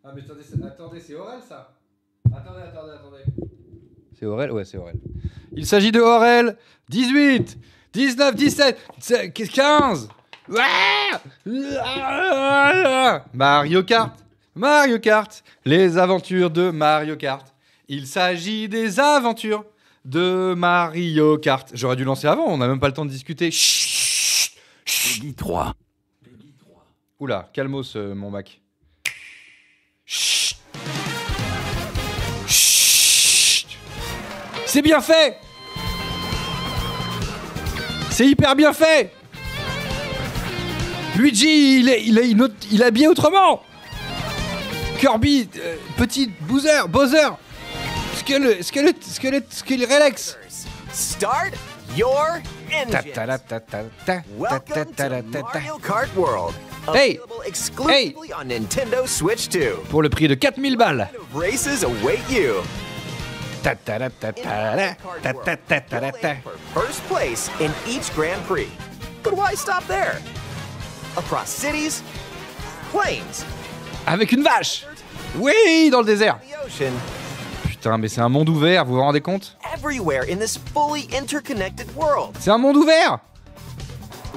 Ah mais attendez, c'est Aurel ça. Attendez. C'est Aurel? Ouais, c'est Aurel. Il s'agit de Aurel. 18, 19, 17, 15. Mario Kart. Les aventures de Mario Kart. Il s'agit des aventures de Mario Kart. J'aurais dû lancer avant, on n'a même pas le temps de discuter. Chut. Peggy 3. Oula, calmos mon Mac. Chut. C'est bien fait. C'est hyper bien fait. Luigi, il est habillé autrement. Kirby, petit Bowser. Skelelex. Start your engine. Welcome to Mario Kart World. Hey. Available exclusively on Nintendo Switch 2. Pour le prix de 4000 balles. Races await you. For first place in each Grand Prix. But why stop there? Across cities, plains, Avec une vache. Oui, dans le désert. the ocean, Putain, mais c'est un monde ouvert, vous vous rendez compte? everywhere in this fully interconnected world. C'est un monde ouvert.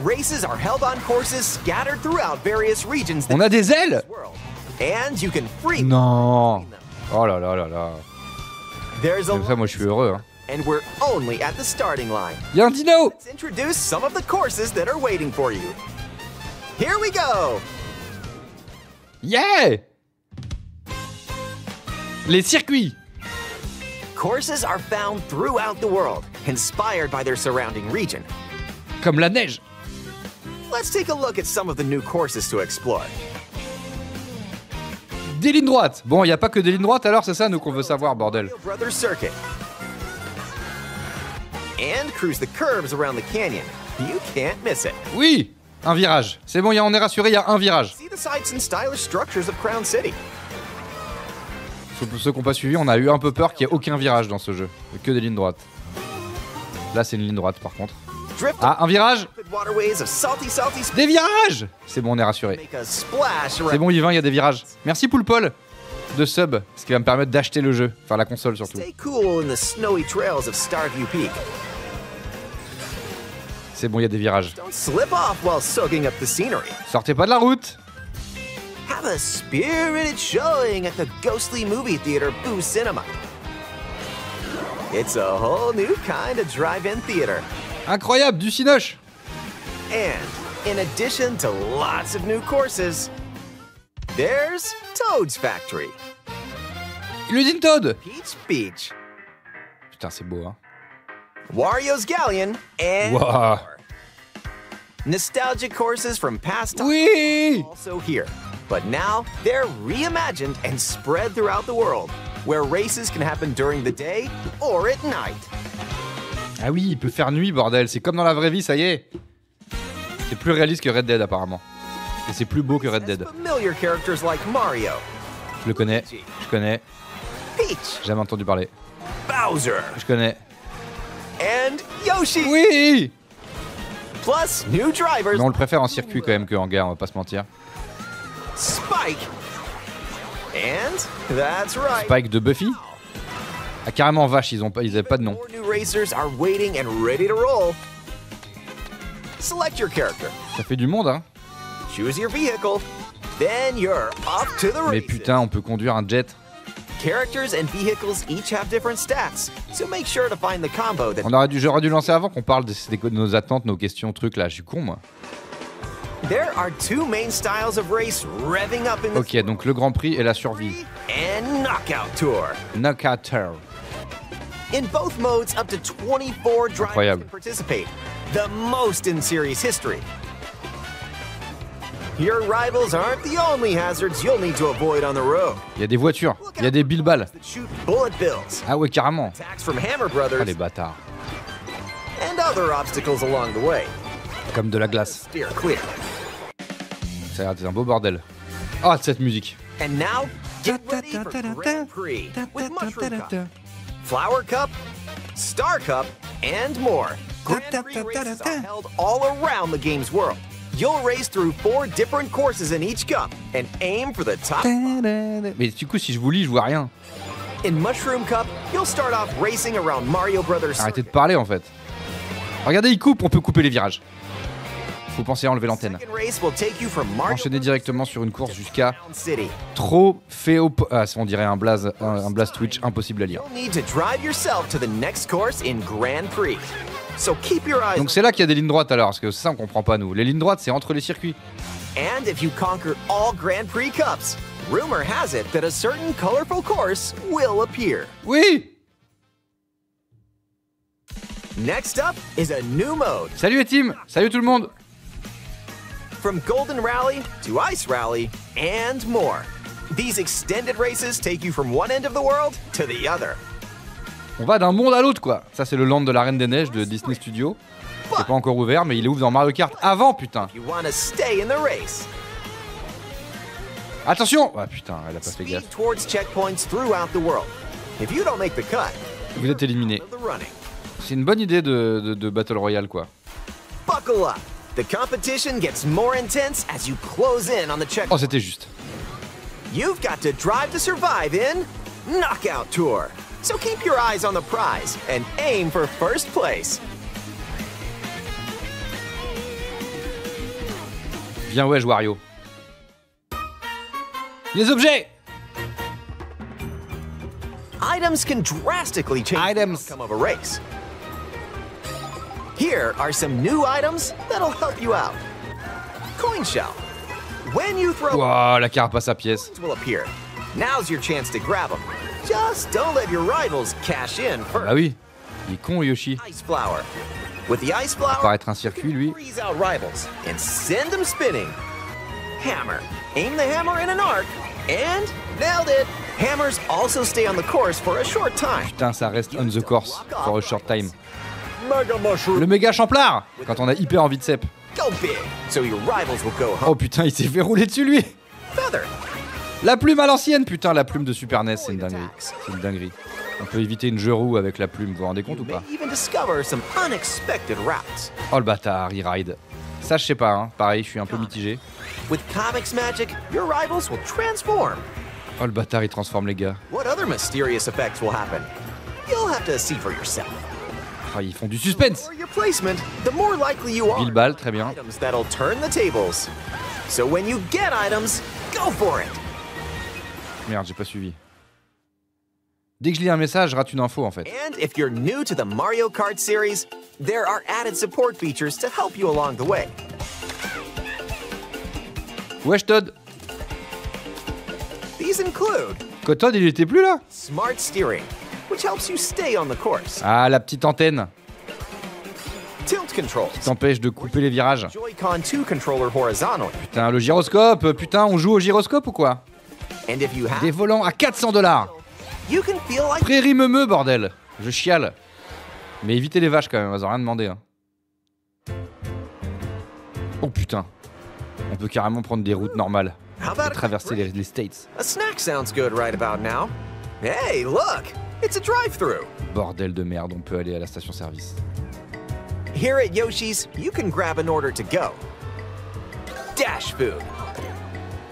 Races are held on courses scattered throughout various regions On a des ailes. of the world. And you can freely Non. Oh là là là là. There's a Comme ça, moi, je suis heureux. Hein. and we're only at the starting line. Y a un dino. Let's introduce some of the courses that are waiting for you. Here we go! Yeah. Les circuits. Courses are found throughout the world, inspired by their surrounding region. Comme la neige. Let's take a look at some of the new courses to explore. Des lignes droites. Bon, y a pas que des lignes droites alors, c'est ça nous qu'on veut savoir, bordel. Mario Brothers Circuit. And cruise the curves around the canyon. You can't miss it. Oui. Un virage. C'est bon, on est rassuré, y a un virage. See the sights and stylish structures of Crown City. Pour ceux qui n'ont pas suivi, on a eu un peu peur qu'il n'y ait aucun virage dans ce jeu. Que des lignes droites. Là, c'est une ligne droite par contre. Drift Ah, un virage. waterways of salty Des virages. C'est bon, on est rassuré. make a splash C'est around. bon, Yvain, il y a des virages. Merci Poulpol de sub, ce qui va me permettre d'acheter le jeu. Enfin, la console surtout. Stay cool in the snowy trails of Starview Peak. C'est bon, il y a des virages. Don't slip off while soaking up the scenery. Sortez pas de la route. Have a spirited showing at the ghostly movie theater Boo Cinema. It's a whole new kind of drive-in theater. Incroyable, du cinoche. And in addition to lots of new courses, there's Toad's Factory, L'usine Toad. Peach Beach, Putain, c'est beau, hein. Wario's Galleon, and Wow. more. Nostalgic courses from past times Oui. also here. But now they're reimagined and spread throughout the world, where races can happen during the day or at night. Ah oui, il peut faire nuit, bordel. C'est comme dans la vraie vie, ça y est. C'est plus réaliste que Red Dead, apparemment. Et c'est plus beau que Red As Dead. familiar characters like Mario, Je le connais. Je connais. Peach, J'ai jamais entendu parler. Bowser, Je connais. and Yoshi. Oui. Plus new drivers Mais on le préfère en circuit quand même qu'en gare, on va pas se mentir. Spike. And that's right. Spike de Buffy. Ah, carrément vache, ils avaient pas de nom. More new racers are waiting and ready to roll. Select your character. Ça fait du monde, hein. Choose your vehicle. Then you're off to the Mais races. putain, on peut conduire un jet. Characters and vehicles each have different stats, so make sure to find the combo that. J'aurais dû lancer avant qu'on parle de nos attentes, nos questions, trucs là. Je suis con, moi. There are two main styles of race revving up in the Ok, donc le Grand Prix et la survie. and Knockout Tour. Knockout Tour. In both modes, up to 24 drivers Incroyable. can participate, the most in series history. Your rivals aren't the only hazards you'll need to avoid on the road. Il y a des voitures, il y a des billes-balles. That shoot bullet bills, Ah ouais, carrément. attacks from Hammer Ah, Brothers, les bâtards. and other obstacles along the way. Comme de la glace. Steer clear. Ça a l'air d'être un beau bordel. Ah, cette musique. And now, get ready for Grand Prix with Mushroom Cup, Flower Cup, Star Cup, and more. Grand Prix races are held all around the game's world, You'll race through 4 different courses in each cup and aim for the top. Mais du coup, si je vous lis, je vois rien. In Mushroom Cup, you'll start off racing around Mario Brothers. Arrêtez de parler en fait. Regardez, il coupe, on peut couper les virages. Faut penser à enlever l'antenne. Second race will take you from Mario Enchaîner directement sur une course jusqu'à Town City. Ah, on dirait un blaze Twitch impossible à lire. You'll need to drive yourself to the next course in Grand Prix. So keep your eyes. Donc c'est là qu'il y a des lignes droites alors, parce que c'est ça on comprend pas nous. Les lignes droites c'est entre les circuits. And if you conquer all Grand Prix cups, rumor has it that a certain colorful course will appear. Oui. Next up is a new mode. Salut les teams, salut tout le monde. From Golden Rally to Ice Rally and more. These extended races take you from one end of the world to the other. On va d'un monde à l'autre quoi. Ça c'est le land de la Reine des Neiges de Disney Studios. C'est pas encore ouvert mais il est ouvert dans Mario Kart avant putain. You want to stay in the race. Attention. Ah putain, elle a pas fait gaffe. Speed towards checkpoints throughout the world. If you don't make the cut, Vous êtes éliminé. the running. C'est une bonne idée de Battle Royale quoi. Buckle up. The competition gets more intense as you close in on the Oh checkpoint. c'était juste. You've got to drive to survive in Knockout Tour. So keep your eyes on the prize and aim for first place. Bien ouais Wario. Les objets. Items can drastically change Items. the outcome of a race. Here are some new items that'll help you out. Coin shell. When you throw, Waouh, la carapace à pièces. coins will appear. Now's your chance to grab them. Just don't let your rivals cash in first. Ah oui. Il est con Yoshi. Ice flower. With the ice flower, Paraître un circuit lui. freeze out rivals and send them spinning. Hammer. Aim the hammer in an arc and nailed it. Hammers also stay on the course for a short time. Putain, ça reste on the course for a short time. Mega mushroom. Le méga champlard quand on a hyper envie de cep. Go big, so your rivals will go Oh home. putain, il s'est fait rouler dessus lui. Feather. La plume à l'ancienne, putain, la plume de Super NES, c'est une dinguerie. C'est une dinguerie. On peut éviter une jeu roue avec la plume, vous vous rendez compte ou May pas? even discover some unexpected routes. Oh le bâtard, il ride. Ça je sais pas, hein. Pareil, je suis un peu mitigé. With Comics Magic, your rivals will transform. Oh le bâtard, il transforme les gars. What other mysterious effects will happen? You'll have to see for yourself. Oh, ils font du suspense. For your placement, the more likely you are. Bilbal, très bien. Items that'll turn the tables. So when you get items, go for it. Merde, j'ai pas suivi. Dès que je lis un message, je rate une info en fait. And if you're new to the Mario Kart series, there are added support features to help you along the way. Wesh Todd. These include Quoi, Todd, il était plus là? smart steering, which helps you stay on the course. Ah, la petite antenne Tilt controls. t'empêche de couper les virages. Joy-Con 2 controller horizontally. Putain, le gyroscope, putain, on joue au gyroscope ou quoi? And if you have, Des volants à 400 $. you can feel like Prairie meumeux, bordel. Je chiale. Mais évitez les vaches quand même, elles ont rien demandé. Hein. Oh putain. On peut carrément prendre des routes normales how et about traverser les States. a snack sounds good right about now. Hey, look, it's a drive-through. Bordel de merde, on peut aller à la station-service. Here at Yoshi's, you can grab an order to go. Dash food.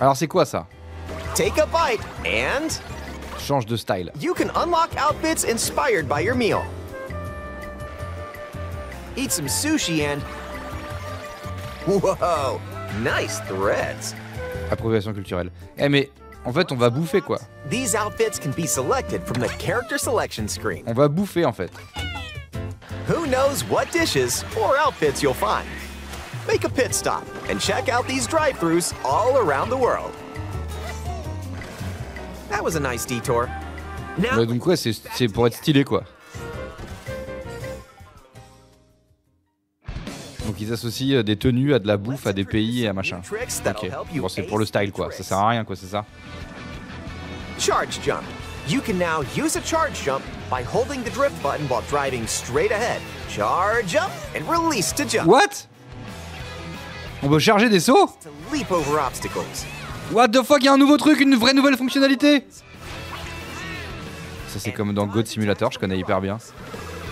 Alors c'est quoi ça? Take a bite and Change de style. you can unlock outfits inspired by your meal. Eat some sushi and whoa, nice threads. Appropriation culturelle. Eh mais, en fait, on va bouffer quoi. These outfits can be selected from the character selection screen. On va bouffer en fait. Who knows what dishes or outfits you'll find? Make a pit stop and check out these drive-thrus all around the world. That was a nice detour. Now, Ouais, donc ouais, c'est pour être stylé quoi. Donc ils associent des tenues à de la bouffe, à des pays et à machin. tricks that'll Ok, help you bon c'est pour le ace style quoi, ça sert à rien quoi, c'est ça. Charge jump. You can now use a charge jump by holding the drift button while driving straight ahead. Charge up and release to jump. What? On peut charger des sauts? To leap over obstacles. What the fuck, il y a un nouveau truc, une vraie nouvelle fonctionnalité. Ça c'est comme dans God Simulator, je connais hyper bien.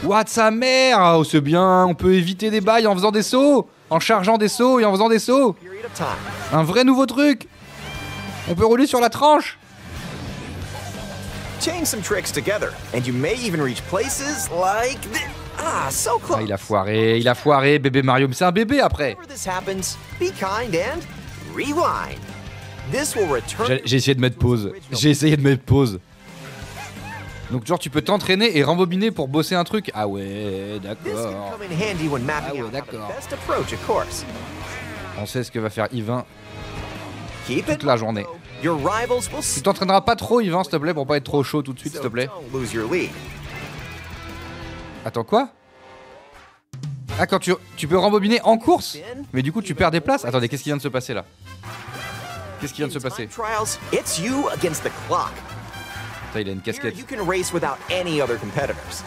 What sa mère? Oh c'est bien, on peut éviter des bails en faisant des sauts. en chargeant des sauts et en faisant des sauts. Period of time. Un vrai nouveau truc. On peut rouler sur la tranche. Chain some tricks together, and you may even reach places like this. Ah, so close. Ah, il a foiré, bébé Mario. Mais c'est un bébé après. Whenever this happens, be kind and rewind. This will return. J'ai essayé de mettre pause. Donc genre tu peux t'entraîner et rembobiner pour bosser un truc. Ah ouais, This can d'accord. come in handy when mapping Ah ouais, out how the d'accord. best approach a course. On sait ce que va faire Yvain Keep toute it la journée. Your rivals will Tu t'entraîneras pas trop Yvain s'il te plaît pour pas être trop chaud tout de suite s'il te plaît. Don't lose your lead. Attends quoi? Ah quand tu peux rembobiner en course? Mais du coup tu perds des places? Attendez, qu'est-ce qui vient de se passer là? Qu'est-ce qui vient de se In time passer? trials, it's you against the clock. Putain, il a une Here, casquette. you can race without any other competitors.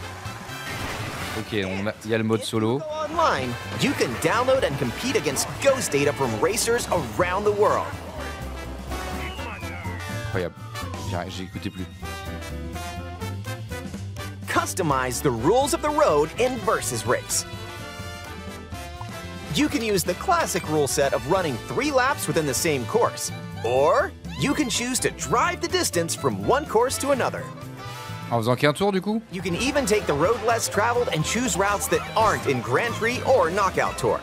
Ok, il y a le mode solo. If you go online, you can download and compete against ghost data from racers around the world. Incroyable. J'ai écouté plus. Customize the rules of the road in Versus Race. You can use the classic rule set of running 3 laps within the same course, or you can choose to drive the distance from one course to another. En faisant qu'un tour du coup? You can even take the road less traveled and choose routes that aren't in Grand Prix or Knockout Tour.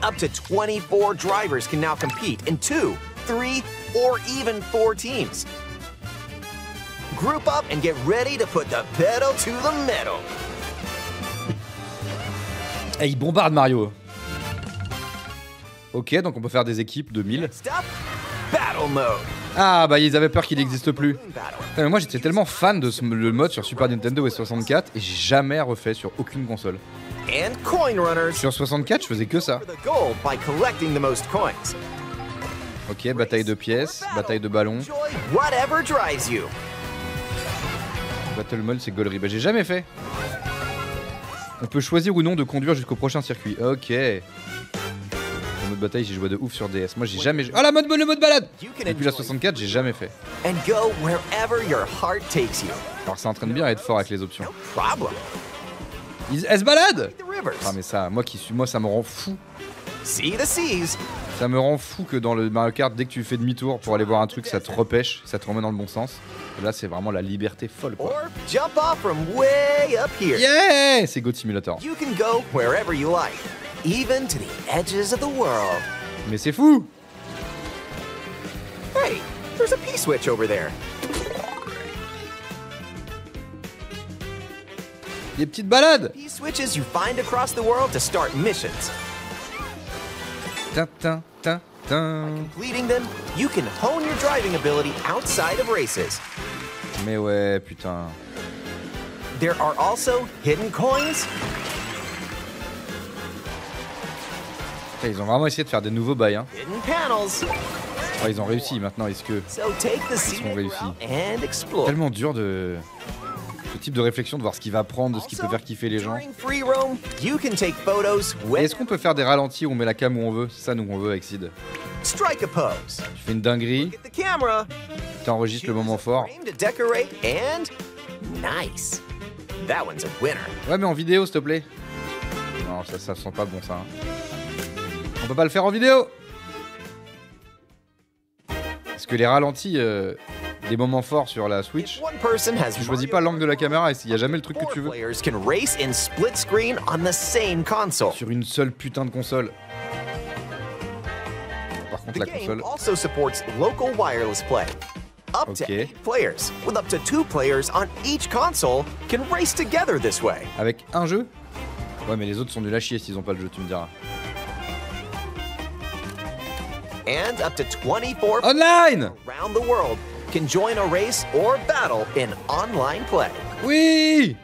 Up to 24 drivers can now compete in 2, 3, or even 4 teams. Group up and get ready to put the pedal to the metal. Eh, il bombarde Mario. Ok, donc on peut faire des équipes de 1000. Next up, Battle Mode. Ah bah ils avaient peur qu'il n'existe plus. Balloon Battle. Putain, mais moi j'étais tellement fan de le mode sur Super Nintendo et 64 et j'ai jamais refait sur aucune console. And Coin Runners. Sur 64 je faisais que ça. For the gold by collecting the most coins. Ok, bataille de pièces, bataille de ballons. Enjoy whatever drives you. Battle mode c'est gaulerie. Bah j'ai jamais fait. On peut choisir ou non de conduire jusqu'au prochain circuit. Ok. Le mode bataille j'ai joué de ouf sur DS. Moi j'ai jamais... Ah le mode balade. You can Depuis la enjoy 64 j'ai jamais fait. and go wherever your heart takes you. Alors ça entraîne bien à être fort avec les options. No problem. Elle se balade. The rivers. Ah mais ça, moi ça me rend fou. See the seas. Ça me rend fou que dans le Mario Kart, dès que tu fais demi-tour pour aller voir un truc, ça te repêche, ça te remet dans le bon sens. Et là, c'est vraiment la liberté folle, quoi. Or jump off from way up here. Yeah! C'est God Simulator. You can go wherever you like, even to the edges of the world. Mais c'est fou! Hey, there's a P-switch over there. Des petites balades! P-switches you find across the world to start missions. Tin, tin, tin, tin. Completing them, you can hone your driving ability outside of races. Mais ouais, putain. There are also hidden coins. Putain, ils ont vraiment essayé de faire des nouveaux bails, hein. Hidden panels. Enfin, ils ont réussi maintenant, est-ce que... So take the scenic réussis. route and explore. Tellement dur de... Ce type de réflexion, de voir ce qu'il va apprendre, de ce qui peut faire kiffer les gens. During free roam, you can take photos Et with est-ce qu'on peut faire des ralentis où on met la cam où on veut? C'est ça, nous, on veut avec Sid. strike a pose. Tu fais une dinguerie, Get the camera. t'enregistres le moment fort. Frame to decorate and nice. That one's a winner. Ouais, mais en vidéo, s'il te plaît. Non, ça sent pas bon, ça. Hein. On peut pas le faire en vidéo. Parce que les ralentis des moments forts sur la Switch, If one person has tu choisis pas l'angle de la caméra et il y a jamais le truc que tu veux. players can race in split screen on the same console. Sur une seule putain de console. Par contre, The la game console... also supports local wireless play. Up to Okay. 8 players, with up to 2 players on each console, can race together this way. Avec un jeu? Ouais, mais les autres sont nuls à chier s'ils ont pas le jeu, tu me diras. And up to 24 Online! around the world can join a race or battle in online play. Oui!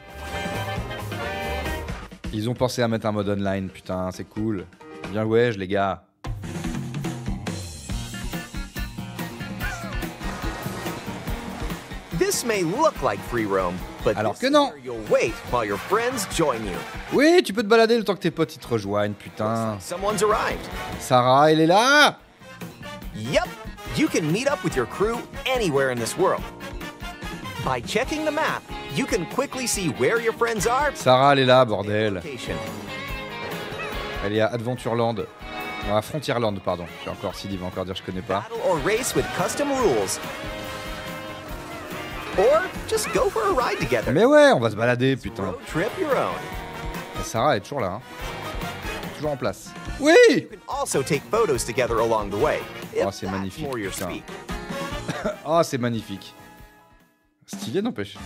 Ils ont pensé à mettre un mode online, putain, c'est cool. Bien ouais, les gars. This may look like free roam, but Alors this que is non. where you'll wait while your friends join you. Oui, tu peux te balader le temps que tes potes ils te rejoignent, putain. Someone's arrived. Sarah, elle est là! Yep, you can meet up with your crew anywhere in this world. By checking the map, You can quickly see where your friends are. Sarah, elle est là, bordel. Location. Elle est à Adventureland. Non, à Frontierland, pardon. J'ai encore Sid, il va encore dire je connais pas. Battle or race with custom rules. Or just go for a ride together. Mais ouais, on va se balader, putain. Road trip your own. Et Sarah est toujours là, hein. Toujours en place. Oui! You can also take photos together along the way. if Oh, c'est that's magnifique, more your putain. speed. Oh, c'est magnifique. Stylé, n'empêche.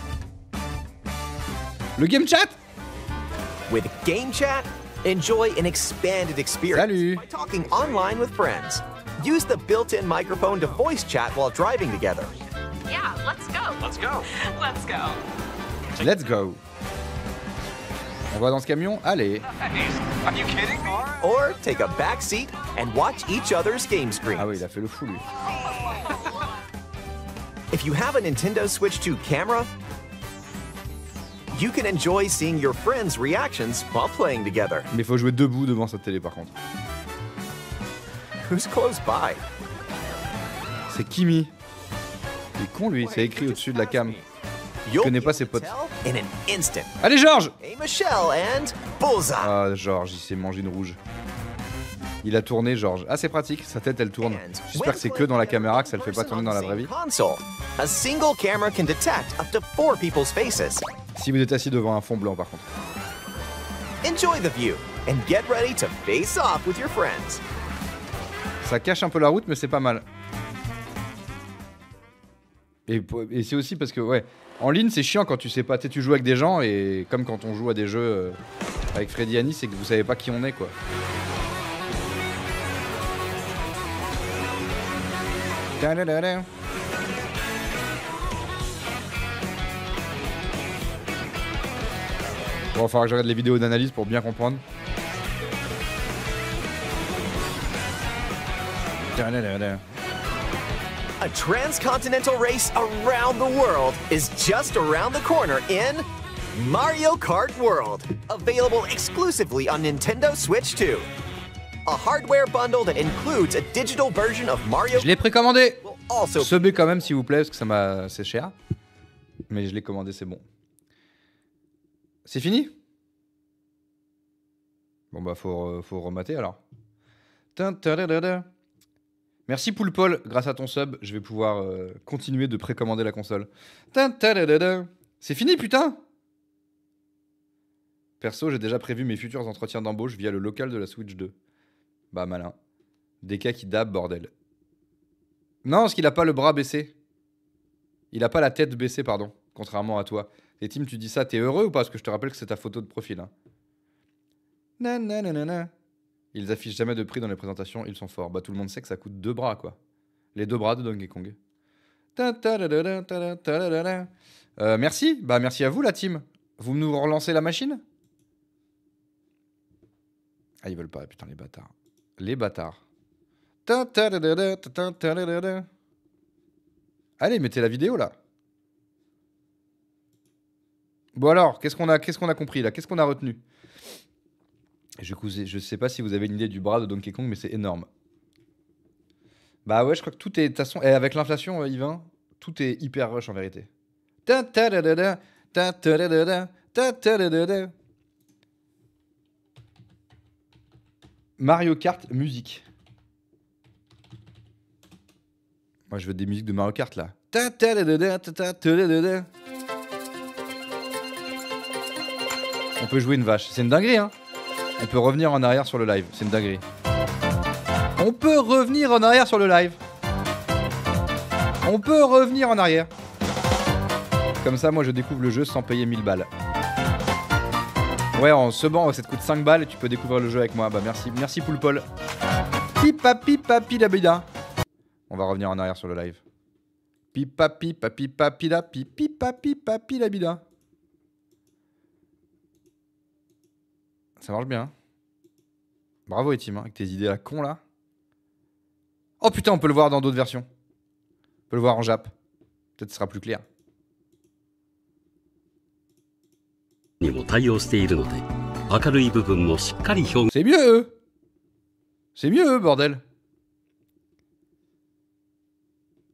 Le game chat? With Game Chat, enjoy an expanded experience Salut. by talking online with friends. Use the built-in microphone to voice chat while driving together. Yeah, let's go. Let's go. Let's go. Let's go. On va dans ce camion? Allez. Are you kidding? Or take a back seat and watch each other's game screens. Ah oui, il a fait le fou, lui. If you have a Nintendo Switch 2 camera, you can enjoy seeing your friends' reactions while playing together. Mais faut jouer debout devant sa télé, par contre. Who's close by? C'est Kimi. Il est con, lui. C'est écrit au-dessus de la cam. You'll connais be pas able ses to potes. tell in an instant. Allez, Georges! Hey, Michelle and Bullseye. Ah, Georges, il s'est mangé une rouge. Il a tourné, Georges. Ah, c'est pratique, sa tête, elle tourne. J'espère que c'est que dans la caméra, que ça le fait pas tourner dans la vraie vie. Console. A single camera can detect up to 4 people's faces. Si vous êtes assis devant un fond blanc, par contre. Enjoy the view and get ready to face off with your friends. Ça cache un peu la route, mais c'est pas mal. Et c'est aussi parce que, ouais, en ligne, c'est chiant quand tu sais pas. Tu sais, tu joues avec des gens, et comme quand on joue à des jeux avec Freddy et Annie, c'est que vous savez pas qui on est, quoi. Ta-da-da-da. Bon, il va falloir que je regarde les vidéos d'analyse pour bien comprendre. Ta-da-da-da. A transcontinental race around the world is just around the corner in Mario Kart World, available exclusively on Nintendo Switch 2. A hardware bundle that includes a digital version of Mario Je l'ai précommandé. will also Subez quand même, s'il vous plaît, parce que c'est cher. Mais je l'ai commandé, c'est bon. C'est fini? Bon bah faut remater alors. Ta-ta-da-da-da. Merci Poulpol, grâce à ton sub, je vais pouvoir continuer de précommander la console. Ta-ta-da-da-da. C'est fini, putain! Perso, j'ai déjà prévu mes futurs entretiens d'embauche via le local de la Switch 2. Bah malin. Des cas qui dab, bordel. Non, parce qu'il a pas le bras baissé. Il a pas la tête baissée, pardon. Contrairement à toi. Et Tim, tu dis ça, t'es heureux ou pas? Parce que je te rappelle que c'est ta photo de profil. Hein. Nananana. Ils affichent jamais de prix dans les présentations, ils sont forts. Bah tout le monde sait que ça coûte 2 bras, quoi. Les 2 bras de Donkey Kong. Merci. Bah merci à vous, la team. Vous nous relancez la machine? Ah, ils veulent pas, putain, les bâtards. Les bâtards. Allez, mettez la vidéo, là. Bon alors, qu'est-ce qu'on a compris, là? Qu'est-ce qu'on a retenu? Je sais pas si vous avez une idée du bras de Donkey Kong, mais c'est énorme. Bah ouais, je crois que tout est... De toute façon, et avec l'inflation, Yvain, tout est hyper rush, en vérité. Mario Kart musique. Moi, je veux des musiques de Mario Kart, là. On peut jouer une vache. C'est une dinguerie, hein. On peut revenir en arrière sur le live. C'est une dinguerie. On peut revenir en arrière sur le live. On peut revenir en arrière. Comme ça, moi, je découvre le jeu sans payer 1000 balles. Ouais, en subant, ça te coûte 5 balles et tu peux découvrir le jeu avec moi. Bah merci, merci Poulpol. Pipa pipa pilabida. On va revenir en arrière sur le live. Pipa pipa pipa pila pipa pipa pilabida. Ça marche bien. Bravo Etim, hein, avec tes idées à con là. Oh putain, on peut le voir dans d'autres versions. On peut le voir en Jap. Peut-être ce sera plus clair. C'est mieux. C'est mieux, bordel.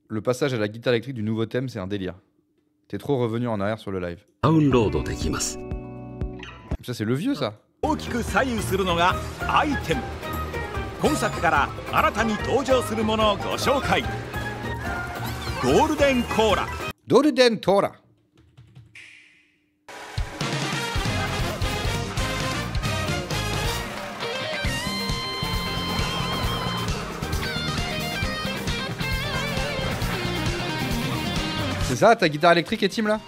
Le passage à la guitare électrique du nouveau thème, c'est un délire. T'es trop revenu en arrière sur le live. ダウンロードできます。 Ça, c'est le vieux, ça. 大きく左右するのがアイテム。今作から新たに登場するものをご紹介。ゴールデンコーラ。 Golden Tora. C'est ça ta guitare électrique, Etim, là?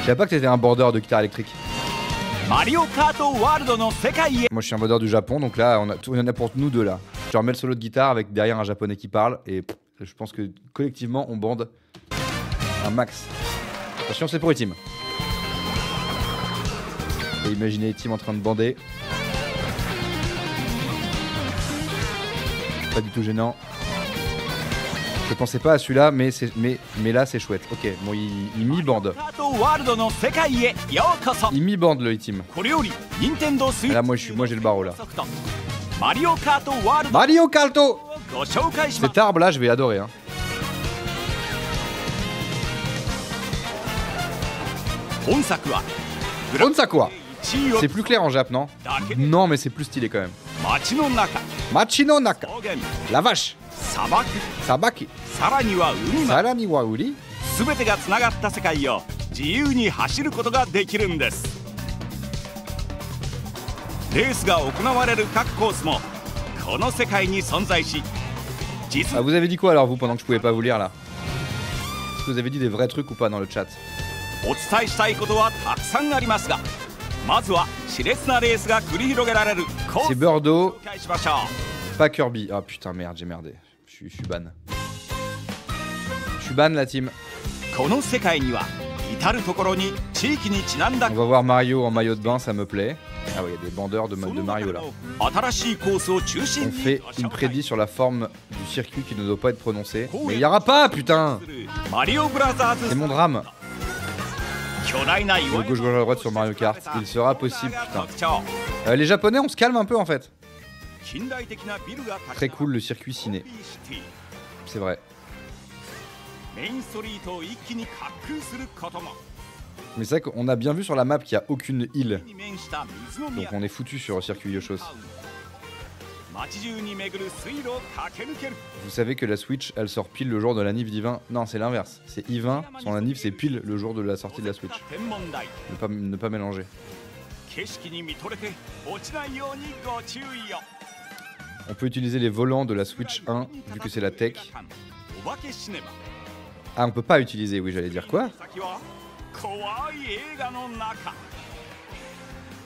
Je savais pas que t'étais un border de guitare électrique. Mario Kart Worldの世界へ。 Moi je suis un border du Japon, donc là il y en a pour nous deux là. Je te remets le solo de guitare avec derrière un japonais qui parle et je pense que collectivement on bande un max. Attention, c'est pour Etim. Et imaginez Etim en train de bander. Pas du tout gênant. Je pensais pas à celui-là, mais là c'est chouette. Ok, bon, il mi-bande. Il mi-bande le Etim. Là, moi j'ai le barreau là. Mario Karto. Cet arbre là, je vais adorer. Hein. Onsakwa. C'est plus clair en Jap, non? Non, mais c'est plus stylé quand même. Machino Naka. La vache. Sabaki. さらには海まで。さらには売り。全てがつながった世界を自由に走ることができるんです。レースが行われる各コースもこの世界に存在し、 Ah, vous avez dit quoi alors vous pendant que je pouvais pas vous lire là? Est-ce que vous avez dit des vrais trucs ou pas dans le chat? お伝えしたいことはたくさんありますが、まずは熾烈なレースが繰り広げられるコース C'est Birdo, を紹介しましょう。 pas Kirby. Ah putain merde, j'ai merdé. Je suis ban. Je suis ban la team. この世界には至る所に地域にちなんだ。 On va voir Mario en maillot de bain, ça me plaît. Ah ouais, il y a des bandeurs de Mario là. 新しいコースを中心 On に fait une prédit sur la forme du circuit qui ne doit pas être prononcée. Mais il y aura pas, putain! マリオブラザー C'est ズ mon drame. 巨大な岩 Le gauche gauche à droite sur Mario Kart. Il sera possible, putain. 特徴。 Les Japonais, on se calme un peu en fait. 近代的なビルが立ち Très cool le circuit ciné. シティ C'est vrai. メインストリートを一気に滑空することも。 Mais c'est vrai qu'on a bien vu sur la map qu'il n'y a aucune île. に面した水の Donc 都 on est foutu sur le circuit Yoshos. 街中に巡る水路を駆け抜ける。 Vous savez que la Switch, elle sort pile le jour de la Nif d'Yvain. Non, c'est l'inverse. C'est Yvain, son la Nif, c'est pile le jour de la sortie de la Switch. 天文台 Ne pas mélanger. 景色に見とれて落ちないようにご注意を。 On peut utiliser les volants de la Switch 1, vu que c'est la tech. お化けシネマ Ah, on peut pas utiliser, oui, j'allais dire quoi? 先は怖い映画の中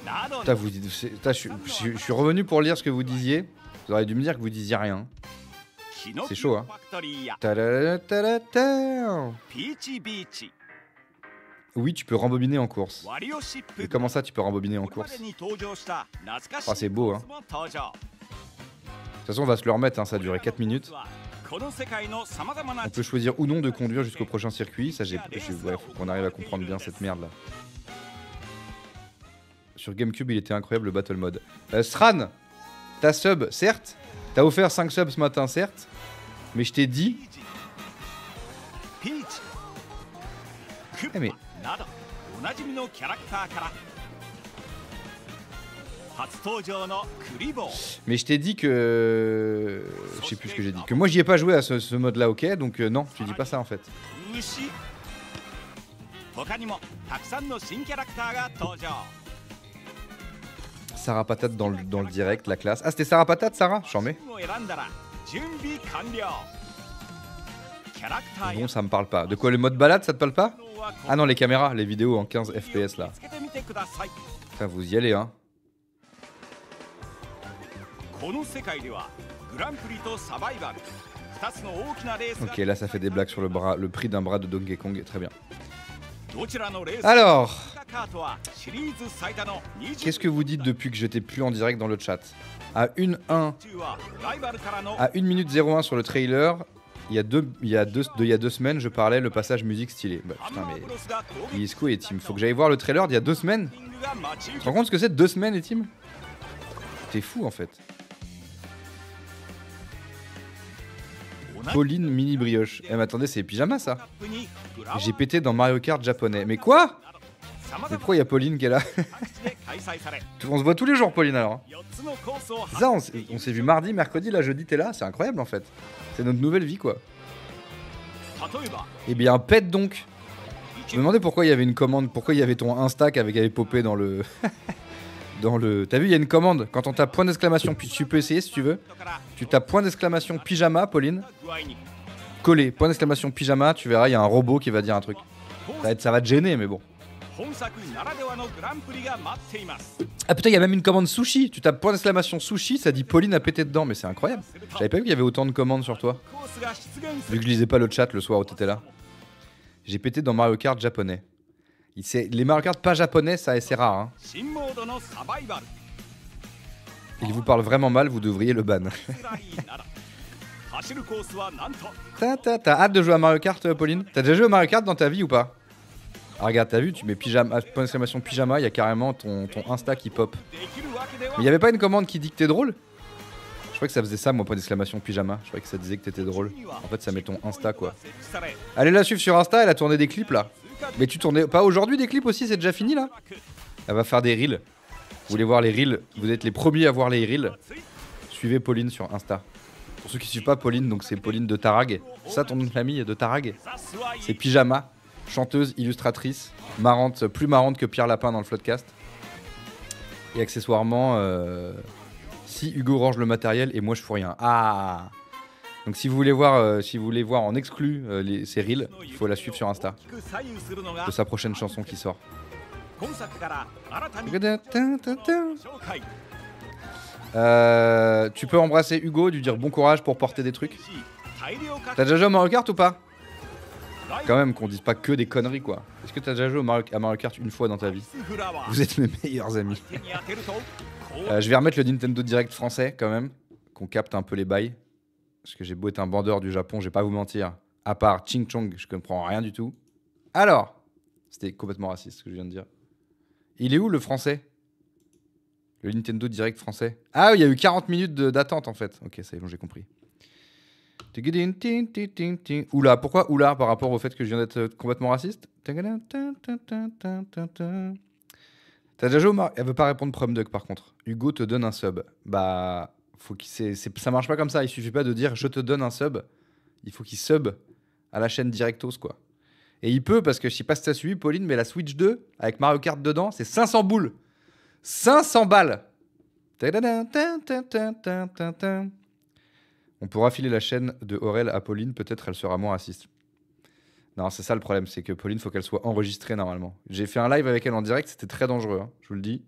など Putain, je suis revenu pour lire ce que vous disiez. Vous auriez dû me dire que vous disiez rien. キノc'est chaud, hein. ファクトリーや Ta-da-da-ta-da-ta. ピーチビーチ Oui, tu peux rembobiner en course. ワリオシップ Mais comment ça, tu peux rembobiner en これまで course? に登場した懐かしい Ah, c'est beau, hein. コースも登場 De toute façon, on va se le remettre, hein, ça a duré 4 minutes. この世界の様々な On peut choisir ou non de conduire jusqu'au prochain circuit. Ça, ouais, faut qu'on arrive à comprendre bien cette merde là. Sur GameCube, il était incroyable le Battle Mode. Sran, t'as sub, certes. T'as offert 5 subs ce matin, certes. Mais je t'ai dit. ピーチクッ Eh mais パなどおなじみのキャラクターから初登場のクリボー Mais je t'ai dit que. Je sais plus ce que j'ai dit. Que moi j'y ai pas joué à ce mode là, ok. Donc non, tu dis pas ça en fait. 牛他にもたくさんの新キャラクターが登場 Sarah Patate dans le direct, la classe. Ah, c'était Sarah Patate, Sarah? J'en mets. を選んだら準備完了キャラクター Bon, や ça me parle pas. De quoi, le mode balade, ça te parle pas? Ah non, les caméras, les vidéos en 15 FPS là. つけてみてください Putain, vous y allez, hein. この世界ではグランプリとサバイバル2つの大きなレースが Ok, là ça fait des blagues sur le bras, le prix d'un bras de Donkey Kong, très bien. どちらのレース Alors, カートはシリーズ最多の20 qu'est-ce que vous dites depuis que j'étais plus en direct dans le chat? À 1 はライバルからの à 1 minute 01 sur le trailer, il y a deux semaines, je parlais le passage musique stylé. Bah putain, mais Isco et Team, faut que j'aille voir le trailer d'il y a 2 semaines. リングが待ち Tu 受 te け rends compte ce que c'est 2 semaines et Team? T'es fou en fait. Pauline mini brioche. Eh mais attendez, c'est pyjama ça. J'ai pété dans Mario Kart japonais. Mais quoi? Mais pourquoi il y a Pauline qui est là? On se voit tous les jours, Pauline, alors. C'est ça, on s'est vu mardi, mercredi, là, jeudi, t'es là. C'est incroyable, en fait. C'est notre nouvelle vie, quoi. Eh bien, pète donc. Je me demandais pourquoi il y avait une commande, pourquoi il y avait ton Insta qui avait popé dans le... dans le... T'as vu, il y a une commande. Quand on tape point d'exclamation, puis tu peux essayer si tu veux. Tu tapes point d'exclamation pyjama, Pauline. Coller, point d'exclamation pyjama, tu verras, il y a un robot qui va dire un truc. Ça va te gêner, mais bon. Ah putain, il y a même une commande sushi. Tu tapes point d'exclamation sushi, ça dit Pauline a pété dedans, mais c'est incroyable. J'avais pas vu qu'il y avait autant de commandes sur toi. Vu que je lisais pas le chat le soir où t'étais là. J'ai pété dans Mario Kart japonais. Les Mario Kart pas japonais, ça c'est rare. Hein. Il vous parle vraiment mal, vous devriez le ban. T'as hâte de jouer à Mario Kart, Pauline? T'as déjà joué à Mario Kart dans ta vie ou pas? Ah regarde, t'as vu, tu mets pyjama, point d'exclamation pyjama, il y a carrément ton Insta qui pop. Mais il y avait pas une commande qui dit que t'es drôle? Je crois que ça faisait ça, moi, point d'exclamation pyjama. Je crois que ça disait que t'étais drôle. En fait, ça met ton Insta, quoi. Allez la suivre sur Insta, elle a tourné des clips, là. Mais tu tournais pas aujourd'hui des clips aussi, c'est déjà fini, là? Elle va faire des reels. Vous voulez voir les reels? Vous êtes les premiers à voir les reels. Suivez Pauline sur Insta. Pour ceux qui suivent pas Pauline, donc c'est Pauline de Tarag. C'est ça ton nom de famille, de Tarag? C'est Pyjama. Chanteuse, illustratrice, marrante, plus marrante que Pierre Lapin dans le Floodcast. Et accessoirement, si Hugo range le matériel et moi je fous rien. Ah. Donc si vous voulez voir en exclu ces reels, il faut la suivre sur Insta. De sa prochaine chanson qui sort. Tu peux embrasser Hugo, lui dire bon courage pour porter des trucs. T'as déjà joué à Mario Kart ou pas? Quand même qu'on dise pas que des conneries quoi. Est-ce que t'as déjà joué à Mario Kart une fois dans ta vie? Vous êtes mes meilleurs amis. Je vais remettre le Nintendo Direct français quand même, qu'on capte un peu les bails. Parce que j'ai beau être un bandeur du Japon, je vais pas vous mentir. À part Ching Chong, je comprends rien du tout. Alors, c'était complètement raciste ce que je viens de dire. Il est où le français? Le Nintendo Direct français? Ah oui, il y a eu 40 minutes d'attente en fait. Ok, ça y est, bon, j'ai compris. Oula, pourquoi oula par rapport au fait que je viens d'être complètement raciste? T'as déjà joué au Mario? Elle veut pas répondre Prum Duck par contre. Hugo te donne un sub. Bah, faut ça marche pas comme ça. Il suffit pas de dire je te donne un sub. Il faut qu'il sub à la chaîne Directos quoi. Et il peut parce que je sais pas si t'as suivi Pauline, mais la Switch 2 avec Mario Kart dedans, c'est 500 boules. 500 balles. On pourra filer la chaîne de Aurel à Pauline, peut-être elle sera moins raciste. Non, c'est ça le problème, c'est que Pauline, faut qu'elle soit enregistrée normalement. J'ai fait un live avec elle en direct, c'était très dangereux, hein, je vous le dis.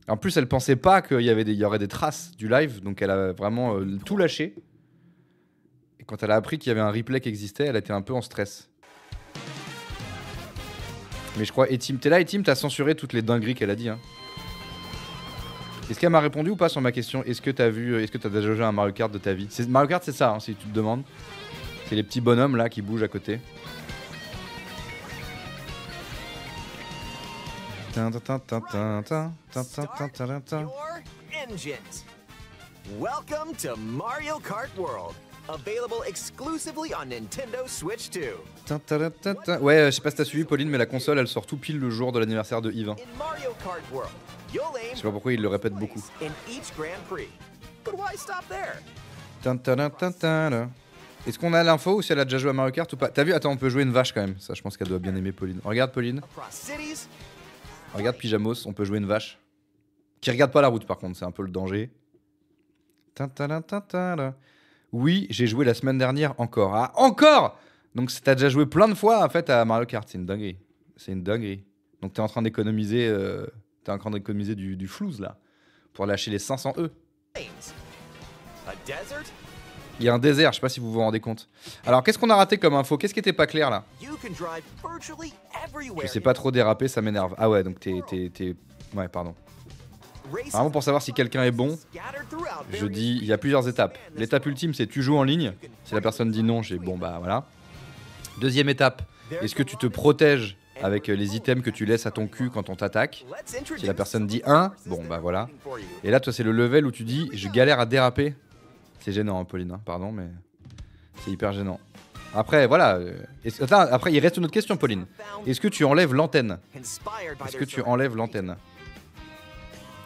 En plus, elle pensait pas qu'il y aurait des traces du live, donc elle a vraiment tout lâché. Et quand elle a appris qu'il y avait un replay qui existait, elle était un peu en stress. Mais je crois, Etim, t'es là, Etim, t'as censuré toutes les dingueries qu'elle a dit, hein. Est-ce qu'elle m'a répondu ou pas sur ma question? Est-ce que t'as déjà joué à un Mario Kart de ta vie? Mario Kart, c'est ça, hein, si tu te demandes. C'est les petits bonhommes là qui bougent à côté. Welcome to Mario Kart World, available exclusively on Nintendo Switch 2. Ouais, je sais pas si t'as suivi Pauline, mais la console elle sort tout pile le jour de l'anniversaire de Yves. Je sais pas pourquoi il le répète beaucoup. Est-ce qu'on a l'info ou si elle a déjà joué à Mario Kart ou pas? T'as vu? Attends, on peut jouer une vache quand même. Ça, je pense qu'elle doit bien aimer Pauline. Regarde Pauline. Regarde Pyjamos, on peut jouer une vache. Qui regarde pas la route par contre, c'est un peu le danger. Oui, j'ai joué la semaine dernière encore. Ah, encore! Donc t'as déjà joué plein de fois en fait à Mario Kart, c'est une dinguerie. C'est une dinguerie. Donc t'es en train d'économiser du flouze là pour lâcher les 500 E. Il y a un désert, je sais pas si vous vous rendez compte. Alors qu'est-ce qu'on a raté comme info? Qu'est-ce qui était pas clair là? Je sais pas trop déraper, ça m'énerve. Ah ouais, donc t'es... Ouais, pardon. Vraiment pour savoir si quelqu'un est bon, je dis, il y a plusieurs étapes. L'étape ultime, c'est tu joues en ligne. Si la personne dit non, j'ai bon bah voilà. Deuxième étape, est-ce que tu te protèges avec les items que tu laisses à ton cul quand on t'attaque? Si la personne dit 1, bon bah voilà. Et là, toi, c'est le level où tu dis, je galère à déraper. C'est gênant, hein, Pauline, hein, pardon, mais C'est hyper gênant. Après, voilà. Attends, après, il reste une autre question, Pauline. Est-ce que tu enlèves l'antenne? Est-ce que tu enlèves l'antenne?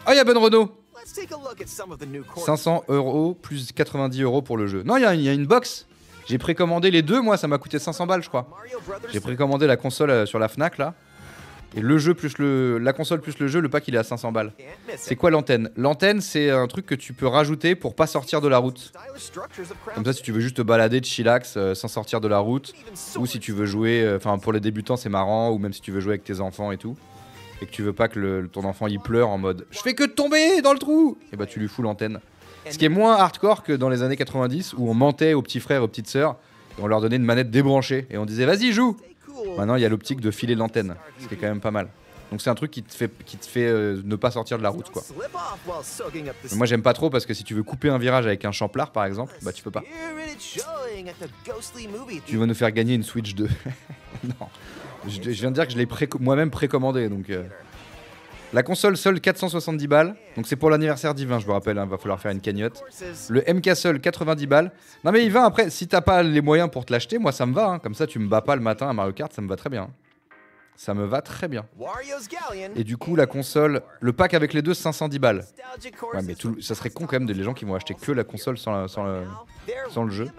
Ah, il y a Ben Renault. 500 € plus 90 € pour le jeu. Non, il y a une box. J'ai précommandé les deux, moi, ça m'a coûté 500 balles, je crois. J'ai précommandé la console sur la Fnac, là. Et le jeu plus la console plus le jeu, le pack il est à 500 balles. C'est quoi l'antenne? L'antenne, c'est un truc que tu peux rajouter pour pas sortir de la route. Comme ça, si tu veux juste te balader de chillax sans sortir de la route, ou si tu veux jouer, enfin pour les débutants c'est marrant, ou même si tu veux jouer avec tes enfants et tout, et que tu veux pas que ton enfant il pleure en mode je fais que de tomber dans le trou, et bah tu lui fous l'antenne. Ce qui est moins hardcore que dans les années 90 où on mentait aux petits frères, aux petites sœurs, et on leur donnait une manette débranchée et on disait vas-y joue. Maintenant, il y a l'optique de filer l'antenne, ce qui est quand même pas mal. Donc c'est un truc qui te fait ne pas sortir de la route, quoi. Mais moi, j'aime pas trop parce que si tu veux couper un virage avec un champlard, par exemple, bah tu peux pas. Tu vas nous faire gagner une Switch 2. Non, je viens de dire que je l'ai moi-même précommandé, donc... La console seule 470 balles, donc c'est pour l'anniversaire d'Yvain, je vous rappelle, hein, va falloir faire une cagnotte. Le MK seul 90 balles. Non mais Yvain, après, si t'as pas les moyens pour te l'acheter, moi ça me va, hein. Comme ça tu me bats pas le matin à Mario Kart, ça me va très bien. Ça me va très bien. Et du coup la console, le pack avec les deux 510 balles. Ouais mais ça serait con quand même les gens qui vont acheter que la console sans le jeu.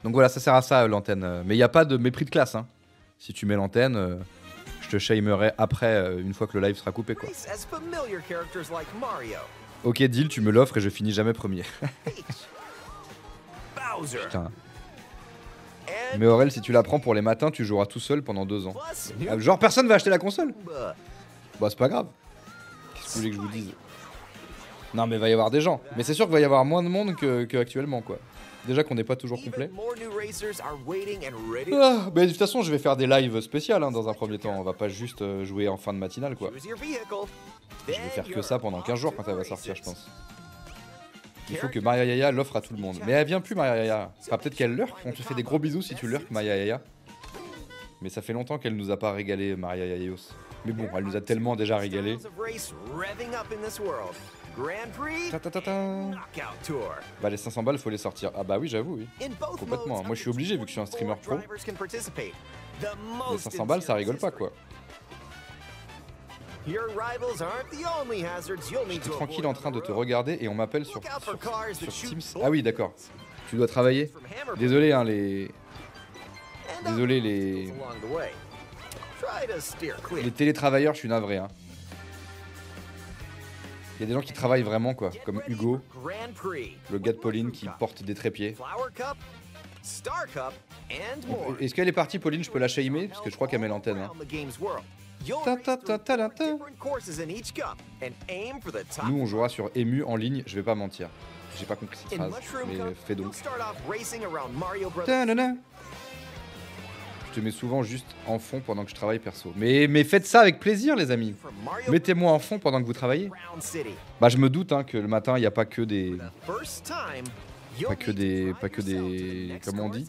Donc voilà, ça sert à ça l'antenne. Mais il n'y a pas de mépris de classe. Hein. Si tu mets l'antenne, je te shamerai après, une fois que le live sera coupé, quoi. Ok, deal, tu me l'offres et je finis jamais premier. Putain. Mais Aurel, si tu la prends pour les matins, tu joueras tout seul pendant 2 ans. Genre, personne va acheter la console? Bah, c'est pas grave. Qu'est-ce que vous voulez que je vous dise? Non mais il va y avoir des gens. Mais c'est sûr qu'il va y avoir moins de monde qu'actuellement, quoi. Déjà qu'on n'est pas toujours complet. Ah, mais de toute façon je vais faire des lives spéciales hein, dans un premier temps. On va pas juste jouer en fin de matinale, quoi. Je vais faire que ça pendant 15 jours quand elle va sortir, je pense. Il faut que Maria Yaya l'offre à tout le monde. Mais elle vient plus, Maria Yaya. Enfin, peut-être qu'elle lurk. On te fait des gros bisous si tu lurk, Maria Yaya. Mais ça fait longtemps qu'elle nous a pas régalé, Maria Yayos. Mais bon, elle nous a tellement déjà régalé. Bah les 500 balles faut les sortir. Ah bah oui j'avoue oui. Complètement. Moi je suis obligé vu que je suis un streamer pro. Les 500 balles ça rigole pas quoi. J'étais tranquille en train de te regarder et on m'appelle sur Teams. Ah oui d'accord. Tu dois travailler. Désolé hein les... Désolé les télétravailleurs, je suis navré hein. Il y a des gens qui travaillent vraiment quoi, comme Hugo, le gars de Pauline qui porte des trépieds. Est-ce qu'elle est partie Pauline? Je peux la shamer parce que je crois qu'elle met l'antenne. Hein. Nous on jouera sur Emu en ligne, je vais pas mentir. J'ai pas compris cette phrase, mais fais donc. Je te mets souvent juste en fond pendant que je travaille perso. Mais faites ça avec plaisir les amis. Mettez-moi en fond pendant que vous travaillez. Bah je me doute hein, que le matin il n'y a pas que des... Pas que des... Comment on dit?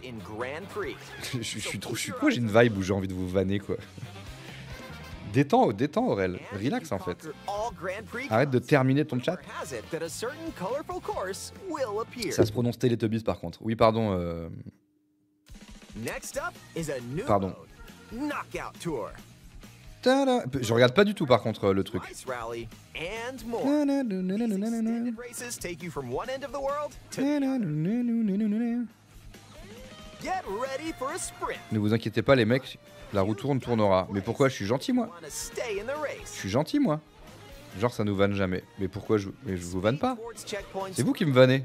Je suis quoi? J'ai une vibe où j'ai envie de vous vanner quoi. Détends Aurel. Relax en fait. Arrête de terminer ton chat. Ça se prononce Teletubbies par contre. Oui pardon Pardon. Je regarde pas du tout par contre le truc. Ne vous inquiétez pas les mecs, la roue tournera. Mais pourquoi? Je suis gentil moi. Je suis gentil moi. Genre ça nous vanne jamais. Mais pourquoi je vous vanne pas? C'est vous qui me vannez.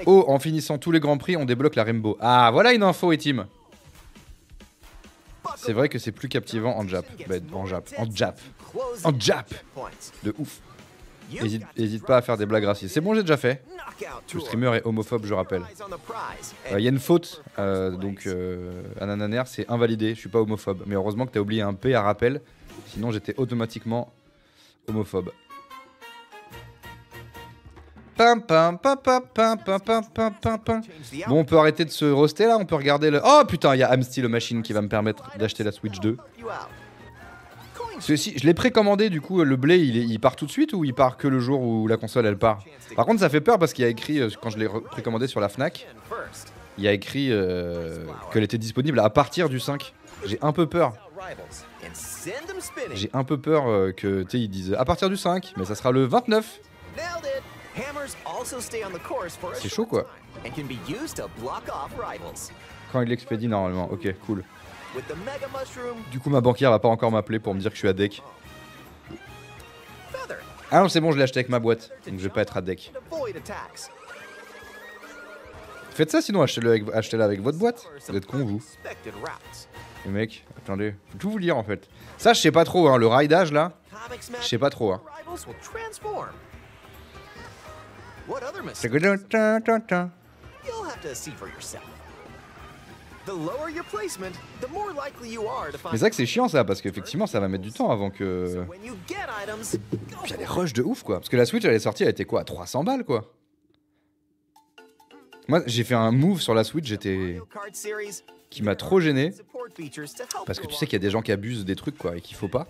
Oh, en finissant tous les grands prix, on débloque la Rainbow. Ah, voilà une info, Etim. C'est vrai que c'est plus captivant en Jap. Bah, en Jap. De ouf. Hésite pas à faire des blagues racistes. C'est bon, j'ai déjà fait. Le streamer est homophobe, je rappelle. Il y a une faute, donc Anananer, c'est invalidé. Je suis pas homophobe. Mais heureusement que t'as oublié un P à rappel. Sinon, j'étais automatiquement homophobe. Bon, on peut arrêter de se roaster là, on peut regarder le... Oh putain, il y a Amsty le machine qui va me permettre d'acheter la Switch 2. Parce que si je l'ai précommandé, du coup, le blé, il part tout de suite ou il part que le jour où la console elle part? Par contre, ça fait peur parce qu'il y a écrit, quand je l'ai précommandé sur la Fnac, il y a écrit qu'elle était disponible à partir du 5. J'ai un peu peur. J'ai un peu peur que, tu sais, ils disent à partir du 5, mais ça sera le 29. C'est chaud, quoi. Quand il l'expédie normalement, ok, cool. Du coup, ma banquière va pas encore m'appeler pour me dire que je suis à deck. Ah non, c'est bon, je l'ai acheté avec ma boîte, donc je vais pas être à deck. Faites ça sinon, achetez-la avec votre boîte. Vous êtes cons, vous. Les mecs, attendez, faut tout vous lire en fait. Ça, je sais pas trop, hein, le raidage là, je sais pas trop. Hein. Mais c'est vrai que c'est chiant ça, parce qu'effectivement ça va mettre du temps avant que... Puis il y a des rushs de ouf quoi, parce que la Switch elle est sortie, elle était quoi, à 300 balles quoi. Moi j'ai fait un move sur la Switch, qui m'a trop gêné, parce que tu sais qu'il y a des gens qui abusent des trucs quoi, et qu'il faut pas.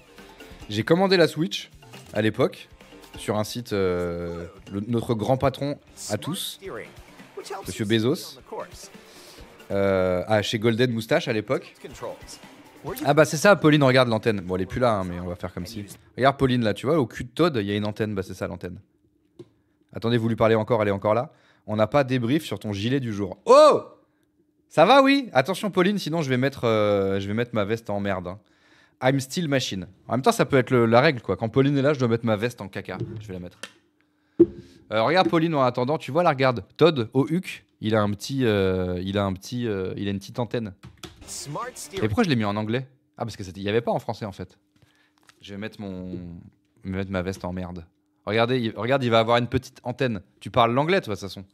J'ai commandé la Switch, à l'époque, sur un site, notre grand patron à tous, Monsieur Bezos. Chez Golden Moustache à l'époque. Ah bah c'est ça, Pauline, regarde l'antenne. Bon, elle est plus là, hein, mais on va faire comme si. Regarde Pauline là, tu vois, au cul de Todd, il y a une antenne. Bah c'est ça l'antenne. Attendez, vous lui parlez encore, elle est encore là. On n'a pas débrief sur ton gilet du jour. Oh! Ça va, oui? Attention Pauline, sinon je vais mettre ma veste en merde. Hein. I'm still machine. En même temps, ça peut être la règle quoi. Quand Pauline est là, je dois mettre ma veste en caca. Je vais la mettre. Regarde Pauline en attendant, tu vois là, regarde. Todd, au huc. Il a une petite antenne. Et pourquoi je l'ai mis en anglais? Ah parce que il y avait pas en français en fait. Je vais mettre ma veste en merde. Regardez, regarde, il va avoir une petite antenne. Tu parles l'anglais toi de toute façon.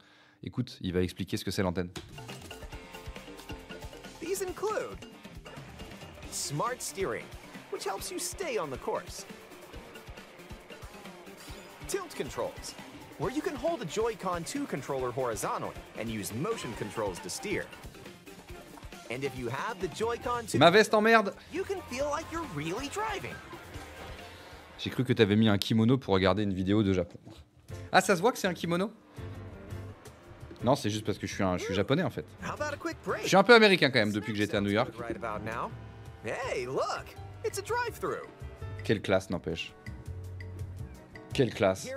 Écoute, il va expliquer ce que c'est l'antenne. These include smart steering, which helps you stay on the course. Tilt controls, where you can hold a Joy-Con 2 controller horizontally and use motion controls to steer. And if you have the Joy-Con 2, ma veste en merde. You can feel like you're really driving. J'ai cru que t'avais mis un kimono pour regarder une vidéo de Japon. Ah, ça se voit que c'est un kimono? Non, c'est juste parce que je suis japonais en fait. Je suis un peu américain quand même depuis que j'étais à New York. Hey, look, it's a drive-through. Quelle classe, n'empêche. Quelle classe.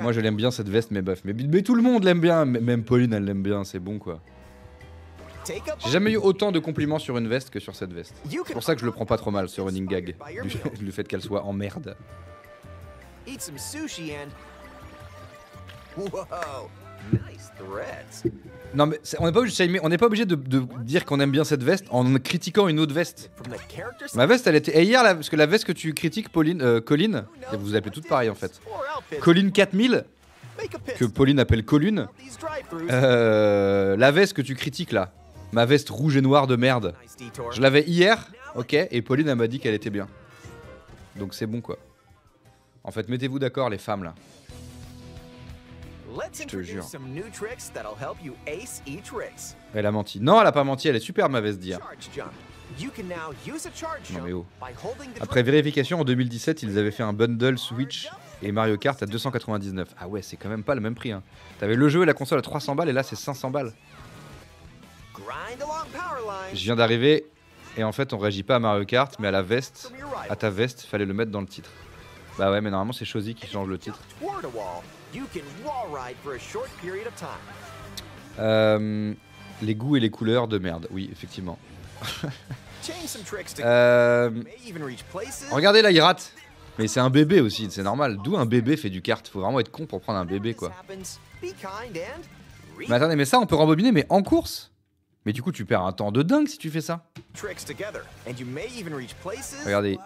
Moi je l'aime bien cette veste, mais bof. Mais tout le monde l'aime bien, même Pauline elle l'aime bien, c'est bon quoi. J'ai jamais eu autant de compliments sur une veste que sur cette veste. C'est pour ça que je le prends pas trop mal, ce running gag. Du fait qu'elle soit en merde. Eat some sushi and... Whoa, nice threads. Non mais on n'est pas obligé de dire qu'on aime bien cette veste en critiquant une autre veste. Ma veste elle était... Et hier, parce que la veste que tu critiques, Pauline, Colline, et vous vous appelez toutes pareil en fait. Colline 4000, que Pauline appelle Colline. La veste que tu critiques là, ma veste rouge et noire de merde. Je l'avais hier, ok, et Pauline elle m'a dit qu'elle était bien. Donc c'est bon quoi. En fait, mettez-vous d'accord les femmes là. Je te jure. Elle a menti. Non, elle a pas menti, elle est superbe ma veste d'hier. Non mais oh. Après vérification, en 2017, ils avaient fait un bundle Switch et Mario Kart à 299. Ah ouais, c'est quand même pas le même prix. Hein. T'avais le jeu et la console à 300 balles et là c'est 500 balles. Je viens d'arriver et en fait on réagit pas à Mario Kart mais à la veste. À ta veste, fallait le mettre dans le titre. Bah ouais, mais normalement c'est Shozy qui change le titre. Les goûts et les couleurs de merde, oui, effectivement. Regardez là, il rate. Mais c'est un bébé aussi, c'est normal. D'où un bébé fait du kart? Faut vraiment être con pour prendre un bébé, quoi. Mais attendez, mais ça, on peut rembobiner, mais en course? Mais du coup, tu perds un temps de dingue si tu fais ça. Regardez.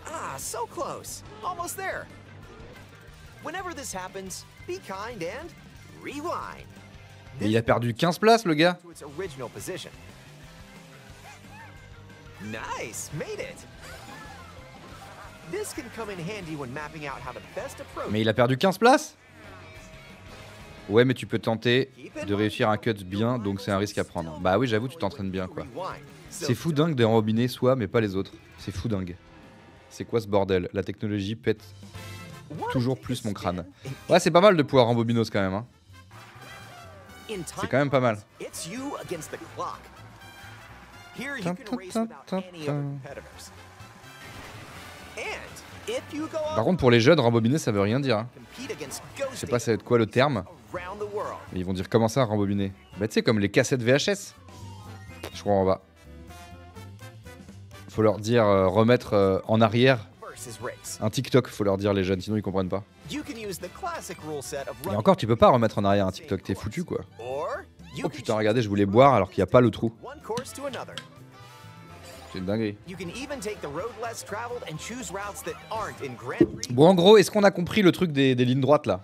Ah, so close. Almost there. Whenever this happens, be kind and rewind. Mais il a perdu 15 places, le gars. Nice, made it. This can come in handy when mapping out how to best approach. Mais il a perdu 15 places. Ouais, mais tu peux tenter de réussir un cut bien, donc c'est un risque à prendre. Bah oui, j'avoue, tu t'entraînes bien, quoi. C'est fou dingue de rembobiner soi, mais pas les autres. C'est fou dingue. C'est quoi ce bordel? La technologie pète toujours plus mon crâne. Ouais, c'est pas mal de pouvoir rembobinos quand même. Hein. C'est quand même pas mal. Par contre, pour les jeunes, rembobiner, ça veut rien dire. Hein. Je sais pas ça va être quoi le terme. Mais ils vont dire comment ça, rembobiner? Bah tu sais, comme les cassettes VHS. Je crois en bas. Faut leur dire remettre en arrière un TikTok, faut leur dire les jeunes, sinon ils comprennent pas. Et encore, tu peux pas remettre en arrière un TikTok, t'es foutu quoi. Oh putain, regardez, je voulais boire alors qu'il n'y a pas le trou. C'est une dinguerie. Bon, en gros, est-ce qu'on a compris le truc des lignes droites là?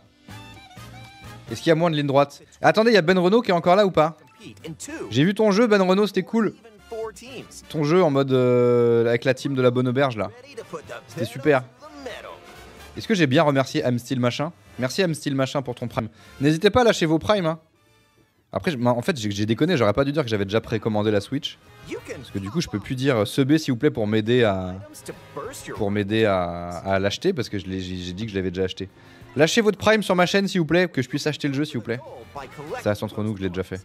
Est-ce qu'il y a moins de lignes droites? Attendez, il y a Ben Renault qui est encore là ou pas? J'ai vu ton jeu, Ben Renault, c'était cool. Ton jeu en mode avec la team de la bonne auberge là. C'était super. Est-ce que j'ai bien remercié Amstil Machin? Merci Amstil Machin pour ton prime. N'hésitez pas à lâcher vos primes. Hein. Après, en fait, j'ai déconné, j'aurais pas dû dire que j'avais déjà précommandé la Switch. Parce que du coup, je peux plus dire subez s'il vous plaît pour m'aider à l'acheter parce que j'ai dit que je l'avais déjà acheté. Lâchez votre prime sur ma chaîne s'il vous plaît, que je puisse acheter le jeu s'il vous plaît. Ça reste entre nous que je l'ai déjà fait.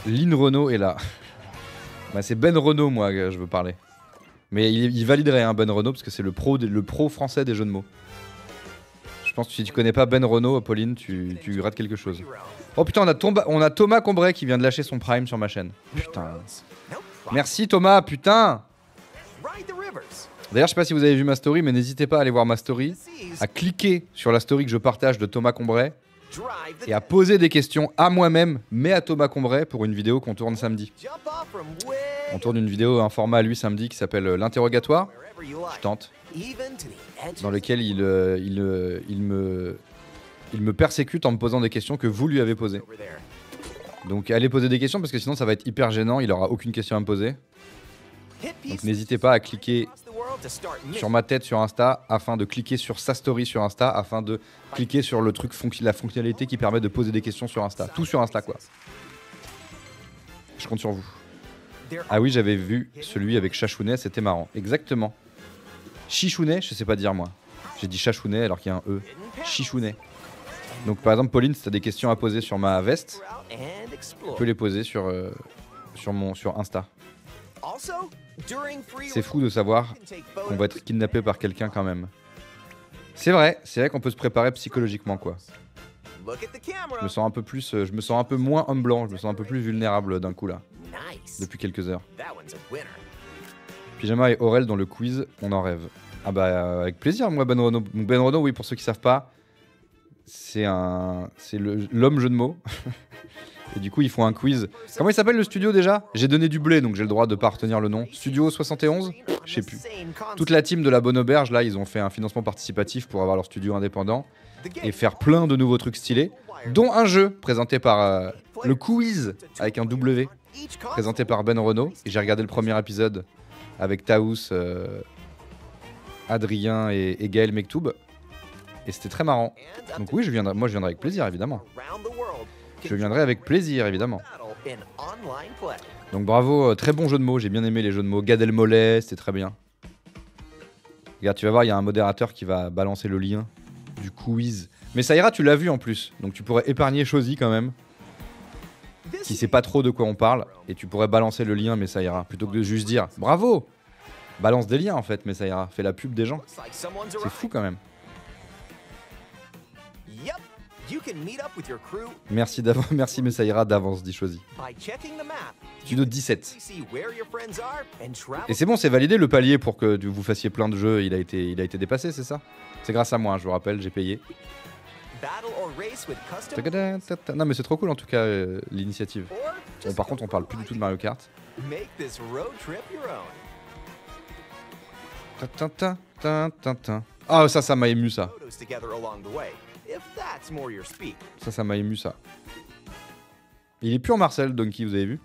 Lynn Renault est là. Bah, c'est Ben Renault moi que je veux parler. Mais il validerait hein, Ben Renault parce que c'est le pro français des jeux de mots. Je pense que si tu connais pas Ben Renault, Pauline, tu rates quelque chose. Oh putain, on a Thomas Combray qui vient de lâcher son prime sur ma chaîne. Putain. Merci Thomas, putain. D'ailleurs, je sais pas si vous avez vu ma story, mais n'hésitez pas à aller voir ma story, à cliquer sur la story que je partage de Thomas Combray et à poser des questions à moi-même, mais à Thomas Combray pour une vidéo qu'on tourne samedi. On tourne une vidéo, un format à lui samedi qui s'appelle l'interrogatoire. Je tente. Dans lequel il me persécute en me posant des questions que vous lui avez posées. Donc allez poser des questions parce que sinon ça va être hyper gênant, il aura aucune question à me poser. Donc n'hésitez pas à cliquer sur ma tête sur Insta afin de cliquer sur sa story sur Insta afin de cliquer sur le truc la fonctionnalité qui permet de poser des questions sur Insta. Tout sur Insta quoi. Je compte sur vous. Ah oui, j'avais vu celui avec Chachounet, c'était marrant. Exactement. Chichounet, je sais pas dire moi. J'ai dit Chachounet alors qu'il y a un E. Chichounet. Donc par exemple Pauline, si t'as des questions à poser sur ma veste, tu peux les poser sur Insta. C'est fou de savoir qu'on va être kidnappé par quelqu'un quand même. C'est vrai qu'on peut se préparer psychologiquement quoi. Je me sens un peu moins homme blanc, je me sens un peu plus vulnérable d'un coup là. Depuis quelques heures. Pyjama et Aurel dans le quiz, on en rêve. Ah bah avec plaisir moi Ben Renault. Ben Renault oui pour ceux qui savent pas, c'est l'homme jeu de mots. Et du coup ils font un quiz. Comment il s'appelle le studio déjà? J'ai donné du blé donc j'ai le droit de pas retenir le nom. Studio 71? Je sais plus. Toute la team de la bonne auberge là ils ont fait un financement participatif pour avoir leur studio indépendant et faire plein de nouveaux trucs stylés, dont un jeu présenté par le quiz avec un W, présenté par Ben Renault. Et j'ai regardé le premier épisode avec Taous, Adrien et Gaël Mektoub. Et c'était très marrant. Donc oui, moi je viendrai avec plaisir évidemment. Je viendrai avec plaisir évidemment. Donc bravo, très bon jeu de mots, j'ai bien aimé les jeux de mots. Gad Elmaleh, c'était très bien. Regarde, tu vas voir, il y a un modérateur qui va balancer le lien du quiz. Mais ça ira, tu l'as vu en plus. Donc tu pourrais épargner Chosy quand même, qui sait pas trop de quoi on parle. Et tu pourrais balancer le lien, mais ça ira. Plutôt que de juste dire bravo. Balance des liens en fait, mais ça ira. Fais la pub des gens. C'est fou quand même. Merci d'avance, merci mais ça ira d'avance, dit Chosy. Studio 17. Et c'est bon, c'est validé le palier pour que vous fassiez plein de jeux, il a été dépassé, c'est ça? C'est grâce à moi, hein, je vous rappelle, j'ai payé. Non mais c'est trop cool en tout cas l'initiative. Bon, par contre on parle plus du tout de Mario Kart. Ah ça m'a ému ça. Ça m'a ému ça. Il est plus en Marcel, Donkey, vous avez vu?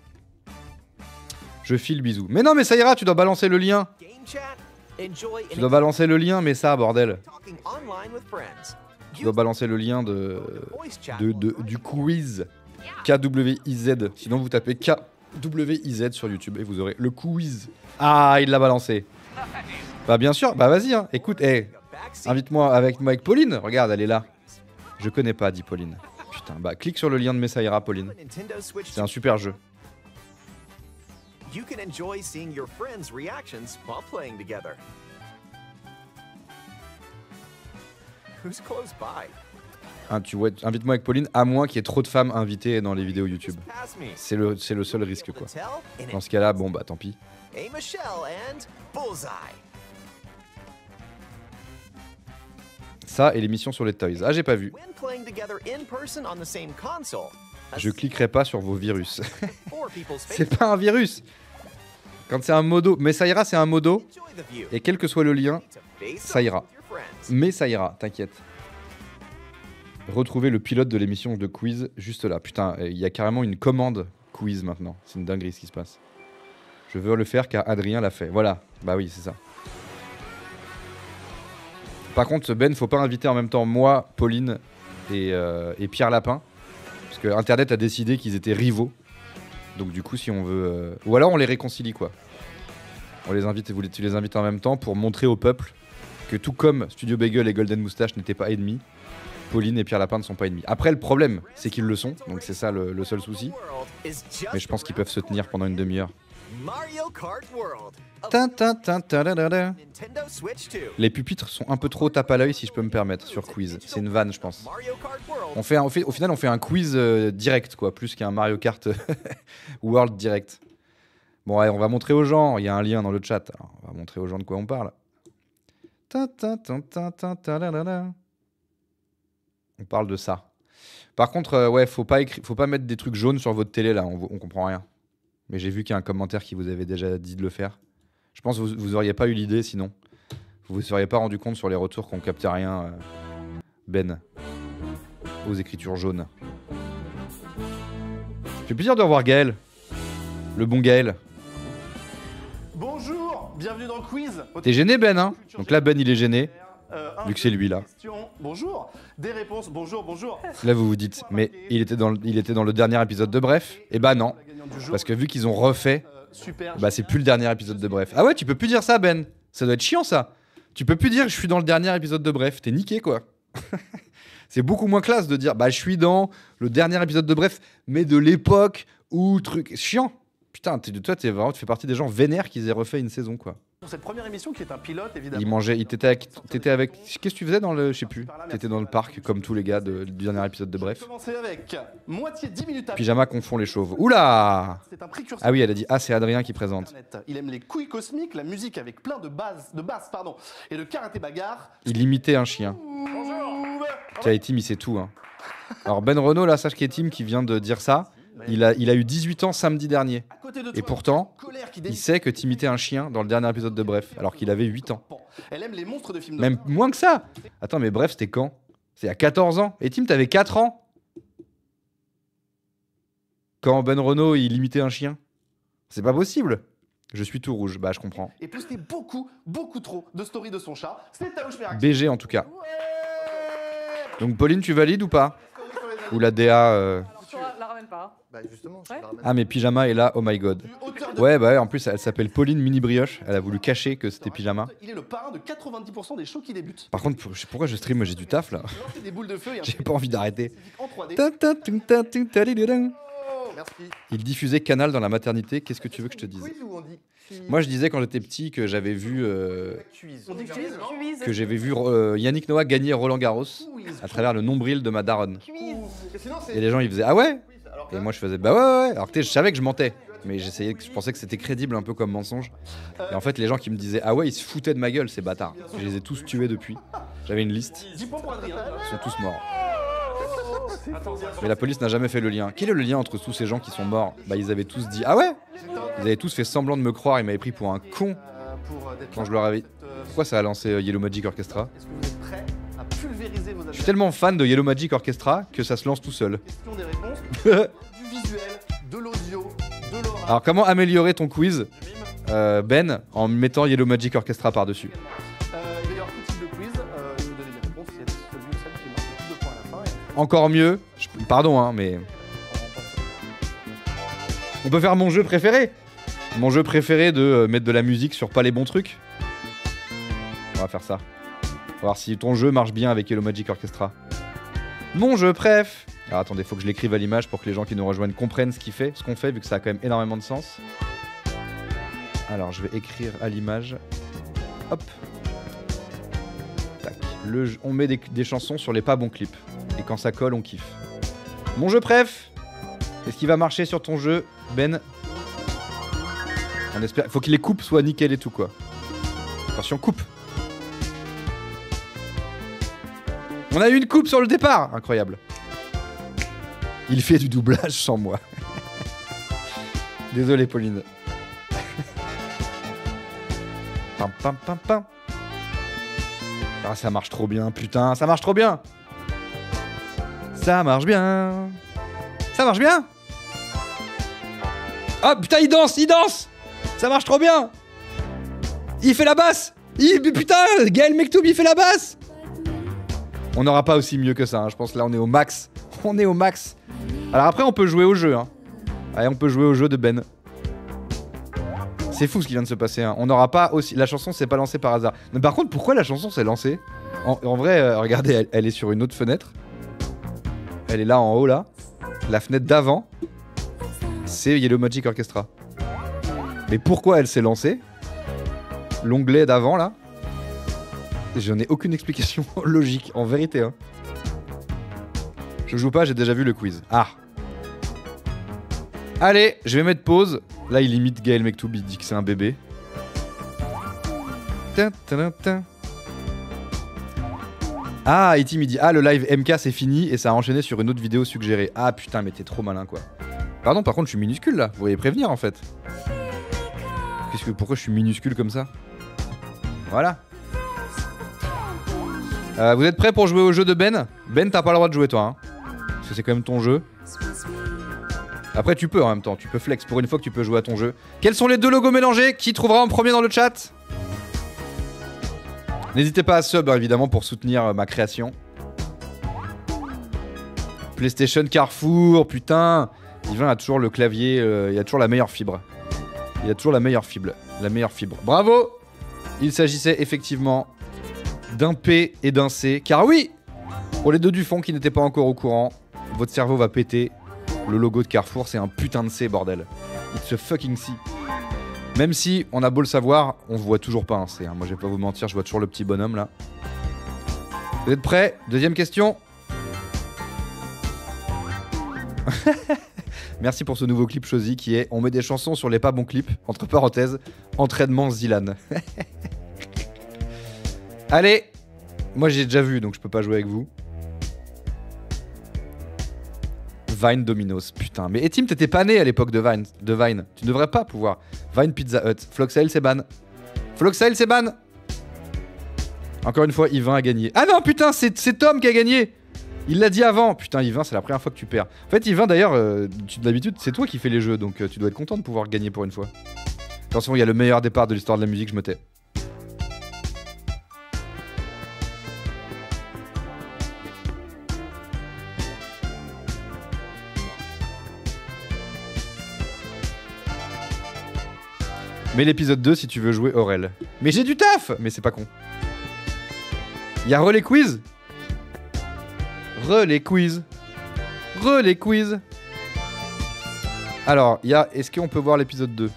Je file, bisous. Mais non, mais ça ira, tu dois balancer le lien. Tu dois balancer le lien, mais ça, bordel. Tu dois balancer le lien du quiz. KWIZ. Sinon, vous tapez WIZ sur YouTube et vous aurez le quiz. Ah, il l'a balancé. Bah bien sûr, bah vas-y, hein. Écoute, invite-moi avec Pauline. Regarde, elle est là. Je connais pas, dit Pauline. Putain, bah clique sur le lien de Messaïra, Pauline. C'est un super jeu. You can enjoy seeing your friends' reactions while playing together. Who's close by? Hein, tu vois, invite-moi avec Pauline, à moins qu'il y ait trop de femmes invitées dans les vidéos YouTube. Pass me. C'est le seul risque, quoi. Tell and Dans ce cas-là, bon bah tant pis. Hey Michelle and Bullseye. Ça et l'émission sur les toys. Ah, j'ai pas vu. When playing together in person on the same console, a Je cliquerai pas sur vos virus. four people's faces. C'est pas un virus. Quand c'est un modo, mais ça ira, c'est un modo. Enjoy the view. Et quel que soit le lien, To face ça off ira. with your friends. Mais ça ira, t'inquiète. Retrouvez le pilote de l'émission de quiz juste là. Putain, il y a carrément une commande quiz maintenant. C'est une dinguerie ce qui se passe. Je veux le faire car Adrien l'a fait. Voilà, bah oui, c'est ça. Par contre, Ben, faut pas inviter en même temps moi, Pauline et Pierre Lapin. Parce que Internet a décidé qu'ils étaient rivaux. Donc du coup, si on veut... Ou alors on les réconcilie, quoi. On les invite, tu les invites en même temps pour montrer au peuple que tout comme Studio Bagel et Golden Moustache n'étaient pas ennemis, Pauline et Pierre Lapin ne sont pas ennemis. Après, le problème, c'est qu'ils le sont. Donc c'est ça le seul souci. World is just Mais je pense qu'ils peuvent se tenir pendant une demi-heure. Mario Kart World. Tin, tin, tin, tadadada. Nintendo Switch 2. Les pupitres sont un peu trop tape à l'œil, si je peux me permettre, sur quiz. C'est une vanne, je pense. Mario Kart World. Au final, on fait un quiz direct, quoi, plus qu'un Mario Kart World direct. Bon, allez, on va montrer aux gens. Il y a un lien dans le chat. Alors, on va montrer aux gens de quoi on parle. Ta, ta, ta, ta, ta, ta, la, la, la. On parle de ça. Par contre, ouais, faut pas mettre des trucs jaunes sur votre télé là. On comprend rien. Mais j'ai vu qu'il y a un commentaire qui vous avait déjà dit de le faire. Je pense que vous auriez pas eu l'idée sinon. Vous vous seriez pas rendu compte sur les retours qu'on captait rien. Ben. Aux écritures jaunes. Ça fait plaisir de revoir Gaël. Le bon Gaël. Bonjour, bienvenue dans le quiz. T'es gêné Ben, hein? Donc là Ben il est gêné. Vu que c'est lui là. Bonjour, des réponses, bonjour. Là vous vous dites, mais il était dans le dernier épisode de Bref. Et bah non. Parce que vu qu'ils ont refait, Super. bah c'est plus le dernier épisode de Bref. Ah ouais, tu peux plus dire ça Ben. Ça doit être chiant ça. Tu peux plus dire je suis dans le dernier épisode de Bref. T'es niqué quoi. C'est beaucoup moins classe de dire bah je suis dans le dernier épisode de Bref, mais de l'époque où truc chiant. Putain, toi tu fais partie des gens vénères qu'ils aient refait une saison quoi. Pour cette première émission qui est un pilote évidemment. Il mangeait, t'étais avec. Qu'est-ce que tu faisais dans le, je sais plus. T'étais dans le parc comme tous les gars du dernier épisode de Je vais Bref. commencer avec moitié 10 minutes après. Pyjama confond les chauves. Oula. C'est un précurseur. Ah oui, elle a dit ah c'est Adrien qui présente. Internet. Il aime les couilles cosmiques, la musique avec plein de basses et de karaté bagarre. Il imitait un chien. Tiens, et Tim, il sait tout. Hein. Alors Ben Renault, là, sache qu'il y a Tim qui vient de dire ça. Il a eu 18 ans samedi dernier. À côté de Et toi, pourtant, colère qui il délire. sait que t'imitais un chien dans le dernier épisode de Bref, alors qu'il avait 8 ans. Elle aime les monstres de films Même d'horreur. moins que ça. Attends, mais Bref, c'était quand? C'est à 14 ans. Et Tim, t'avais 4 ans quand Ben Renault, il imitait un chien. C'est pas possible. Je suis tout rouge. Bah, je comprends. Et posté beaucoup trop de stories de son chat. C'est Taouche Merak. BG en tout cas. Ouais. Donc Pauline, tu valides ou pas? Ou la DA Tu la ramènes pas. Bah justement, je Ouais. la ramène. Ah mais Pyjama est là, oh my god. Du auteur de- Ouais bah en plus elle s'appelle Pauline Mini Brioche, elle a voulu cacher que c'était Pyjama. Il est le parrain de 90% des shows qui débutent. Par contre je sais pourquoi je stream, j'ai du taf là. Lancer des boules de feu et un J'ai pas envie d'arrêter. en 3D. Oh, merci. Il diffusait Canal dans la maternité, qu'est-ce que tu veux que je te dise? Quiz ou on dit quiz? Moi je disais quand j'étais petit que j'avais vu Quiz. On dit quiz Yannick Noah gagner Roland Garros à travers le nombril de ma daronne. Et sinon, c'est Et les gens ils faisaient ah ouais? quiz. Alors Et là, moi je faisais bah ouais. Alors que je savais que je mentais. Mais je pensais que c'était crédible un peu comme mensonge. Et en fait les gens qui me disaient ah ouais ils se foutaient de ma gueule ces bâtards. Je les ai tous tués depuis. J'avais une liste, 10 points pour Adrien. ils sont tous morts. Mais la police n'a jamais fait le lien. Quel est le lien entre tous ces gens qui sont morts? Bah ils avaient tous dit ah ouais? Ils avaient tous fait semblant de me croire, ils m'avaient pris pour un con quand je leur avais... Pourquoi ça a lancé Yellow Magic Orchestra? Est-ce que vous êtes prêts à pulvériser vos Je suis tellement fan de Yellow Magic Orchestra que ça se lance tout seul. questions, des réponses, du visuel, de l'audio, de l'aura. Alors comment améliorer ton quiz Ben en mettant Yellow Magic Orchestra par-dessus? Il va y avoir tout type de quiz. Et vous donnez des réponses. C'est celui ou celle qui marque le plus de points à la fin. Et Encore mieux, pardon hein mais... On peut faire mon jeu préféré. Mon jeu préféré de mettre de la musique sur pas les bons trucs. On va faire ça. On va voir si ton jeu marche bien avec Hello Magic Orchestra. Mon jeu préf. Alors attendez, faut que je l'écrive à l'image pour que les gens qui nous rejoignent comprennent ce qu'on fait, vu que ça a quand même énormément de sens. Alors je vais écrire à l'image. Hop. Tac. On met des chansons sur les pas bons clips. Et quand ça colle, on kiffe. Mon jeu préf. Est-ce qu'il va marcher sur ton jeu, Ben? On espère. Faut que les coupes soient nickel et tout, quoi. Attention, coupe. On a eu une coupe sur le départ. Incroyable. Il fait du doublage sans moi. Désolé, Pauline. Pam, pam, pam, pam. Ah, ça marche trop bien, putain, ça marche trop bien. Ça marche bien. Ça marche bien. Ah, putain, il danse. Ça marche trop bien. Il fait la basse. Putain, Gaël Mektoub, il fait la basse. On n'aura pas aussi mieux que ça, hein. Je pense que là, on est au max. On est au max. Alors après, on peut jouer au jeu, hein. Allez, on peut jouer au jeu de Ben. C'est fou ce qui vient de se passer, hein. On n'aura pas aussi... La chanson s'est pas lancée par hasard. Mais par contre, pourquoi la chanson s'est lancée? En vrai, regardez, elle est sur une autre fenêtre. Elle est là, en haut, là. La fenêtre d'avant, c'est Yellow Magic Orchestra. Mais pourquoi elle s'est lancée? L'onglet d'avant, là, je n'ai aucune explication logique, en vérité, hein. Je joue pas, j'ai déjà vu le quiz. Ah. Allez, je vais mettre pause. Là, il imite Gaël Mektoub, il dit que c'est un bébé. Ah, Itim, il dit ah, le live MK c'est fini et ça a enchaîné sur une autre vidéo suggérée. Ah putain, mais t'es trop malin, quoi. Pardon, par contre, je suis minuscule là. Vous voyez prévenir en fait. Pourquoi je suis minuscule comme ça? Voilà. Vous êtes prêts pour jouer au jeu de Ben? Ben, t'as pas le droit de jouer toi, hein. Parce que c'est quand même ton jeu. Après, tu peux en même temps, tu peux flex pour une fois que tu peux jouer à ton jeu. Quels sont les deux logos mélangés? Qui trouvera en premier dans le chat? N'hésitez pas à sub, évidemment, pour soutenir ma création. PlayStation Carrefour, putain. Yvain a toujours le clavier, il a toujours la meilleure fibre. Il a toujours la meilleure fibre. Bravo! Il s'agissait effectivement d'un P et d'un C. Car oui, pour les deux du fond qui n'étaient pas encore au courant, votre cerveau va péter. Le logo de Carrefour, c'est un putain de C, bordel. It's a fucking C. Même si, on a beau le savoir, on voit toujours pas un C, hein. Moi, je vais pas vous mentir, je vois toujours le petit bonhomme, là. Vous êtes prêts? Deuxième question. Merci pour ce nouveau clip choisi qui est on met des chansons sur les pas bons clips, entre parenthèses, entraînement Zilan. Allez, moi j'ai déjà vu donc je peux pas jouer avec vous. Vine Domino's, putain. Mais Etim, t'étais pas né à l'époque de Vine. Tu ne devrais pas pouvoir. Vine Pizza Hut. Floxel, c'est ban. Floxel, c'est ban. Encore une fois, Yvain a gagné. Ah non, putain, c'est Tom qui a gagné. Il l'a dit avant. Putain, Yvain, c'est la première fois que tu perds. En fait, Yvain, d'ailleurs, d'habitude, c'est toi qui fais les jeux, donc tu dois être content de pouvoir gagner pour une fois. Attention, il y a le meilleur départ de l'histoire de la musique, je me tais. Mais l'épisode 2 si tu veux jouer Aurel. Mais j'ai du taf! Mais c'est pas con. Y'a relais quiz? Relais quiz. Alors, il y a... Est-ce qu'on peut voir l'épisode 2?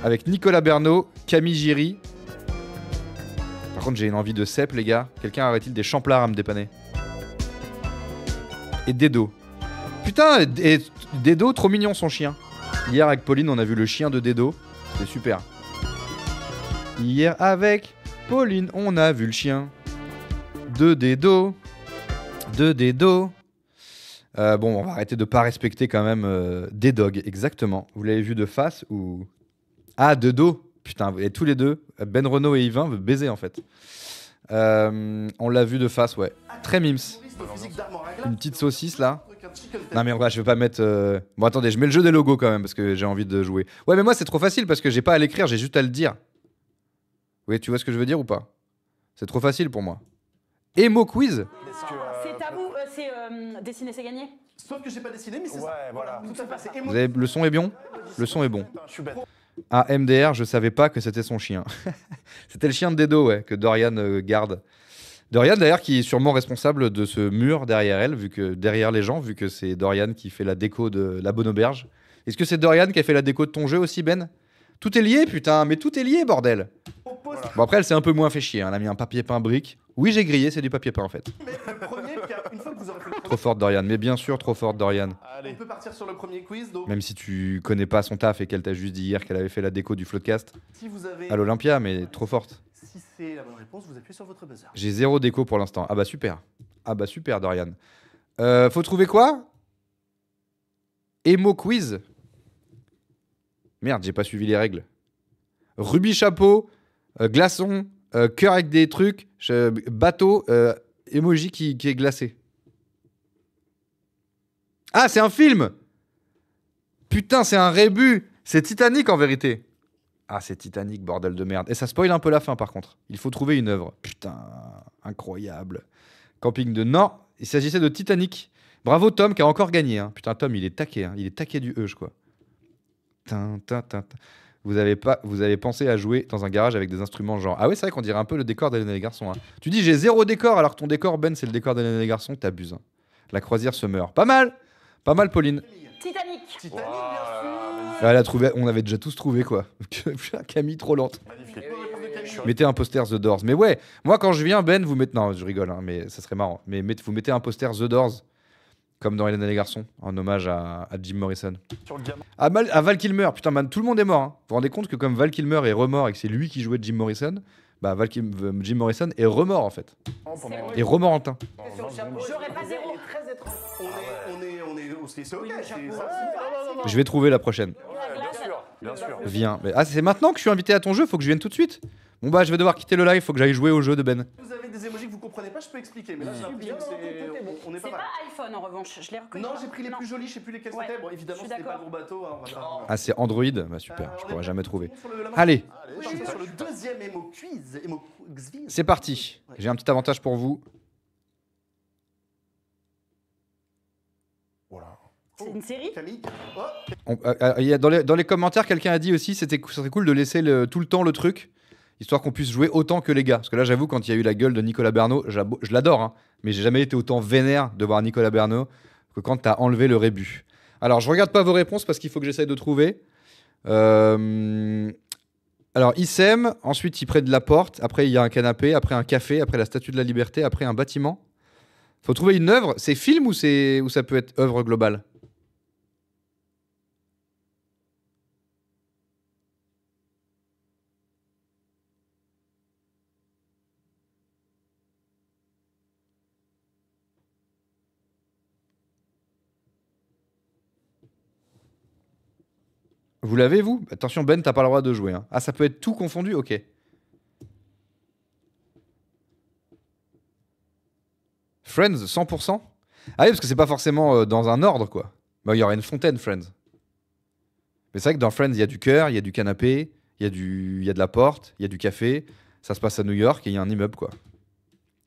Avec Nicolas Bernot, Camille Giry. Par contre, j'ai une envie de cèpe, les gars. Quelqu'un aurait-il des champlards à me dépanner? Et Dedo. Putain, et Dedo, trop mignon son chien. Hier avec Pauline, on a vu le chien de Dedo. C'était super. Hier avec Pauline, on a vu le chien de Dedo. Bon, on va arrêter de pas respecter quand même Dedo, exactement. Vous l'avez vu de face ou... Ah, de dos. Putain, et tous les deux, Ben Renault et Yvain veulent baiser en fait. On l'a vu de face, ouais. Très mims. Une petite saucisse là. Non mais je vais pas mettre... Bon attendez, je mets le jeu des logos quand même parce que j'ai envie de jouer. Ouais mais moi c'est trop facile parce que j'ai pas à l'écrire, j'ai juste à le dire. Oui, tu vois ce que je veux dire ou pas? C'est trop facile pour moi. Emo quiz. C'est à vous, c'est dessiner c'est gagner. Sauf que j'ai pas dessiné, mais c'est Ouais, ça. voilà. Tout à fait. C'est Vous avez... Le son est bon? Le son est bon. Putain, je suis bête. Ah, MDR, je savais pas que c'était son chien. C'était le chien de Dedo, ouais, que Dorian garde. Dorian, d'ailleurs, qui est sûrement responsable de ce mur derrière elle, derrière les gens, vu que c'est Dorian qui fait la déco de la bonne auberge. Est-ce que c'est Dorian qui a fait la déco de ton jeu aussi, Ben? Tout est lié, putain, mais tout est lié, bordel. Bon, après, elle s'est un peu moins fait chier. Hein. Elle a mis un papier peint brique. Oui, j'ai grillé, c'est du papier peint en fait. Mais le premier, une fois que vous aurez fait le Trop forte, Dorian. Mais bien sûr, trop forte, Dorian. on Allez. peut partir sur le premier quiz. Donc, Même si tu connais pas son taf et qu'elle t'a juste dit hier qu'elle avait fait la déco du Floodcast si vous avez. à l'Olympia, mais trop forte. Si c'est la bonne réponse, vous appuyez sur votre buzzer. J'ai 0 déco pour l'instant. Ah bah super. Ah bah super, Dorian. Faut trouver quoi? Emo quiz. Merde, j'ai pas suivi les règles. Rubis chapeau, glaçon, cœur avec des trucs, bateau, emoji qui est glacé. Ah, c'est un film! Putain, c'est un rébut! C'est Titanic en vérité. Ah, c'est Titanic, bordel de merde. Et ça spoil un peu la fin par contre. Il faut trouver une œuvre. Putain, incroyable. Camping de... Non, il s'agissait de Titanic. Bravo Tom qui a encore gagné. Hein. Putain, Tom, il est taqué. Hein. Il est taqué du Euge, quoi. Vous avez pensé à jouer dans un garage avec des instruments genre... Ah ouais, c'est vrai qu'on dirait un peu le décor d'Hélène et les garçons. Hein. Tu dis j'ai 0 décor alors que ton décor, Ben, c'est le décor d'Hélène et les garçons. T'abuses. Hein. La croisière se meurt. Pas mal, Pauline. Titanic. Titanic, bien sûr. Elle a trouvé... On avait déjà tous trouvé, quoi. Camille, trop lente. Magnifique. Bonne réponse de Camille. Mettez un poster The Doors. Mais ouais, moi quand je viens, Ben, vous mettez... Non, je rigole, hein, mais ça serait marrant. Mais vous mettez un poster The Doors, comme dans Hélène et les garçons, en hommage à Jim Morrison. Sur le diamant. À Val Kilmer, putain, man, tout le monde est mort. Hein. Vous vous rendez compte que comme Val Kilmer est remort et que c'est lui qui jouait Jim Morrison, bah Jim Morrison est remort en fait. Pendant Et remorantin. J'aurais pas 0. Très étrange. C'est ok. C'est ça. Je vais trouver la prochaine. Bien sûr. Viens. Mais, c'est maintenant que je suis invité à ton jeu, faut que je vienne tout de suite. Bon bah je vais devoir quitter le live, faut que j'aille jouer au jeu de Ben. Vous avez des émojis que vous comprenez pas, je peux expliquer. Mais là, j'ai l'impression que on est C'est pas mal. pas iPhone en revanche, je l'ai reconnu. Non, j'ai pris les plus jolis, je sais plus lesquels Ouais. c'était. Bon, évidemment, Je suis c'était pas le d'accord. gros bateau. Hein, on va pas- Ah c'est Android. Bah super, je on est pourrais prêt jamais trouver. sur la main. Allez, On va partir sur le deuxième émo quiz. Émo quiz. c'est parti. J'ai un petit avantage pour vous. Voilà. C'est une série. Camille. Oh, Il y a dans les commentaires, quelqu'un a dit aussi ça serait cool de laisser tout le temps le truc, histoire qu'on puisse jouer autant que les gars. Parce que là, j'avoue, quand il y a eu la gueule de Nicolas Bernot, je l'adore, hein, mais j'ai jamais été autant vénère de voir Nicolas Bernot que quand t'as enlevé le rébut. Alors, je regarde pas vos réponses parce qu'il faut que j'essaye de trouver. Alors, Issem, ensuite, il près de la porte, après, il y a un canapé, après un café, après la Statue de la Liberté, après un bâtiment. Faut trouver une œuvre. C'est film ou ça peut être œuvre globale? Vous l'avez, vous? Attention, Ben, t'as pas le droit de jouer. Hein. Ah, ça peut être tout confondu? Ok. Friends, 100%? Ah oui, parce que c'est pas forcément dans un ordre, quoi. Bah, il y aurait une fontaine, Friends. Mais c'est vrai que dans Friends, il y a du cœur, il y a du canapé, il y a de la porte, il y a du café. Ça se passe à New York et il y a un immeuble, quoi.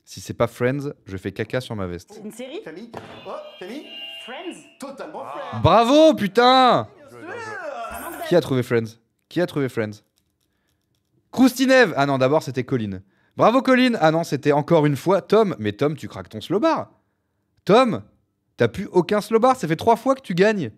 Si c'est pas Friends, je fais caca sur ma veste. C'est une série. Camille. Oh, Camille. Friends. Totalement Friends. Bravo, putain! Un manque Qui a trouvé Friends? Qui a trouvé Friends? Croustinev! Ah non, d'abord c'était Colline. Bravo Colline! Ah non, c'était encore une fois Tom. Mais Tom, tu craques ton slow bar. Tom, t'as plus aucun slow bar. Ça fait 3 fois que tu gagnes.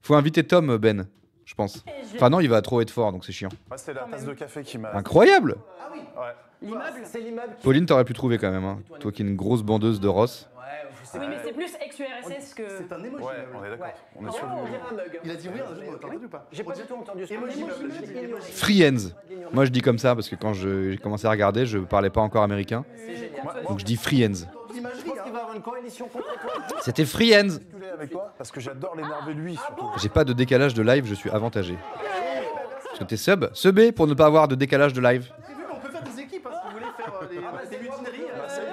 Faut inviter Tom, Ben, je pense. Enfin non, il va trop être fort, donc c'est chiant. Moi, c'est la tasse de café qui m'a. Incroyable! Ah oui. Ouais. L'immeuble. C'est l'immeuble. Pauline, t'aurais pu trouver quand même. Hein. Toi qui es une grosse bandeuse de Ross. Ouais, je sais Oui, pas. mais c'est plus ex-URSS que. C'est un émoji. Ouais, meuble. on est d'accord. Ouais. On est Oh, sur on du. dirait un mug. Il a dit oui, t'as entendu ou pas? J'ai pas du tout entendu ce Emoji meuble, Emoji j'ai dit meuble, emoji. Friends. Moi je dis comme ça parce que quand j'ai commencé à regarder, je parlais pas encore américain. C'est génial. Donc je dis Friends. L'imagerie, Je pense qu'il va y avoir une coalition contre toi. C'était Friends. Discuter avec toi parce que j'adore l'énerver lui surtout. J'ai pas de décalage de live, je suis avantagé. Parce que t'es subé pour ne pas avoir de décalage de live. C'est vu, on peut faire des équipes hein, si vous voulez faire des mutineries.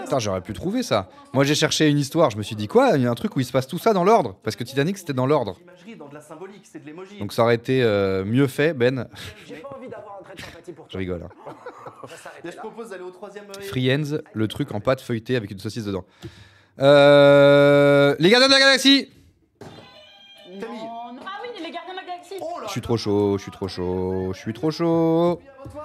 Putain, j'aurais pu trouver ça. Moi j'ai cherché une histoire, je me suis dit quoi? Il y a un truc où il se passe tout ça dans l'ordre. Parce que Titanic c'était dans l'ordre. L'imagerie dans de la symbolique, c'est de l'émoji. Donc ça aurait été mieux fait, Ben. J'ai pas envie d'avoir un trait de sympathie pour Je toi. rigole. Hein. On va s'arrêter Là, je là. propose d'aller au troisième. Friends, le truc en pâte feuilletée avec une saucisse dedans. Les gardiens de la galaxie! Camille. Non, non. Ah oui, les gardiens de la galaxie. Oh là Je suis trop chaud, je suis trop chaud, je suis trop chaud.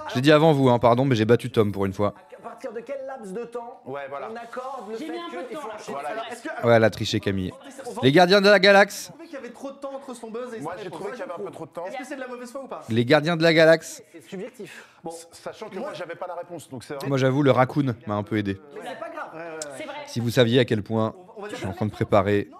Je l'ai dit avant vous, hein, pardon, mais j'ai battu Tom pour une fois. À partir de quel laps de temps Ouais, voilà. on accorde le J'ai fait mis un peu de qu'il temps, faut là. enchaîner Alors, est-ce que. Ouais, elle a triché Camille. On va- Les gardiens de la galaxie. Vous trouvez qu'il y avait trop de temps entre son buzz et Moi, sa j'ai réponse? trouvé qu'il y avait un peu trop de temps. Est-ce que c'est de la mauvaise foi ou pas? Les gardiens de la galaxie. C'est subjectif. Bon, Sachant que moi, j'avais pas la réponse. Donc c'est Moi j'avoue, le raccoon m'a un peu aidé. Mais c'est pas grave. C'est vrai. Si vous saviez à quel point on va je dire suis en train de préparer non,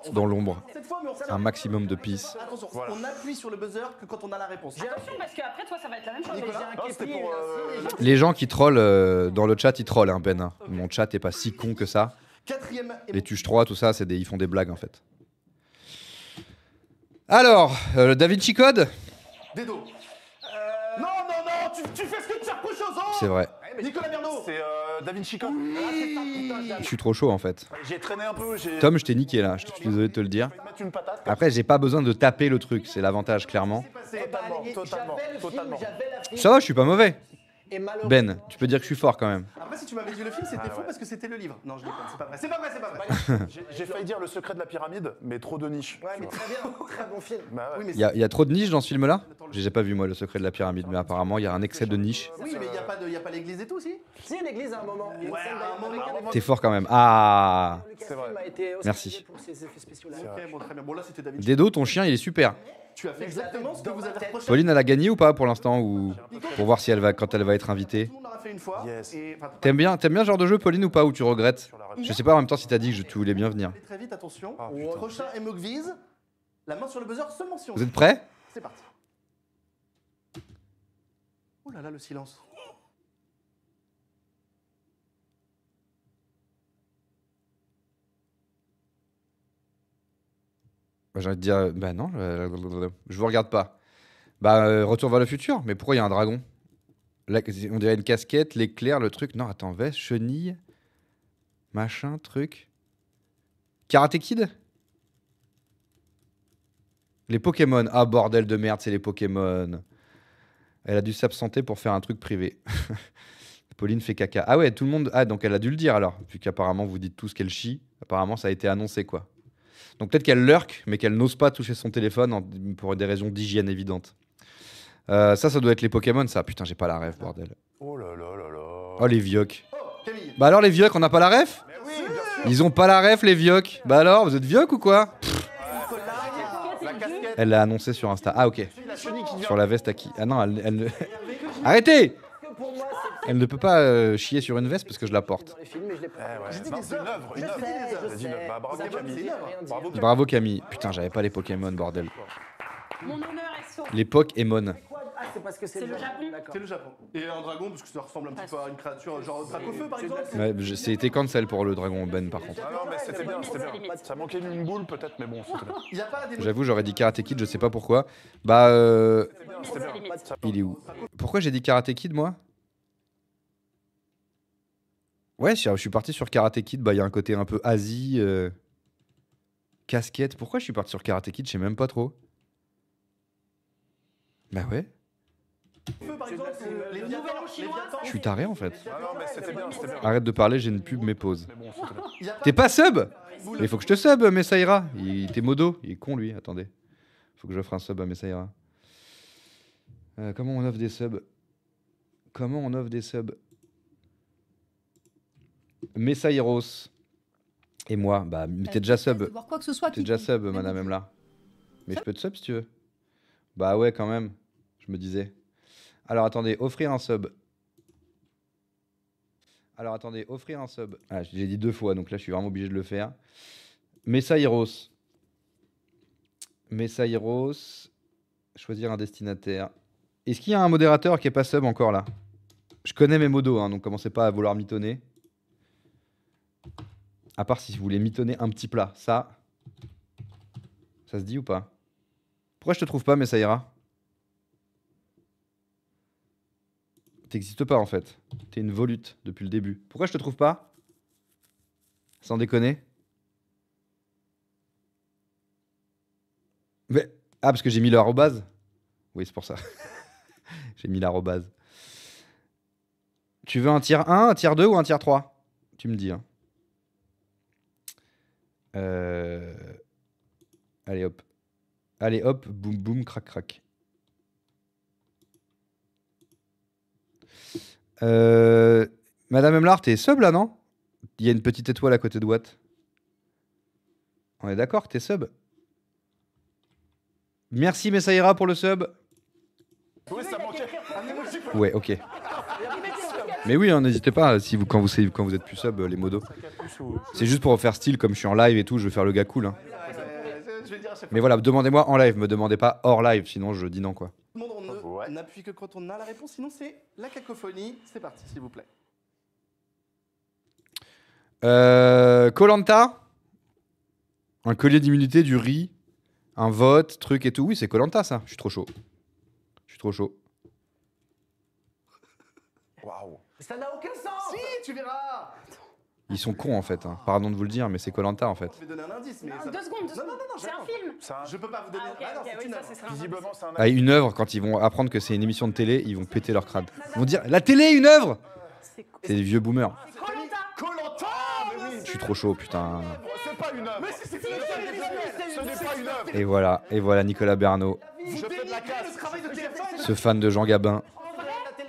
non. dans l'ombre Cette fois, mais on un maximum de peace. Attention, Voilà. on appuie sur le buzzer que quand on a la réponse. Attention, parce qu'après, toi, ça va être la même chose. Nicolas, J'ai un Non, c'était képi et pour, une insigne, et Les gens qui trollent dans le chat, ils trollent, hein, Ben. Hein. Mon chat est pas si con que ça. Quatrième Les tuches 3, tout ça, ils font des blagues en fait. Alors, Da Vinci Code. Dedo. Non, non, non, tu fais ce que tu reproches aux autres. C'est vrai. Nicolas Merno. C'est Da Vinci Code. Je suis trop chaud en fait. J'ai traîné un peu. J'ai Tom, je t'ai niqué là, je suis désolé de te le dire. failli mettre une patate. Après, j'ai pas besoin de taper le truc, c'est l'avantage clairement. Totalement. Ça va, je suis pas mauvais. Et malheureusement, Ben, tu peux dire que je suis fort quand même. Après, si tu m'avais dit le film, c'était faux ouais. parce que c'était le livre. Non, je déconne, c'est pas vrai. C'est pas vrai, c'est pas vrai. J'ai failli dire le secret de la pyramide, mais trop de niche. Ouais, mais très bien, très bon film. Bah ouais. Oui, mais Il y a trop de niches dans ce film-là. J'ai pas vu moi le secret de la pyramide, mais apparemment il y a un excès de niches. oui, mais il y a pas l'église et tout, si. Si, l'église à un moment. Il y a une Ouais, scène à un moment, avec T'es fort quand même. Ah, Lucasfilm vrai. a été Merci. hospitalisé pour ses effets spéciaux là. Ok, bon, très bien. Bon, là, c'était David. Dedo, ton chien il est super. Tu as fait exactement ce que vous avez reproché. Pauline, elle a gagné ou pas pour l'instant ou pour voir si elle va quand elle va être invitée. Tout le monde l'aura fait une fois. Yes. Et enfin, T'aimes bien ce genre de jeu, Pauline, ou pas, ou tu regrettes? Je sais pas en même temps si t'as dit que tu voulais bien venir. allez très vite, attention. Ah, putain. Prochain Emogviz. La main sur le buzzer, seulement si on. Vous êtes prêts? C'est parti. Oh là là, le silence. Bah, j'ai envie de dire, bah non, je vous regarde pas. Bah, Retour vers le futur, mais pourquoi il y a un dragon? Là, on dirait une casquette, l'éclair, le truc. Non, attends, veste, chenille, machin, truc. Karate Kid? Les Pokémon. Ah, bordel de merde, c'est les Pokémon. Elle a dû s'absenter pour faire un truc privé. Pauline fait caca. Ah ouais, tout le monde. Ah, donc elle a dû le dire alors, vu qu'apparemment vous dites tous qu'elle chie. Apparemment, ça a été annoncé, quoi. Donc peut-être qu'elle lurk, mais qu'elle n'ose pas toucher son téléphone pour des raisons d'hygiène évidentes. Ça doit être les Pokémon, ça. Putain, j'ai pas la ref, bordel. Oh là là là là. Oh, les vioques. Oh, Camille. Bah alors, les vioques, on n'a pas la ref? Oui, bien sûr. Ils ont pas la ref, les vioques. Bah alors, vous êtes vioques ou quoi? La casquette. Elle l'a annoncé sur Insta. Ah, ok. La chenille qui vient. Sur la veste à qui? Ah non, elle ne... Arrêtez! Pour moi, c'est Elle ne peut pas chier sur une veste parce que je la porte. dans les films, mais je l'ai pas. Eh ouais. J'ai dit Non, des c'est une œuvres. œuvre. Une Je œuvre. sais, je T'as dit sais. une œuvre. Bah, bravo Ça, Camille. c'est une œuvre. Bravo Camille. Bravo Camille. Putain, j'avais pas les Pokémon, bordel. Mon honneur est sauf. Les Pokémon. Ah, c'est parce que c'est C'est le Japon. D'accord. C'est le Japon. Et un dragon, parce que ça ressemble un petit peu à une créature, genre Dracofeu par exemple. Ouais, c'était cancel pour le dragon Ben par contre. Ah non, mais c'était bien, c'était bien. Ça manquait d'une boule peut-être, mais bon, c'était bien. Il n'y a pas des J'avoue, j'aurais dit Karate Kid, je sais pas pourquoi. Bah, C'était bien. Ça- il est où? Pourquoi j'ai dit Karate Kid moi? Ouais, je suis parti sur Karate Kid. Bah, il y a un côté un peu Asie, casquette. Pourquoi je suis parti sur Karate Kid? Je sais même pas trop. Bah ouais, feux par exemple, les Nouvel Viatans, An chinois, les Viatans. je suis taré en fait. Ah non, mais c'était bien, c'était bien. Arrête de parler, j'ai une pub, mes pauses. Mais bon, c'était bien. Il y a pas T'es pas sub? Mais il faut que je te sub, Messaïra. Il était modo, il est con lui, attendez. Faut que j'offre un sub à Messaïra. Comment on offre des subs? Comment on offre des subs? Messaïros. Et moi, bah, mais t'es déjà sub. Voir quoi que ce soit T'es déjà sub, madame Emla. Mais je peux te sub si tu veux. Bah ouais, quand même. Je me disais. Alors attendez, offrir un sub. Alors attendez, offrir un sub. Ah, j'ai dit 2 fois, donc là je suis vraiment obligé de le faire. Messaïros. Messaïros. Choisir un destinataire. Est-ce qu'il y a un modérateur qui est pas sub encore là? Je connais mes modos, hein, donc commencez pas à vouloir mitonner. À part si vous voulez mitonner un petit plat. Ça se dit ou pas? Pourquoi je te trouve pas, Messaïra? T'existes pas en fait. T'es une volute depuis le début. Pourquoi je te trouve pas? Sans déconner. Mais... Ah, parce que j'ai mis le arrobase? Oui, c'est pour ça. J'ai mis l'arrobase. Tu veux un tier 1, un tier 2 ou un tier 3? Tu me dis. Hein. Allez hop. Allez, hop, boum, boum, crac, crac. Madame Emlar, t'es sub là, non? Il y a une petite étoile à côté de Watt. On est d'accord que t'es sub? Merci Messaïra pour le sub. Oui, ça manquait. Ouais, ok. Mais oui, hein, n'hésitez pas si vous, quand vous êtes plus sub, les modos. C'est juste pour faire style, comme je suis en live et tout, je veux faire le gars cool. Hein. Je vais dire à chaque fois. Mais voilà, demandez-moi en live, me demandez pas hors live, sinon je dis non quoi. Tout le monde, on n'appuie que quand on a la réponse, sinon c'est la cacophonie. C'est parti, s'il vous plaît. Koh-Lanta, un collier d'immunité, du riz, un vote, truc et tout. Oui, c'est Koh-Lanta ça. Je suis trop chaud. Je suis trop chaud. Waouh. Ça n'a aucun sens. Si, tu verras. Ils sont cons en fait. Hein. Pardon de vous le dire, mais c'est Koh-Lanta en fait. Je vais donner un indice, mais Non, ça... 2 secondes, 2 Non, non, secondes. non, C'est un j'attends. film. Je peux pas vous donner. Ah, ok, Ah non, ok, c'est oui, une ça, œuvre. c'est ça. Visiblement, c'est un. À une œuvre, quand ils vont apprendre que c'est une émission de télé, ils vont péter leur crâne. Ils vont dire la télé, une œuvre. C'est quoi C'est des vieux boomers. Koh-Lanta. Koh-Lanta. Mais oui. Je suis trop chaud, putain. C'est pas une œuvre. Ce n'est pas une œuvre. Et voilà Nicolas Bernot, Je fais de la casse. Le travail de TF1. ce fan de Jean Gabin. C'est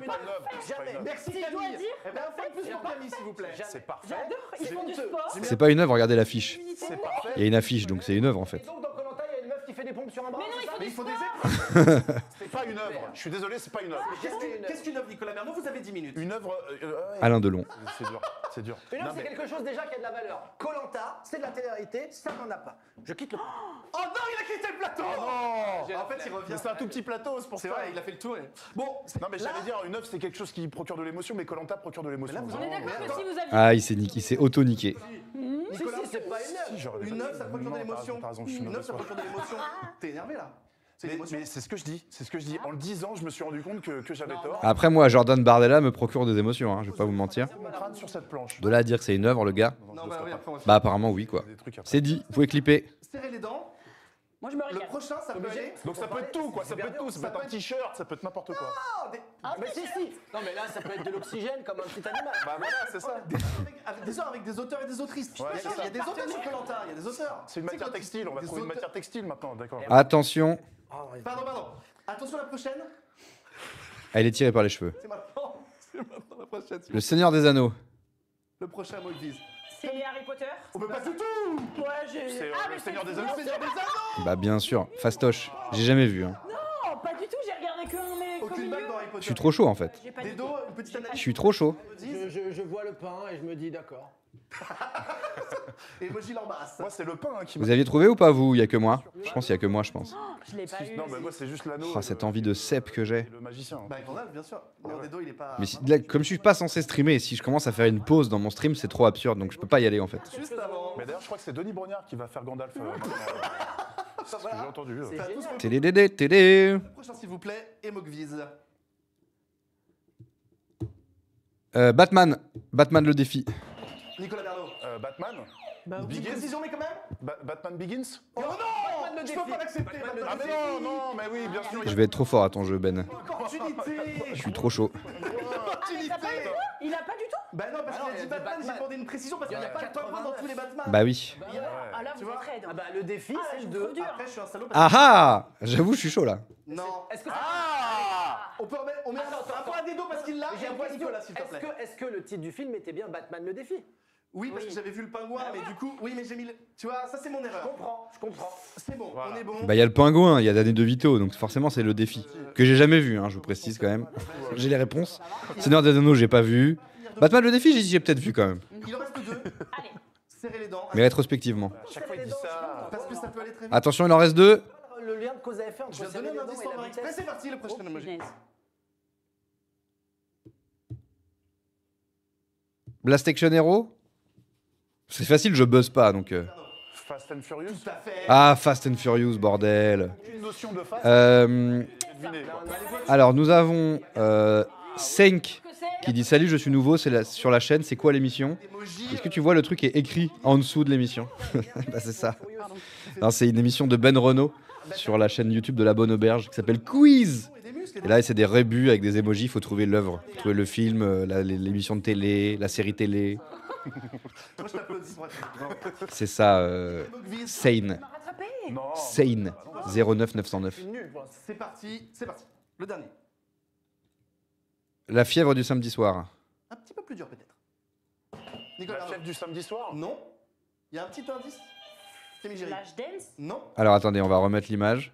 pas une œuvre. C'est pas une œuvre. Merci Si je dois Camille. dire, Eh ben, faites plus pour Camille, s'il vous plaît. C'est parfait. J'adore, ils font du sport. C'est pas une œuvre, regardez l'affiche. C'est parfait. Il y a une affiche, donc c'est une œuvre en fait. Donc dans Koh-Lanta, il y a une meuf qui fait des pompes sur un bras. Mais non, c'est ça il Mais il faut faut du des sport. œuvres. C'est pas une œuvre. Je suis désolé, c'est pas une œuvre. Qu'est-ce qu'une œuvre, Nicolas Bernot? Vous avez 10 minutes. Une œuvre. Ouais. Alain Delon. C'est dur. C'est dur. Une Non, œuvre, c'est mais- quelque chose déjà qui a de la valeur. Koh-Lanta, c'est de la télé-réalité, ça n'en a pas. Je quitte le. Oh non, il a quitté le plateau. Non. En fait, il revient. Mais c'est un tout petit plateau, c'est pour C'est ça. vrai, il a fait le tour. Bon, Non, mais j'allais dire, une œuvre, c'est quelque chose qui procure de l'émotion, mais Koh-Lanta procure de l'émotion. Mais là, On est d'accord que si vous aviez. Ah, il s'est auto-niqué. Si, c'est pas une œuvre. Si, j'aurais une pas œuvre, dit. ça procure de Non, l'émotion. t'as raison, je suis Une œuvre, ça mauvais procure de l'émotion. T'es énervé là? C'est Mais, l'émotion. mais c'est ce que je dis, c'est ce que je dis. En le disant, je me suis rendu compte que j'avais tort. Après moi, Jordan Bardella me procure des émotions, hein, je vais pas vous mentir. Mon crâne sur cette planche. De là à dire que c'est une œuvre, le gars. Non, bah oui, après on va Bah apparemment oui quoi. Des trucs après. C'est dit, vous pouvez clipper. serrer les dents. Moi, je me Le régale. prochain, ça peut aller. Donc ça peut être tout, quoi. Ça peut être tout. Ça peut être un t-shirt, ça peut être n'importe quoi. Ah, Mais si. Non, mais là, ça peut être de l'oxygène comme un petit animal. Bah voilà, c'est ça. des heures avec des auteurs et des autrices. Ouais, il c'est y a ça. des auteurs sur Koh-Lanta, il y a des auteurs. C'est une matière textile. On va Des trouver une auteurs- matière textile maintenant, d'accord. Attention, Pardon. Attention la prochaine. elle est tirée par les cheveux. C'est maintenant. C'est maintenant la prochaine. Le Seigneur des Anneaux. Le prochain mot vise. C'est Harry Potter. On peut pas du tout. Ouais, j'ai. C'est Ah, le mais Seigneur c'est des Anneaux. Le Seigneur des Anneaux. Bah bien sûr, fastoche. J'ai jamais vu. Hein. Non, pas du tout, j'ai regardé que un, mais qu'au Aucune bague milieu. dans Harry Potter. Je suis trop chaud en fait. J'ai pas Des du dos, tout. une petite Je analyse. suis trop chaud. Je vois le pain et je me dis d'accord. Et Moji l'embrasse. Moi, c'est le pain qui Vous aviez trouvé ou pas vous? Il y a que moi. Je pense qu'il y a que moi, je pense. Je l'ai pas eu. Non, mais moi, c'est juste l'anneau. Oh, cette envie de cep que j'ai. et le magicien. Bah, Gandalf, bien sûr. Mais des dos, il est pas. Mais si- là, comme je suis pas censé streamer, si je commence à faire une pause dans mon stream, c'est trop absurde, donc je peux pas y aller en fait. Juste avant. Mais d'ailleurs, je crois que c'est Denis Brognard qui va faire Gandalf. maintenant. C'est ce que j'ai entendu. C'est T'as tous génial. Tédé, tédé, tédé. le prochain, s'il vous plaît. Et Mokviz. Batman. Batman le défi. Nicolas Bernot. Batman. Bah, oui. Begins. Décision, mais quand même. Batman Begins. Oh non. le Je peux défi. pas l'accepter. Batman le Ah mais non, non, mais oui, bien sûr. Je vais être trop fort à ton jeu, Ben. Opportunité. Je suis trop chaud. Opportunité. Il a pas du tout. Bah non, parce Bah non, qu'il a il y dit a des Batman, j'ai Batman. demandé une précision parce qu'il n'y a pas le pingouin dans tous les Batman. Bah oui. Ah là, Tu vous vois êtes raide. Ah bah le défi, Ah, c'est je le trouve 2. dur. Après, je suis un salaud. Ah ah. J'avoue, je suis chaud là. Non. Est-ce que On peut remettre. On met un point des dos parce qu'il l'a. J'ai Et un point Nicolas, s'il te plaît. Est-ce que le titre du film était bien Batman le défi? Oui, parce que j'avais vu le pingouin, mais du coup, oui, mais j'ai mis le. Tu vois, ça c'est mon erreur. Je comprends. C'est bon, Voilà. on est bon. Bah il y a le pingouin, il y a Danny DeVito, donc forcément c'est le défi. Que j'ai jamais vu, hein, je vous précise quand même. J'ai les réponses. Seigneur des Anneaux, j'ai pas vu. Batman le défi, j'ai peut-être vu quand même. Il en reste deux. Allez. Serrez les dents. Mais rétrospectivement. À chaque fois, il dit ça. Parce que ça peut aller très vite. Attention, il en reste deux. Le lien de cause à effet entre Je vais te serrer donner les un dents indice et la par exprès. vitesse. C'est parti, le prochain emoji. Punaise. Blast Action Hero. C'est facile, je buzz pas donc. Fast and Furious. Tout à fait. Ah, Fast and Furious, bordel. Une notion de face. Euh, Devinez, quoi. alors nous avons Senk Que c'est qui dit salut, je suis nouveau, c'est sur la chaîne, c'est quoi l'émission? Emoji. Est-ce que tu vois le truc est écrit en dessous de l'émission? Bah c'est ça. Non, c'est une émission de Ben Renault sur la chaîne YouTube de La Bonne Auberge qui s'appelle Quiz. Et des muscles. Et là c'est des rébus avec des emojis, il faut trouver l'œuvre, faut trouver le film, l'émission de télé, la série télé. Moi je t'applaudis. C'est ça, Mokviz. Sane. m'a rattrapé. tapé. Non. Sane 09 909. Nul. Bon, C'est parti, c'est parti. Le dernier. La fièvre du samedi soir. Un petit peu plus dur peut-être. Nicolas La Arnaud. fête du samedi soir. Non. Il y a un petit indice. Camille Géry. Flash dance. Non. Alors attendez, on va remettre l'image.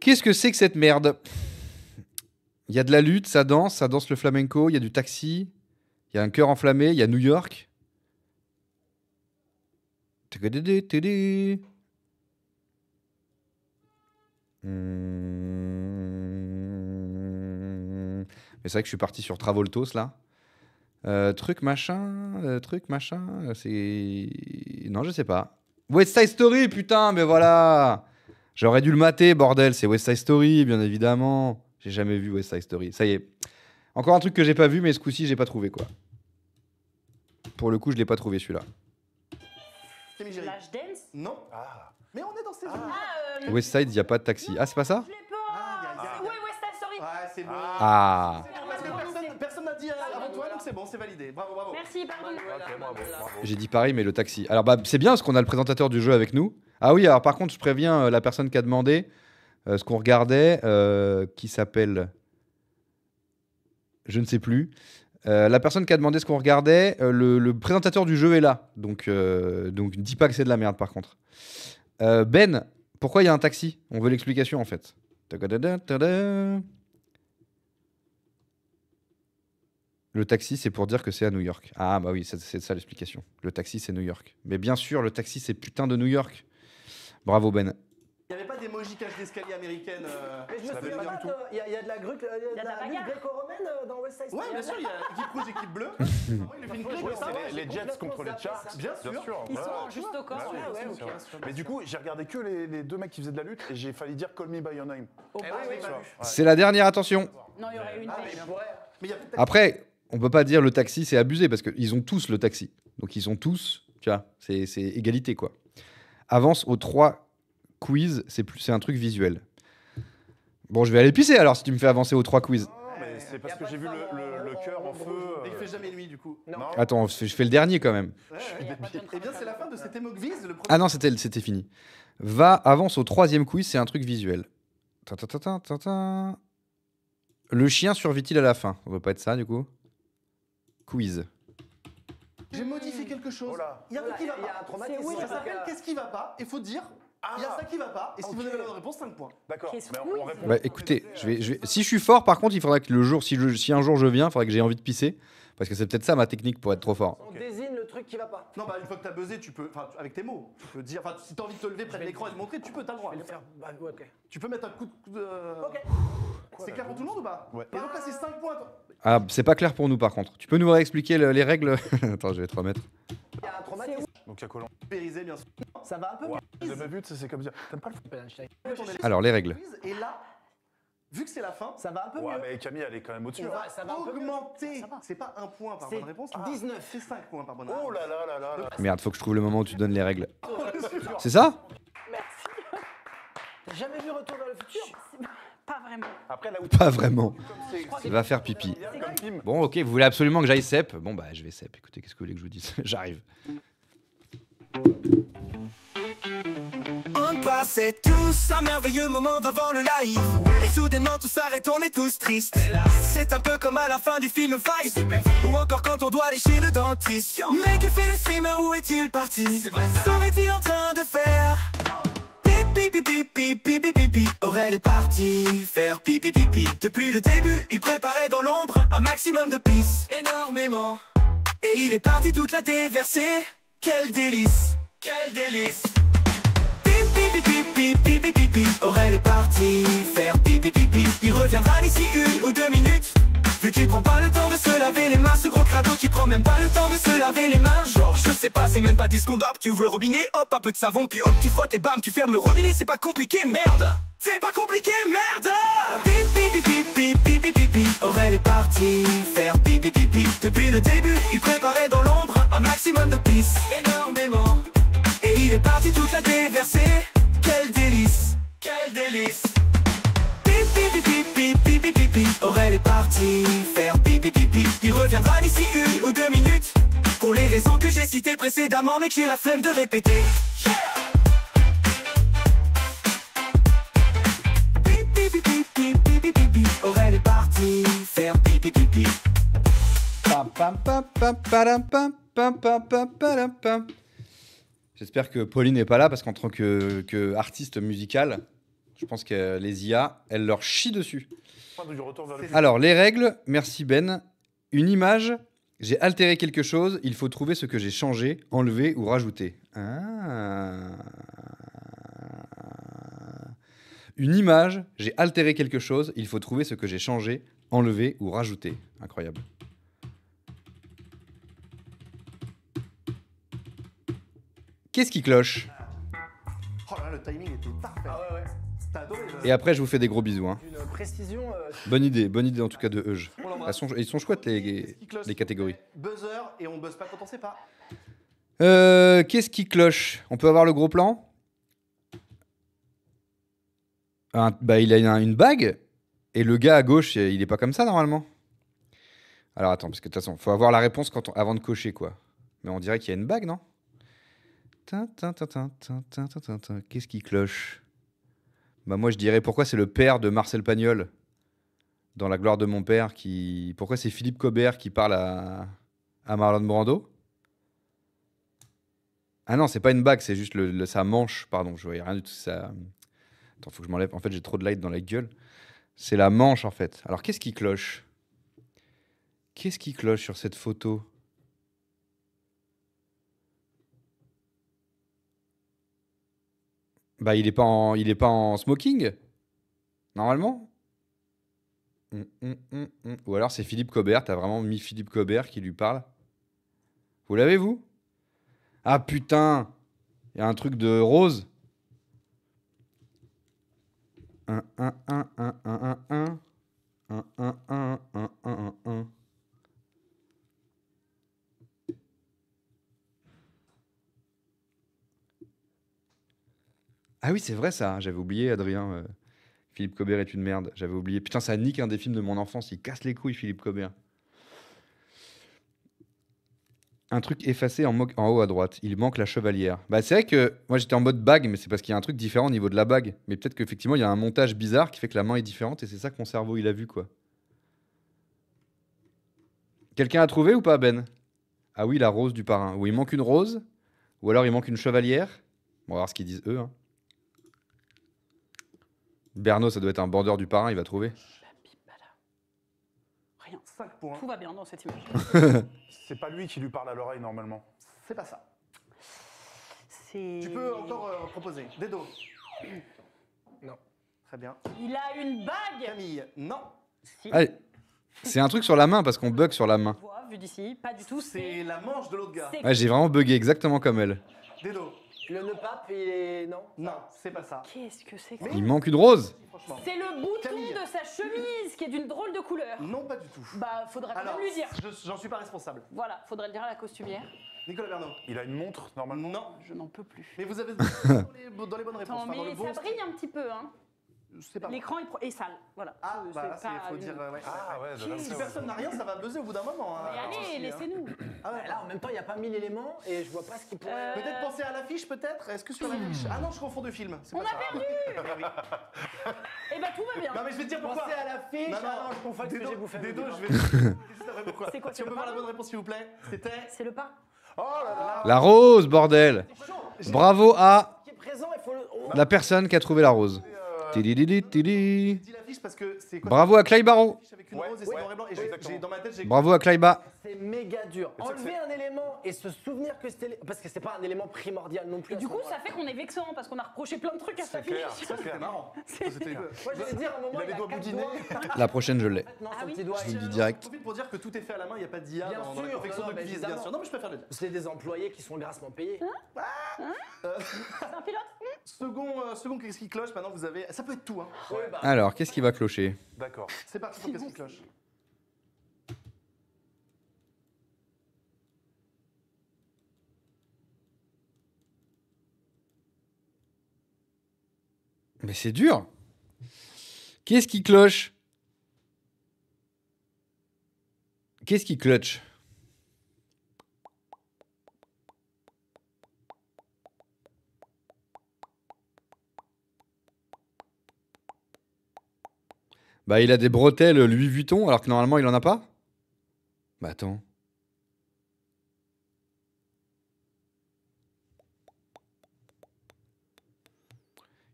Qu'est-ce que c'est que cette merde? Il y a de la lutte, ça danse le flamenco, il y a du taxi, il y a un cœur enflammé, il y a New York. Mais c'est vrai que je suis parti sur Travoltos là. Truc machin, c'est... Non, je sais pas. West Side Story, putain, mais voilà. J'aurais dû le mater, bordel, c'est West Side Story, bien évidemment. J'ai jamais vu West Side Story. Ça y est. Encore un truc que j'ai pas vu, mais ce coup-ci, j'ai pas trouvé, quoi. Pour le coup, je l'ai pas trouvé, celui-là. Camille Géry. Flash dance. Non. Ah. Mais on est dans ces eaux. West Side, il y a pas de taxi. Ah, c'est pas ça? Je l'ai pas. Ouais, West Side Story. Ouais, c'est bon. Ah. Parce que personne n'a dit avant toi, donc c'est bon, c'est validé. Bravo, bravo. Merci, pardon. Ok, bravo. J'ai dit pareil, mais le taxi. Alors, bah, c'est bien parce qu'on a le présentateur du jeu avec nous. Ah oui, alors par contre, je préviens la personne qui a demandé ce qu'on regardait, qui s'appelle... Je ne sais plus. La personne qui a demandé ce qu'on regardait, le présentateur du jeu est là. Donc dis pas que c'est de la merde, par contre. Ben, pourquoi il y a un taxi? On veut l'explication, en fait. Le taxi, c'est pour dire que c'est à New York. Ah bah oui, c'est ça l'explication. Le taxi, c'est New York. Mais bien sûr, le taxi, c'est putain de New York. Bravo Ben. Il n'y avait pas d'émoji cache d'escalier américaine. Mais je me savais souviens pas pas du de. Il y a de la grue, il y a de la lutte bagarre. gréco-romaine dans West Side Story. Ouais, bien sûr, il y a équipe rouge, équipe bleue. Il a fait une clé, Ouais, ça va, c'est les j'ai Jets complètement contre les zappé Charts. ça. Bien sûr. Ils sont voilà. en juste au corps. Bah oui, ouais, bien ok. sûr. Mais du coup, j'ai regardé que les deux mecs qui faisaient de la lutte et j'ai failli dire Call Me By Your Name. Oh, bah, oui, oui. bah, Ouais. C'est la dernière, attention. Non, il y aurait eu une pêche. Mais il y a peut-être Après, on peut pas dire le taxi, c'est abusé, parce qu'ils ont tous le taxi. Donc ils ont tous, tu vois, c'est égalité, quoi. Avance aux 3 quiz, c'est un truc visuel. Bon, je vais aller pisser alors si tu me fais avancer aux 3 quiz. Non, mais c'est parce Y a que pas j'ai de vu femme le cœur en feu. Et il fait jamais nuit, du coup. Non. Attends, je fais le dernier quand même. Il y a pas de Eh bien, c'est la fin de cet Emogviz, le premier. Ah non, c'était fini. Avance au 3e quiz, c'est un truc visuel. Ta. Le chien survit-il à la fin? Ça doit pas être ça, du coup. Quiz. J'ai modifié quelque chose. Oh là. Il y a un truc qui va Il y a un pas. traumatisme. Oui, Ça s'appelle Qu'est-ce qui va pas? Il faut dire, il y a ça qui va pas. Et si vous avez la bonne réponse, 5 points. D'accord. Qu'est-ce Mais que on oui, répond. Bah écoutez, si je suis fort, par contre, il faudra que le jour, si un jour je viens, il faudra que j'ai envie de pisser. Parce que c'est peut-être ça ma technique pour être trop fort. On désigne le truc qui va pas. Non, bah une fois que t'as buzzé, tu peux, enfin avec tes mots, tu peux dire, enfin si t'as envie de te lever près de l'écran et de montrer, tu peux, t'as le droit. Je vais le faire. Bah, ouais, ok. Tu peux mettre un coup de. Ok. C'est clair pour tout le monde ou pas? Ouais. Et donc là, c'est 5 points. Toi. Ah, c'est pas clair pour nous par contre. Tu peux nous réexpliquer les règles? Attends, je vais te remettre. Il y a un traumatisme. Donc il y a Colomb. Périsé, bien sûr. Ça va un peu Ouais. J'ai jamais vu, c'est comme ça. T'aimes pas le foot? Alors, les règles. Et là, vu que c'est la fin, Ça va un peu Ouais, mieux. mais Camille, elle est quand même au-dessus. tu hein. vas ça va un peu mieux. augmenter. Ça va. C'est pas un point par C'est bonne réponse. 19. C'est 5 points par bonne réponse. Oh là là là là là. Merde, faut que je trouve le moment où tu donnes les règles. C'est ça? T'as jamais vu Retour vers le futur? Pas vraiment. Après, là où Pas vraiment. c'est Va faire pipi. comme film. Bon, ok, vous voulez absolument que j'aille cep? Bon, bah, je vais cep. Écoutez, qu'est-ce que vous voulez que je vous dise? J'arrive. On passait tous un merveilleux moment devant le live. Et soudainement tout s'arrête, on est tous tristes. C'est un peu comme à la fin du film Fight. Ou encore quand on doit aller chez le dentiste. Mais que fait le streamer, où est-il parti? Qu'est-il en train de faire? Pipi pipi pipi pipi pipi. Aurel est parti faire pipi pipi. Depuis le début, il préparait dans l'ombre un maximum de pisse. Énormément. Et il est parti toute la déverser. Quel délice, quel délice. Pipi pipi pipi pipi pipi. Aurel est parti faire pipi pipi. Il reviendra d'ici 1 ou 2 minutes. Vu qu'il prend pas le temps de se laver les mains, ce gros crado qui prend même pas le temps de se laver les mains. Genre je sais pas, c'est même pas 10 secondes, hop, tu ouvres le robinet, hop, un peu de savon, puis hop, tu frottes et bam, tu fermes le robinet, c'est pas compliqué, merde. C'est pas compliqué, merde. Pipi pipi pipi pipi pipi. Aurel est parti faire pipi pipi. Depuis le début, il préparait dans l'ombre un maximum de pisse. Énormément. Et il est parti toute la déverser. Quel délice, quel délice. Pipi pipi pipi pipi pipi. Aurel est parti faire pipi pipi. Il reviendra d'ici 1 ou 2 minutes. Pour les raisons que j'ai citées précédemment, mais que j'ai la flemme de répéter. Pam, pam, pam, padam, pam, pam, pam, pam, padam, pam. J'espère que Pauline n'est pas là parce qu'en tant que artiste musical, je pense que les IA, elles leur chient dessus. Du retour vers le Alors, les règles, merci Ben. Une image, j'ai altéré quelque chose, il faut trouver ce que j'ai changé, enlevé ou rajouté. Ah. Une image, j'ai altéré quelque chose, il faut trouver ce que j'ai changé, enlevé ou rajouté. Incroyable. Qu'est-ce qui cloche? Oh là là, le timing était parfait. Ah ouais, ouais. T'as adoré le... Et après, je vous fais des gros bisous. Hein. Une précision. Bonne idée en tout cas de Euge. On l'embrasse. Ils sont chouettes Qu'est-ce qui cloche, les s'il vous catégories. plaît Buzzer et on buzz pas quand on sait pas. Qu'est-ce qui cloche? On peut avoir le gros plan? Il a une bague et le gars à gauche, il est pas comme ça normalement. Alors attends, parce que de toute façon, faut avoir la réponse avant de cocher quoi. Mais on dirait qu'il y a une bague, non? Qu'est-ce qui cloche? Bah moi je dirais pourquoi c'est le père de Marcel Pagnol dans La gloire de mon père qui... Pourquoi c'est Philippe Cobert qui parle à Marlon Brando? Ah non, c'est pas une bague, c'est juste sa manche, pardon, je voyais rien du tout. Ça... Attends, faut que je m'enlève, en fait j'ai trop de light dans la gueule. C'est la manche en fait. Alors qu'est-ce qui cloche? Qu'est-ce qui cloche sur cette photo? Bah il est pas en smoking normalement. Ou alors c'est Philippe Cobert, t'as vraiment mis Philippe Cobert qui lui parle. Vous l'avez vous? Ah putain, il y a un truc de rose. Ah oui, c'est vrai ça, j'avais oublié Adrien. Philippe Cobert est une merde, j'avais oublié. Putain, ça nique un des films de mon enfance, il casse les couilles Philippe Cobert. Un truc effacé en haut à droite, il manque la chevalière. Bah c'est vrai que moi j'étais en mode bague, mais c'est parce qu'il y a un truc différent au niveau de la bague. Mais peut-être qu'effectivement il y a un montage bizarre qui fait que la main est différente et c'est ça que mon cerveau il a vu quoi. Quelqu'un a trouvé ou pas Ben? Ah oui, la rose du parrain. Ou il manque une rose, ou alors il manque une chevalière. Bon, on va voir ce qu'ils disent eux. Hein. Berno, ça doit être un bandeur du parrain, il va trouver. Rien. 5 points. Tout va bien dans cette image. C'est pas lui qui lui parle à l'oreille normalement. C'est pas ça. C'est... Tu peux encore proposer. Dedo. Non. Très bien. Il a une bague. Camille. Non. Si. Allez, c'est un truc sur la main parce qu'on bug sur la main. On voit, vu d'ici, pas du tout. C'est la manche de l'autre gars. C'est- Ouais, j'ai vraiment bugué exactement comme elle. Dedo. Le nœud pape, il est. Non. Non, c'est pas ça. Qu'est-ce que c'est que ça? Il manque une rose. Franchement. C'est le bouton Camille. de sa chemise qui est d'une drôle de couleur. Non, pas du tout. Bah, faudrait quand Alors, même lui dire. j'en suis pas responsable. Voilà, faudrait le dire à la costumière. Nicolas Berno. Il a une montre normalement. Non. Je n'en peux plus. Mais vous avez dans les bonnes réponses. Attends, Enfin, dans le mais bon ça brille un petit peu, hein. C'est pas bon. L'écran est sale, voilà. Ah, C'est bah, pas il faut une- dire. Ouais. Ah ouais, de là, Si c'est- personne n'a rien, ça va buzzer au bout d'un moment. Hein. Mais Attention, allez, hein. laissez-nous. Ah ouais. Là, en même temps, il n'y a pas 1000 éléments et je vois pas ce qui pourrait. Peut-être penser à l'affiche, peut-être. Est-ce que sur l'affiche? Ah non, je confonds deux films. C'est On pas a ça. perdu. Eh ben, tout va bien. Non, mais je vais te dire pourquoi. Pensez à l'affiche. Non, Ah non, je confonds avec ce que j'ai bouffé. Des deux, avec je le vais te dire juste après pourquoi. C'est quoi, Si c'est on peut le voir la parrain bonne réponse, s'il vous plaît. C'était. C'est le pas. Oh là là. La rose, bordel. Bravo à Qui est présent, il faut le. Oh. la personne qui a trouvé la rose. Tidididi, J'ai tidi. dit l'affiche parce que c'est quoi? Bravo à Clay Barreau. L'affiche avec une rose et c'est noir et blanc. Et dans ma tête, j'ai. Bravo à Clayba. C'est méga dur. Enlever un élément et se souvenir que c'était. Parce que c'est pas un élément primordial non plus. Et à du ce coup, moment-là. ça fait qu'on est vexant parce qu'on a reproché plein de trucs à sa fille. clair. C'était marrant. C'était. Moi, je vais dire à un moment. Il a les doigts quatre boudinés. La prochaine, je l'ai. Non, Ah son oui. petit doigt. Je vous le dis il- direct. Je profite pour dire que tout est fait à la main, il n'y a pas d'IA Bien dans la sûr, confection non, de mais quiz, bien évidemment. sûr. Non, mais je préfère le dire. C'est des employés qui sont grassement payés. C'est un pilote. Second, qu'est-ce qui cloche? Maintenant, vous avez. Ça peut être tout, hein. Ouais, bah. Alors, qu'est-ce qui va clocher? D'accord. C'est parti pour qu'est-ce qui cloche. Mais c'est dur. Qu'est-ce qui cloche? Qu'est-ce qui clutch? Bah, il a des bretelles Louis Vuitton alors que normalement il en a pas? Bah attends.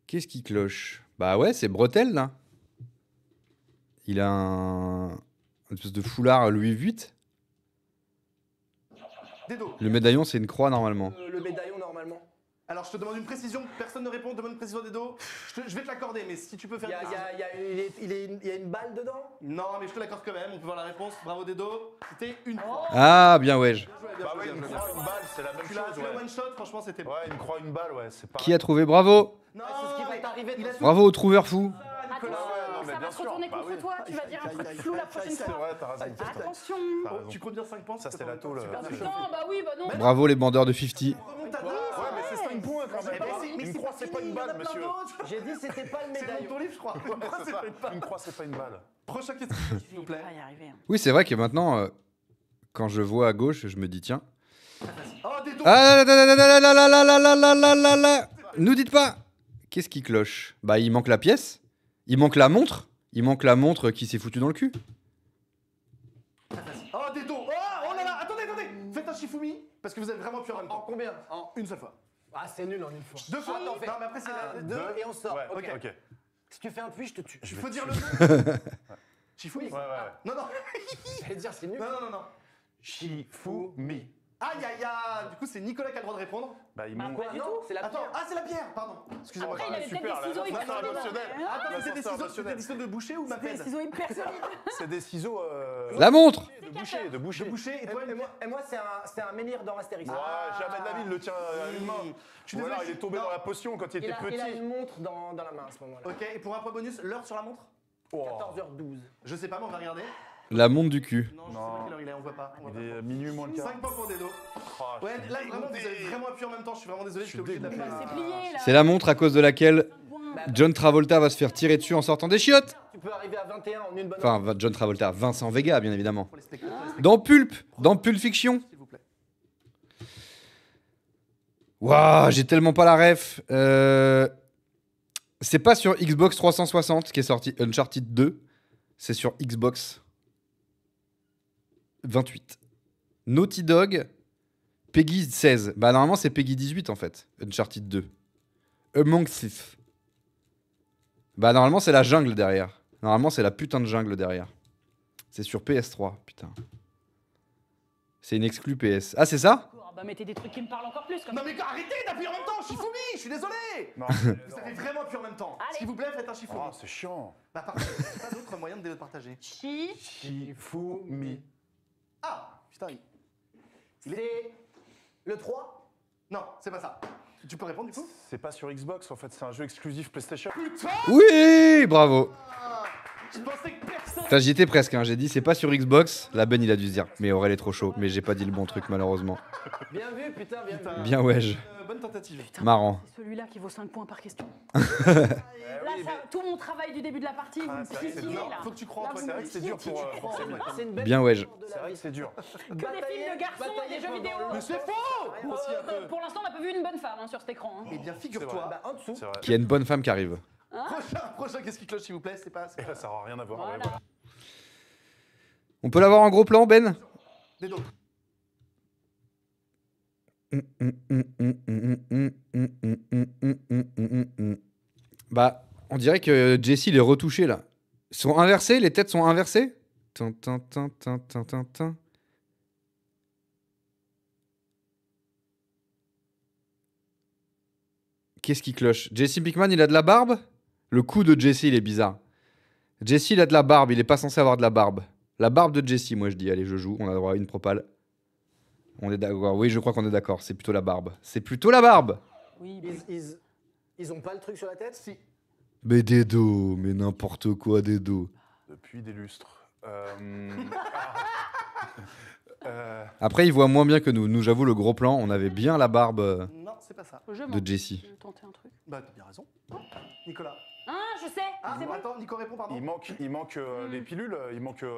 Qu'est-ce qui cloche? Bah ouais, c'est Bretel, là. Il a une espèce de foulard Louis VIII. Dedo. Le médaillon, c'est une croix, normalement. Le médaillon, normalement. Alors, je te demande une précision. Personne ne répond. Demande une précision Dedo. Je vais te l'accorder, mais si tu peux faire... Il y a une balle dedans? Non, mais je te l'accorde quand même. On peut voir la réponse. Bravo Dedo. C'était une croix. Ah, bien, ouais. Bien joué, bien Bah joué, ouais, bien une joué. croix, une balle, c'est la même Tu l'as chose. Ouais. one shot, franchement, c'était bon. Ouais, une croix, une balle, ouais, c'est pas. Qui a trouvé? Bravo. Non, c'est ce qui va t'arriver. il a Bravo au trouveur fou. Attention, mais ça bien va se sûr, retourner bah contre oui. toi. Tu vas dire un truc flou la prochaine C'est fois. vrai, t'as raison. Attention. T'as raison. Tu comptes bien 5 points. Ça, c'était la tôle. Super bien joué. Non, bah oui, bah non. Bravo les bandeurs de 50. Remontada. Ouais, mais c'est 5 points quand Eh ben, même. Une croix, c'est pas une balle, monsieur. J'ai dit c'était pas le C'est dans médaillon. ton livre, je crois. Une croix, c'est pas une balle. Une croix, c'est pas une balle. Prochaine question, s'il vous plaît. On va y arriver. hein. Oui, c'est vrai que maintenant, quand je vois à gauche, je me dis tiens. Oh, Dedo. Ah là là là là là là là là là là là là. Nous dites pas. Qu'est-ce qui cloche? Bah, il manque la pièce. Il manque la montre. Il manque la montre qui s'est foutue dans le cul. Oh, Dedo. Oh là là. Attendez. Faites un Shifumi. Parce que vous avez vraiment pu en même En temps. combien? En une seule fois. Ah, c'est nul en une fois. 2 fois. Attends, fais Non, mais après, c'est la... 2 et on sort. Ouais, Ok. ok. Si tu fais un puits, je te tue. Il faut dire le nom. Shifumi. Ouais. Non. J'allais dire, c'est nul. Non. Shifumi. Aïe. Du coup, c'est Nicolas qui a le droit de répondre. Bah, il Bah, manque. quoi du Non, tout. c'est la Attends, pierre. c'est la pierre, pardon. Excusez-moi. Après, il avait peut-être super, des ciseaux là, hyper c'est solides. émotionnel. Hein. Attends, mais c'est des L'ascenseur ciseaux de boucher ou ma Des peine ciseaux hyper solides. C'est des ciseaux. La montre. De boucher. De boucher et toi, Et moi, c'est un menhir dans Astérix. Ouais, jamais de la vie, il le tient à une main. Je suis Ou alors, désolé, il est tombé non. dans la potion quand il était Il a petit. une montre dans la main à ce moment-là. Ok, et pour un point bonus, l'heure sur la montre Oh. 14h12. Je sais pas, mais on va regarder. La montre du cul. Non, je sais pas quelle heure il est, on voit pas. Il est minuit moins le quart. 5 points pour Dedo. Ouais, là, vraiment, vous avez vraiment appuyé en même temps. Je suis vraiment désolé, je suis obligé de l'appeler. C'est plié là. C'est la montre à cause de laquelle John Travolta va se faire tirer dessus en sortant des chiottes. Tu peux arriver à 21 en une bonne Enfin, John Travolta, Vincent Vega, bien évidemment. Pour les spectateurs, Dans Pulp Fiction. s'il vous plaît. Waouh, j'ai tellement pas la ref. C'est pas sur Xbox 360 qui est sorti Uncharted 2. C'est sur Xbox 28. Naughty Dog, Peggy 16. Bah normalement c'est Peggy 18 en fait. Uncharted 2. Among Us. Bah normalement c'est la jungle derrière. Normalement c'est la putain de jungle derrière. C'est sur PS3, putain. C'est une exclue PS. Ah c'est ça? Bah mettez des trucs qui me parlent encore plus. Comme Non, mais arrêtez d'appuyer en même temps, Shifumi. Je suis désolé. Non, Vous avez vraiment appuyé en même temps. Allez. S'il vous plaît, faites un Shifumi. Oh, c'est chiant. Bah, parfait. Pas d'autre moyen de le partager. Chi. Shifumi. Ah, putain. C'est le 3. Non, c'est pas ça. Tu peux répondre du coup? C'est pas sur Xbox en fait, c'est un jeu exclusif PlayStation. Oui, bravo. Je pensais que personne. Enfin j'y étais presque, hein. J'ai dit c'est pas sur Xbox. La Ben il a dû se dire mais Aurel est trop chaud. Mais j'ai pas dit le bon truc malheureusement. Bien vu, putain, bien vu. Bien wesh. Bonne tentative. Marrant. C'est celui-là qui vaut 5 points par question. Eh Là, tout mon travail du début de la partie, vous me c'est vrai que c'est piétinez dur. là. Faut que tu crois en Là, toi, vous c'est me vrai que c'est dur piétinez. pour Samy. C'est une belle Bien wesh. histoire de C'est la vrai vie. que c'est dur. Que des films de garçons et des jeux vidéo. Mais c'est faux. Aussi un peu. Pour l'instant, on n'a pas vu une bonne femme hein, sur cet écran. hein. Eh bien, figure-toi. Bah, en dessous. C'est vrai. Qu'il y a une bonne femme qui arrive. Prochain, qu'est-ce qui cloche, s'il vous plaît? C'est pas. Et là, ça aura rien à voir. Voilà. Ouais, voilà. On peut l'avoir en gros plan Ben? Dedo. Bah, on dirait que Jesse il est retouché là. Ils sont inversés, les têtes sont inversées. Tin, tin, tin, tin, tin, tin, tin. Qu'est-ce qui cloche? Jesse Pinkman, il a de la barbe? Le cou de Jesse, il est bizarre. Jesse, il a de la barbe, il est pas censé avoir de la barbe. La barbe de Jesse, moi je dis, allez, je joue, on a droit à une propale. On est d'accord, oui, je crois qu'on est d'accord, c'est plutôt la barbe. C'est plutôt la barbe! Oui, Ils ont pas le truc sur la tête? Si. Mais Dedo, mais n'importe quoi, Dedo. Depuis des lustres. Après, il voit moins bien que nous. Nous, j'avoue, le gros plan, on avait bien la barbe Non, c'est pas ça. de Jesse. Je vais tenter un truc. Bah, t'as bien raison. Nicolas. Ah, je sais. Ah, C'est bon. attends, Nico répond, pardon. Il manque les pilules, il manque Non,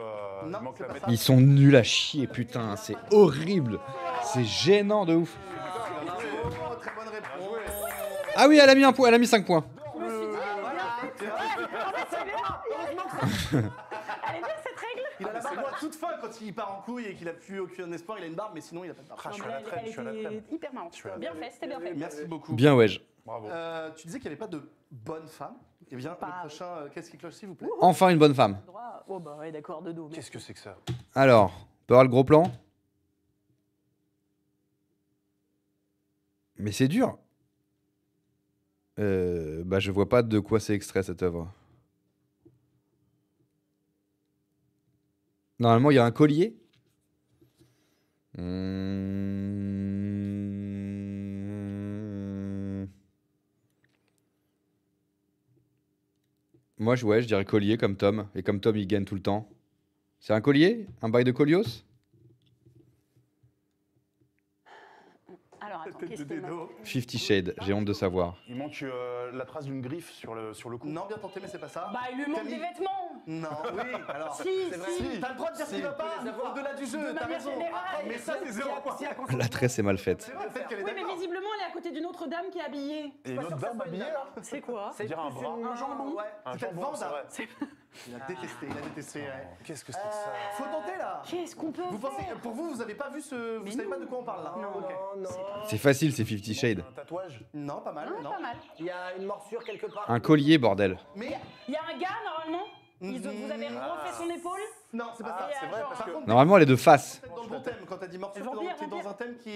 la c'est pas méthode. ça. Ils sont nuls à chier, putain. C'est horrible. C'est gênant de ouf. Oh, très bonne réponse. Ah oui, elle a mis un point, elle a mis 5 points. Je me suis dit, elle est bien cette règle. Il a la barbe à toute fin quand il part en couille et qu'il a plus aucun espoir. Il a une barbe, mais sinon il a pas de barbe. Ah, je Non, suis à mais la traîne. elle était hyper marrante. Je suis à la Bien traîne. fait, c'était bien fait. Merci beaucoup. Bien, wesh. Bravo. Tu disais qu'il n'y avait pas de bonne femme. Eh bien, le prochain, qu'est-ce qui cloche, s'il vous plaît? Enfin une bonne femme. Droit. Oh bah ouais, d'accord, de dos. Qu'est-ce que c'est que ça? Alors, on peut avoir le gros plan. Mais c'est dur. Bah je vois pas de quoi c'est extrait cette œuvre. Normalement, il y a un collier. Moi, je dirais collier comme Tom. Et comme Tom, il gagne tout le temps. C'est un collier? Un bail de Colios? Alors attends, qu'est-ce qu'il manque? 50 Shades, j'ai honte de savoir. Il manque la trace d'une griffe sur le cou. Non, bien tenté, mais c'est pas ça. Bah, il lui manque Camille. des vêtements. Non, oui, alors. Si, si. T'as le droit de dire ce qui va pas, au-delà du jeu, t'as manière raison. générale. Mais ça, c'est 0 point. La tresse est mal faite. C'est vrai, le fait qu'elle est Oui, mais d'accord. visiblement, elle est à côté d'une autre dame qui est habillée. Et une autre dame habillée là? C'est quoi? C'est dire un bras. Un jambon, ouais. Un C'est peut-être jambon, c'est Vanda. vrai. Il a détesté, ouais. Qu'est-ce que c'est que ça? Faut tenter là. Qu'est-ce qu'on peut Vous pensez, faire? pour vous avez pas vu ce. Vous savez pas de quoi on parle là? Non. Ok. Non. C'est facile, c'est 50 Shades. Un tatouage? Non, pas mal. Non. Pas mal. Il y a une morsure quelque part. Un collier, bordel. Mais. Il y a un gars, normalement. Vous avez refait son épaule. Non, c'est pas ça. c'est vrai, parce que- Normalement, elle est de face. Dans le bon thème, quand t'as dit morsure, Vampire, t'es dans vampire. un thème qui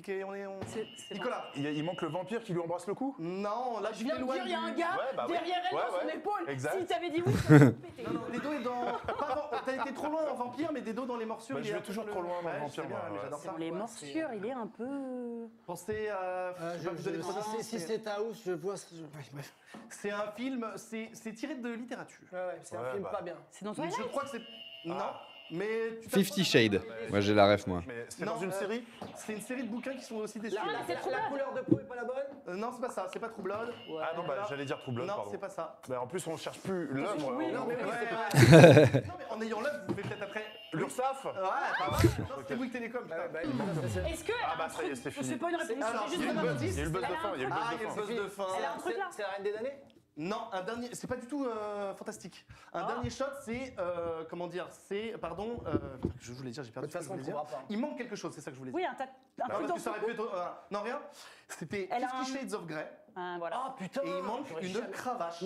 est. On est. C'est Nicolas. Il manque le vampire qui lui embrasse le cou? Non, là Je viens de dire, il y a un gars Ouais, bah oui. derrière elle Ouais, dans son ouais. épaule. Exact. Si t'avais dit oui, ça t'aurait pété. Non, Dedo est dans. T'as été trop loin en vampire, mais Dedo dans les morsures. Bah, il je est vais un peu toujours le- trop loin dans le Ouais, je vampire, sais bien, moi, mais ouais. j'adore ça. Dans les morsures, il est un peu. Pensez à. je vais pas vous donner trop d'indices, Si mais c'est House, je vois. C'est un film, c'est tiré de littérature. Ouais, c'est un Ouais, film bah. pas bien. C'est dans Je Twilight. crois que c'est. Non, mais. tu 50 Shades. Moi, j'ai la ref, moi. Mais c'est Non, dans une série? C'est une série de bouquins qui sont aussi dessinés. La couleur de peau est pas la bonne? Non, c'est pas ça, c'est pas True Blood. Ah non, bah j'allais dire True Blood, Non, pardon. c'est pas ça. Bah, en plus, on cherche plus l'œuvre. Oui, non, mais on- oui, Ouais. c'est pas. Non, mais en ayant l'œuvre, vous pouvez peut-être après. L'URSSAF? Ouais, pas mal. Non, c'était Bouygues Télécom. putain. Est-ce que. Ah bah ça y est, c'est fini. C'est pas une réponse, Alors, c'est il y juste a un eu le buzz. indice. Il y a eu le buzz de Elle a fin, un il y a eu le truc. Ah, il y a le buzz de fin. Elle a un truc là. C'est la Reine des damnés? Non, un dernier. C'est pas du tout fantastique. Un dernier shot, c'est. Comment dire? C'est. Pardon. Je voulais dire, j'ai perdu. De toute ce que je façon, voulais on dire. trouvera pas. Il manque quelque chose, c'est ça que je voulais dire. Oui, un truc Parce dans que ça son aurait pu être. Non, rien. C'était Elle a 50 un- Shades of Grey. Voilà. Ah putain! Et il manque j'aurais une jamais- cravache.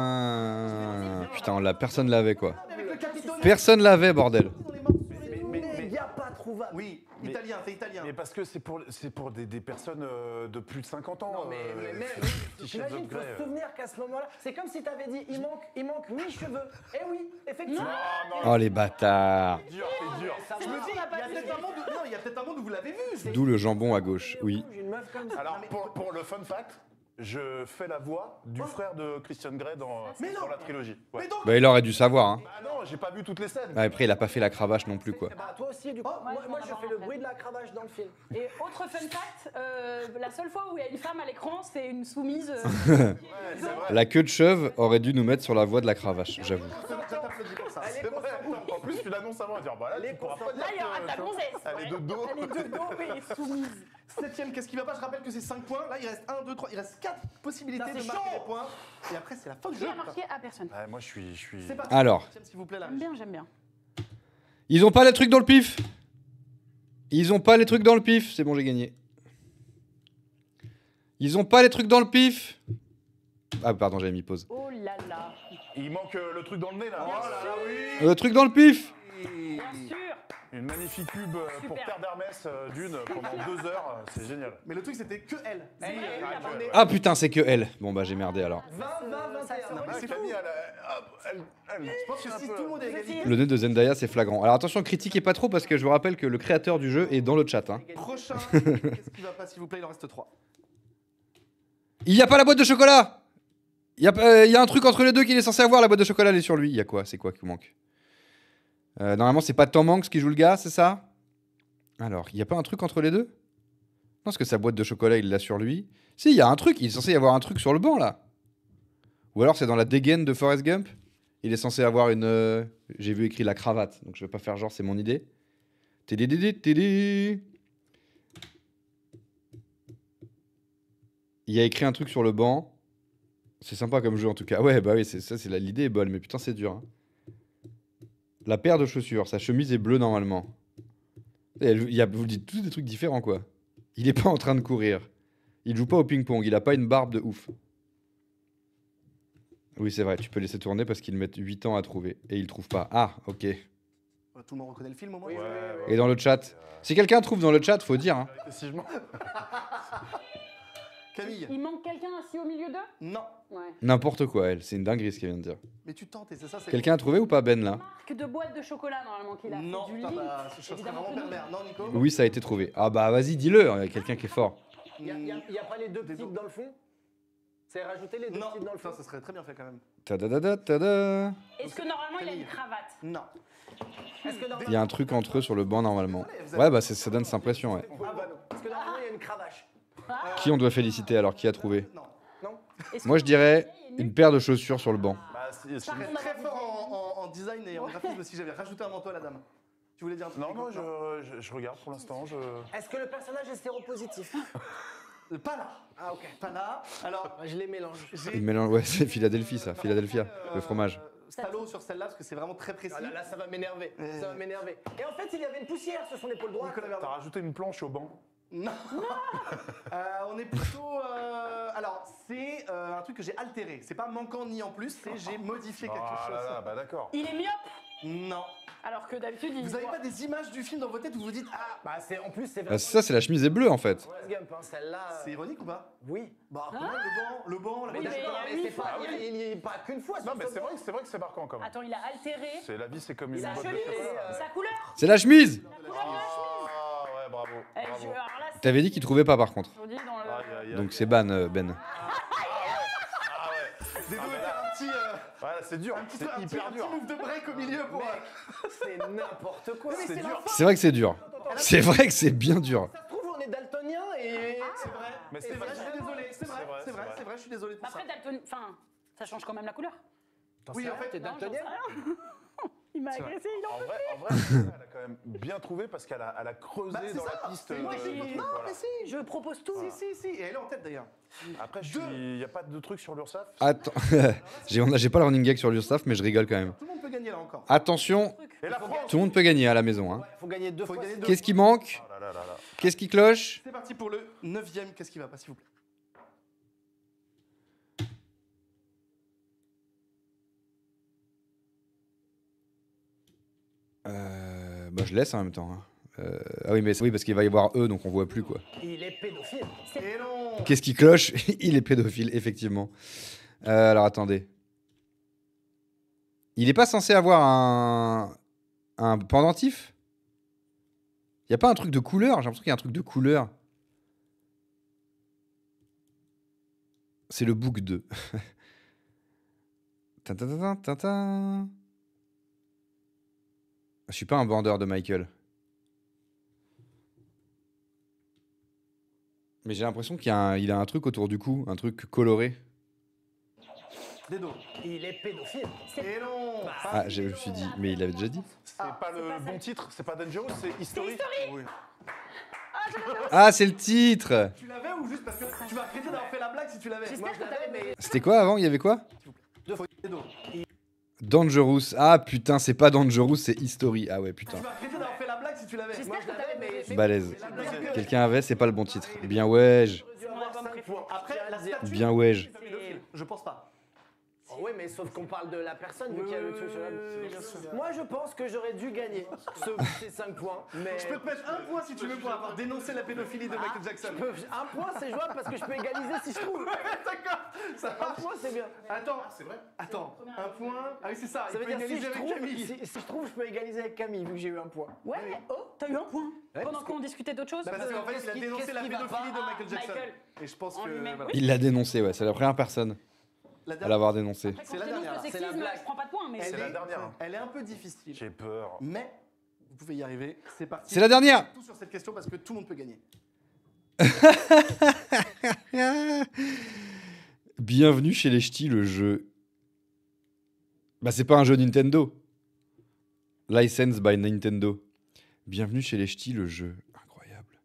Ah. Putain, personne l'avait, quoi. Avec le capitone. Personne l'avait, bordel. Dans les morsures et tout. Méga pas trouvable. Oui, Mais- italien, c'est italien. Mais parce que c'est pour des personnes de plus de 50 ans. Non, mais même, j'imagine, faut se souvenir qu'à ce moment-là, c'est comme si t'avais dit, il manque 8 cheveux. Eh oui, effectivement. Oh, les bâtards. C'est dur, c'est dur. Ça Je me va. dis, il y a peut-être un monde où- non, il y a peut-être un monde où vous l'avez vu. D'où le jambon à gauche, oui. J'ai une meuf comme ça. Alors, pour le fun fact, je fais la voix du frère de Christian Grey dans la trilogie. Ouais. Mais donc, Bah, il aurait dû savoir, hein. Ah non, j'ai pas vu toutes les scènes. Ah, après, il a pas fait la cravache non plus, quoi. Bah, toi aussi, du coup. ouais, moi, je je m'en fais le rappelle. bruit de la cravache dans le film. Et autre fun fact, la seule fois où il y a une femme à l'écran, c'est une soumise. Ouais, c'est vrai. La queue de cheveux aurait dû nous mettre sur la voie de la cravache, j'avoue. je t'applaudis pour ça. C'est vrai. En plus, tu l'annonces avant à dire bah là, tu pourras pas Là, dire il y aura que- de la gonzesse. Elle est de dos. Elle est de dos, mais soumise. Septième, qu'est-ce qui va pas? Je rappelle que c'est 5 points. Là, il reste 1, 2, 3. Il reste 4 possibilités Ça, de c'est marquer chaud. des points. Et après, c'est la fin du Qui jeu. a marqué à personne? Ouais, moi, je suis. C'est parti. Alors. Septième, s'il vous plaît, là. J'aime bien, j'aime bien. Ils ont pas les trucs dans le pif. Ils ont pas les trucs dans le pif. C'est bon, j'ai gagné. Ils ont pas les trucs dans le pif. Ah, pardon, j'avais mis pause. Oh là là. Il manque le truc dans le nez là. Oh là là, oui. Le truc dans le pif. Bien sûr. Une magnifique pub pour Super. Terre d'Hermès d'une pendant 2 heures. C'est génial. Mais le truc, c'était que elle. Ah putain, c'est que elle. Bon, bah, j'ai merdé alors. 20, 21. Non, mais c'est fou. Camille, elle. Je pense que si tout le monde est égalité. Le nez de Zendaya, c'est flagrant. Alors attention, critiquez pas trop parce que je vous rappelle que le créateur du jeu est dans le chat, hein. Prochain, qu'est-ce qui va pas, s'il vous plaît? Il en reste 3. Il y a pas la boîte de chocolat. Il y a un truc entre les deux qu'il est censé avoir. La boîte de chocolat, elle est sur lui. Il y a quoi? C'est quoi qui manque? Normalement, c'est pas Tom Hanks qui joue le gars, c'est ça? Alors, il y a pas un truc entre les deux? Non, parce que sa boîte de chocolat, il l'a sur lui. Si, il y a un truc. Il est censé y avoir un truc sur le banc, là. Ou alors, c'est dans la dégaine de Forrest Gump. Il est censé avoir une... J'ai vu écrit la cravate, donc je vais pas faire genre, c'est mon idée. Tédédédé, tédé. Il y a écrit un truc sur le banc. C'est sympa comme jeu en tout cas. Ouais, bah oui, l'idée est bonne, mais putain, c'est dur. Hein. La paire de chaussures, sa chemise est bleue normalement. Vous dites tous des trucs différents quoi. Il est pas en train de courir. Il joue pas au ping-pong, il a pas une barbe de ouf. Oui, c'est vrai, tu peux laisser tourner parce qu'ils mettent 8 ans à trouver. Et ils trouvent pas. Ah, ok. Et Tout le monde reconnaît le film au moins. dans le chat. Si quelqu'un trouve dans le chat, faut dire. Hein. Excessivement. Camille. Il manque quelqu'un assis au milieu d'eux? Non. Ouais. N'importe quoi, elle. C'est une dinguerie ce qu'elle vient de dire. Mais tu tentes et c'est ça. c'est- Quelqu'un a trouvé ou pas, Ben, là? Marque de boîte de chocolat normalement qu'il a. Non, C'est du putain, Lindt. bah, je serais Évidemment vraiment que non. pervers. Non, Nico. Oui, ça a été trouvé. Ah bah vas-y, dis-le. Il y a quelqu'un qui est fort. Il y a pas les deux Des petites dos. dans le fond? C'est rajouter les deux Non, petites dans le fond? putain, ça serait très bien fait quand même. Tadadada, tada. Est-ce que normalement il a une cravate? Non. Est-ce que Il y a un truc entre eux sur le banc normalement. Ouais, bah ça donne cette impression, ouais. Ah bah non. Est-ce que normalement il y a une cravache? Qui on doit féliciter alors? Qui a trouvé? Non. Non? Est-ce Moi, que- je dirais une paire de chaussures sur le banc. Bah, c'est- Par Je contre, serais très fort en design et en graphisme si j'avais rajouté un manteau à la dame. Tu voulais dire un truc? Non, Nico non, je regarde pour l'instant. Est-ce que le personnage est séropositif? Pas là. Ah ok. Pas là. Alors, Je les mélange. Il mélange, ouais, c'est Philadelphie ça, Philadelphia, le fromage. Salaud sur celle-là parce que c'est vraiment très précis. Ah là, là, ça va m'énerver. Ça va m'énerver. Et en fait, il y avait une poussière sur son épaule droite. Nicolas Verdun. T'as rajouté une planche au banc. Non. On est plutôt. Alors, c'est un truc que j'ai altéré. C'est pas manquant ni en plus, c'est j'ai modifié quelque Ah chose. là là, bah d'accord. Il est myope. Non. Alors que d'habitude il. Vous avez voit. pas des images du film dans vos têtes où vous vous dites ah, Bah c'est en plus c'est Ah, ça, c'est la chemise est bleue en fait. Forrest Gump, hein, celle-là. c'est ironique ou pas? Oui. Bah, quand même, le banc, la Oui, bouteille mais de chocolat. il y a c'est pas, il y a pas qu'une fois. Non, sur mais ce c'est banc. vrai que c'est marquant quand même. Attends, il a altéré C'est la vie, c'est comme une sa boîte de chemise, chocolat. sa couleur. C'est la chemise. La couleur de la chemise. Ah ouais, bravo. Eh, bravo. alors là, c'est- T'avais dit qu'il trouvait pas par contre. je vous dis dans le. Aïe, aïe, aïe. Donc c'est ban, Ben. Ah ouais. Des deux, faire un petit, Ouais, c'est dur, c'est un hyper petit dur. move de break au milieu pour. C'est n'importe quoi. C'est dur. C'est vrai que c'est dur. C'est vrai que c'est bien dur. Ça se trouve, on est daltonien et. C'est vrai. Mais C'est vrai, je suis désolé. C'est vrai, c'est vrai. c'est vrai, je suis désolé pour ça. Après, Dalton. Enfin, ça change quand même la couleur. Oui, en fait, t'es Non, j'en sais daltonien. rien. Il m'a agressé, il en En vrai, elle a quand même bien trouvé parce qu'elle a creusé Bah, c'est dans ça. la piste. Moi, j'ai- du truc, non, voilà. mais si. Je propose tout. Si, et elle est en tête d'ailleurs. Après, il n'y a pas de truc sur l'URSSAF. Attends, j'ai pas le running gag sur l'URSSAF, mais je rigole quand même. Tout le monde peut gagner là encore. Attention, Et la France. tout le monde peut gagner à la maison. Hein. Faut gagner deux Faut fois. gagner deux. Qu'est-ce qui manque? Oh là là là là. Qu'est-ce qui cloche? C'est parti pour le 9e. Qu'est-ce qui va pas, s'il vous plaît? Bah je laisse en même temps. Hein. Ah oui, mais oui, parce qu'il va y avoir eux, donc on voit plus quoi. Il est pédophile. Et non. Qu'est-ce qui cloche? Il est pédophile, effectivement. Alors attendez. Il est pas censé avoir un pendentif? Y a pas un truc de couleur? J'ai l'impression qu'il y a un truc de couleur. C'est le book 2. Tintin, tintin. Je suis pas un bandeur de Michael. Mais j'ai l'impression qu'il a un truc autour du cou, un truc coloré. Dedo. Il est pédophile. Et non. Ah, je me suis dit, mais il l'avait déjà dit. C'est pas le bon titre, c'est pas Dangerous, c'est History. Oui. Ah, c'est le titre! Tu l'avais ou juste parce que tu vas regretter d'avoir fait la blague si tu l'avais? J'espère que t'avais. mais. C'était quoi avant? Il y avait quoi? Dedo. Dangerous. Ah putain, c'est pas Dangerous, c'est History. Ah ouais, putain. Tu vas regretter d'avoir fait la blague si tu l'avais. J'espère que t'avais. Mais. Balèze. Quelqu'un avait, c'est pas le bon titre. Bien wesh. C'est mon album préféré. Après, la statue. Bien wesh. c'est pédophile. Je pense pas. Oh oui, mais sauf qu'on parle de la personne vu qu'il y a le truc sur la. Moi, je pense que j'aurais dû gagner ces 5 points. Mais. Je peux te mettre un point si tu veux pour avoir dénoncé la pédophilie de Michael Jackson. Un point, c'est jouable parce que je peux égaliser si je trouve. D'accord. Ça Un marche. point, c'est bien. Attends, c'est vrai. Attends, un point. Ah oui, c'est ça. Ça veut Il peut dire si égaliser je, avec trouve, Camille. si je trouve, je peux égaliser avec Camille vu que j'ai eu un point. Ouais, oh, t'as eu un point. Ouais, Pendant parce qu'on discutait d'autre chose. Parce qu'en fait, il a dénoncé la qu'est-ce qui va pédophilie de pas Michael Jackson. Michael. Et je pense En que. lui-même. voilà. Il l'a dénoncé, ouais. C'est la première personne La à dernière, l'avoir dénoncé. Après, quand C'est la je dénonce dernière, le c'est la sexisme, blague. je prends pas de points, mais. C'est la dernière. elle est un peu difficile. J'ai peur. Mais vous pouvez y arriver. C'est parti. C'est la dernière! Tout sur cette question parce que tout le monde peut gagner. Bienvenue chez les ch'tis, le jeu. Bah, c'est pas un jeu Nintendo. Licensed by Nintendo. Bienvenue chez les ch'tis, le jeu. Incroyable.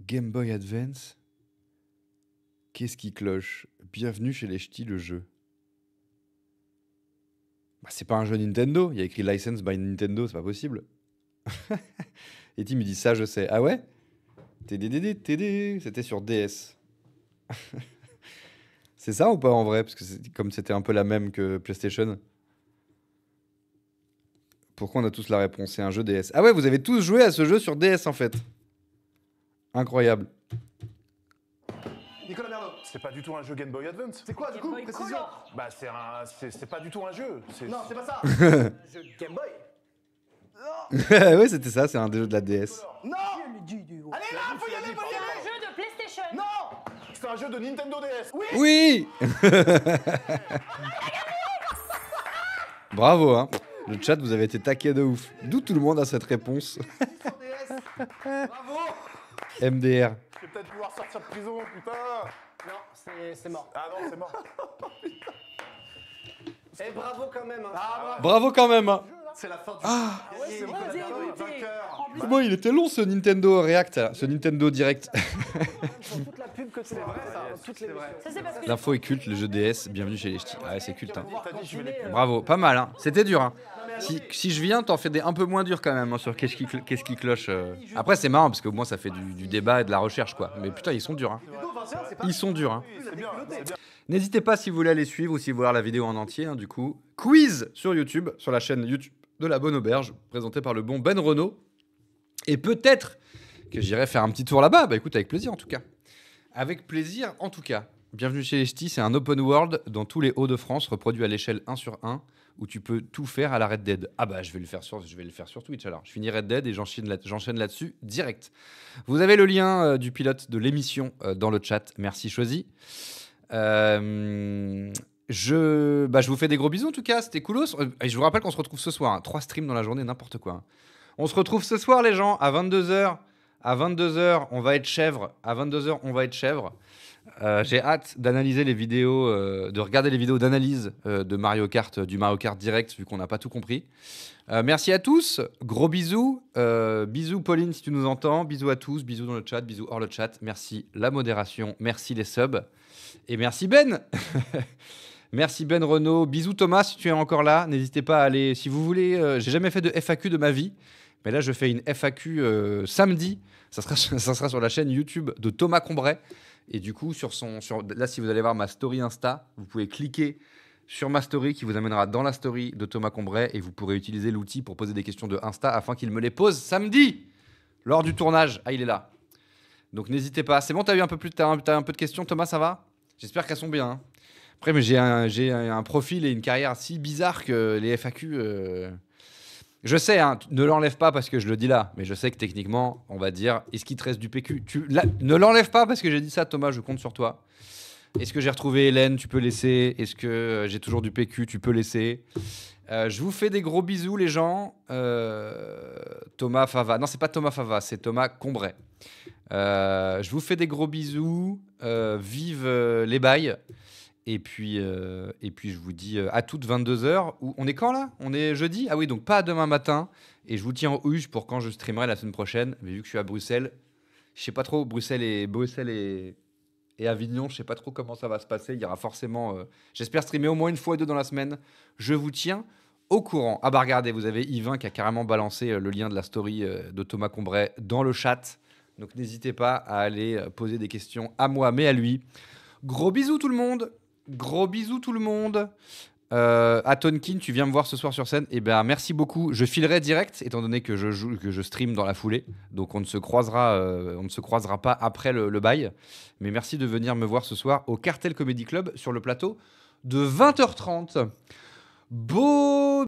Game Boy Advance. Qu'est-ce qui cloche? Bienvenue chez les ch'tis, le jeu. Bah, c'est pas un jeu Nintendo. Il y a écrit Licensed by Nintendo, c'est pas possible. Et Tim me dit ça, je sais. Ah ouais? TDDD, TD. C'était sur DS. C'est ça ou pas en vrai? Parce que comme c'était un peu la même que PlayStation. Pourquoi on a tous la réponse? C'est un jeu DS. Ah ouais, vous avez tous joué à ce jeu sur DS en fait. Incroyable. Nicolas Merlot. C'est pas du tout un jeu Game Boy Advance. C'est quoi du coup? Boy Précision. Color. Bah c'est pas du tout un jeu. Non, c'est pas ça. Jeu Game Boy. Ouais, c'était ça, c'est un des jeux de la DS. Non. Allez là, faut y aller, faut y C'est aller. un jeu de PlayStation. Non. C'est un jeu de Nintendo DS. Oui. Oui. Bravo, hein. Le chat, vous avez été taqué de ouf. D'où tout le monde a cette réponse. Sur DS. Bravo. MDR. Je vais peut-être pouvoir sortir de prison, putain. Non, c'est mort. Ah non, c'est mort. Et bravo quand même. Hein. Ah, Bravo quand même, hein. c'est la fin du Ouais, jeu. c'est Nicolas osé, Merlot est osé. vainqueur. En plus, Comment il était long ce Nintendo React, là, ce Nintendo Direct. Pour toute la pub que tu as vrai, ça. dans toutes C'est les vrai. ça c'est parce que L'info est culte, le jeu DS, bienvenue chez les ch'tis. Ah ouais, c'est culte, hein. T'as dit je vais les Bravo, pas mal, hein. C'était dur, hein. Si je viens, t'en fais des un peu moins dur quand même hein, sur qu'est-ce qui cloche. Après, c'est marrant parce qu'au moins ça fait du débat et de la recherche, quoi. Mais putain, ils sont durs, hein. Ils sont durs, hein. C'est bien, c'est bien. N'hésitez pas si vous voulez aller suivre ou si vous voulez voir la vidéo en entier, hein, du coup. Quiz sur YouTube, sur la chaîne YouTube de La Bonne Auberge, présentée par le bon Ben Renault. Et peut-être que j'irai faire un petit tour là-bas. Bah écoute, avec plaisir en tout cas. Avec plaisir en tout cas. Bienvenue chez les ch'tis, c'est un open world dans tous les Hauts-de-France, reproduit à l'échelle 1 sur 1, où tu peux tout faire à la Red Dead. Ah bah je vais le faire sur Twitch alors. Je finis Red Dead et j'enchaîne là-dessus direct. Vous avez le lien du pilote de l'émission dans le chat. Merci Choisi. Je vous fais des gros bisous en tout cas, c'était coolos. Et je vous rappelle qu'on se retrouve ce soir, hein. 3 streams dans la journée, n'importe quoi. Hein. On se retrouve ce soir les gens, à 22h. À 22h, on va être chèvre. À 22h, on va être chèvre. J'ai hâte d'analyser les vidéos, de regarder les vidéos d'analyse de Mario Kart, du Mario Kart Direct, vu qu'on n'a pas tout compris. Merci à tous, gros bisous. Bisous Pauline si tu nous entends, bisous à tous, bisous dans le chat, bisous hors le chat. Merci la modération, merci les subs. Et merci Ben. Merci Ben Renault. Bisous Thomas si tu es encore là. N'hésitez pas à aller, si vous voulez. J'ai jamais fait de FAQ de ma vie. Mais là, je fais une FAQ samedi. Ça sera sur la chaîne YouTube de Thomas Combray. Et du coup, là, si vous allez voir ma story Insta, vous pouvez cliquer sur ma story qui vous amènera dans la story de Thomas Combray. Et vous pourrez utiliser l'outil pour poser des questions de Insta afin qu'il me les pose samedi lors du tournage. Ah, il est là. Donc n'hésitez pas. C'est bon, t'as un peu de questions, Thomas, ça va? J'espère qu'elles sont bien. Hein. Après, mais j'ai un profil et une carrière si bizarre que les FAQ... Je sais, hein, ne l'enlève pas parce que je le dis là, mais je sais que techniquement, on va dire, est-ce qu'il te reste du PQ? Ne l'enlève pas parce que j'ai dit ça, Thomas, je compte sur toi. Est-ce que j'ai retrouvé Hélène? Tu peux laisser. Est-ce que j'ai toujours du PQ? Tu peux laisser. Je vous fais des gros bisous, les gens. Thomas Fava. Non, c'est pas Thomas Fava, c'est Thomas Combray. Je vous fais des gros bisous. Vive les bails. Et puis je vous dis à toutes 22h. On est quand là? On est jeudi? Ah oui, donc pas demain matin. Et je vous tiens au huge pour quand je streamerai la semaine prochaine. Mais vu que je suis à Bruxelles, je sais pas trop, Bruxelles et Avignon, je sais pas trop comment ça va se passer. Il y aura forcément... j'espère streamer au moins une fois ou deux dans la semaine. Je vous tiens au courant. Ah bah regardez, vous avez Yvain qui a carrément balancé le lien de la story de Thomas Combray dans le chat. Donc n'hésitez pas à aller poser des questions à moi, mais à lui. Gros bisous tout le monde. Gros bisous tout le monde. À Tonkin, tu viens me voir ce soir sur scène. Eh ben merci beaucoup. Je filerai direct, étant donné que je stream dans la foulée. Donc on ne se croisera pas après le bail. Mais merci de venir me voir ce soir au Cartel Comedy Club sur le plateau de 20h30. Beau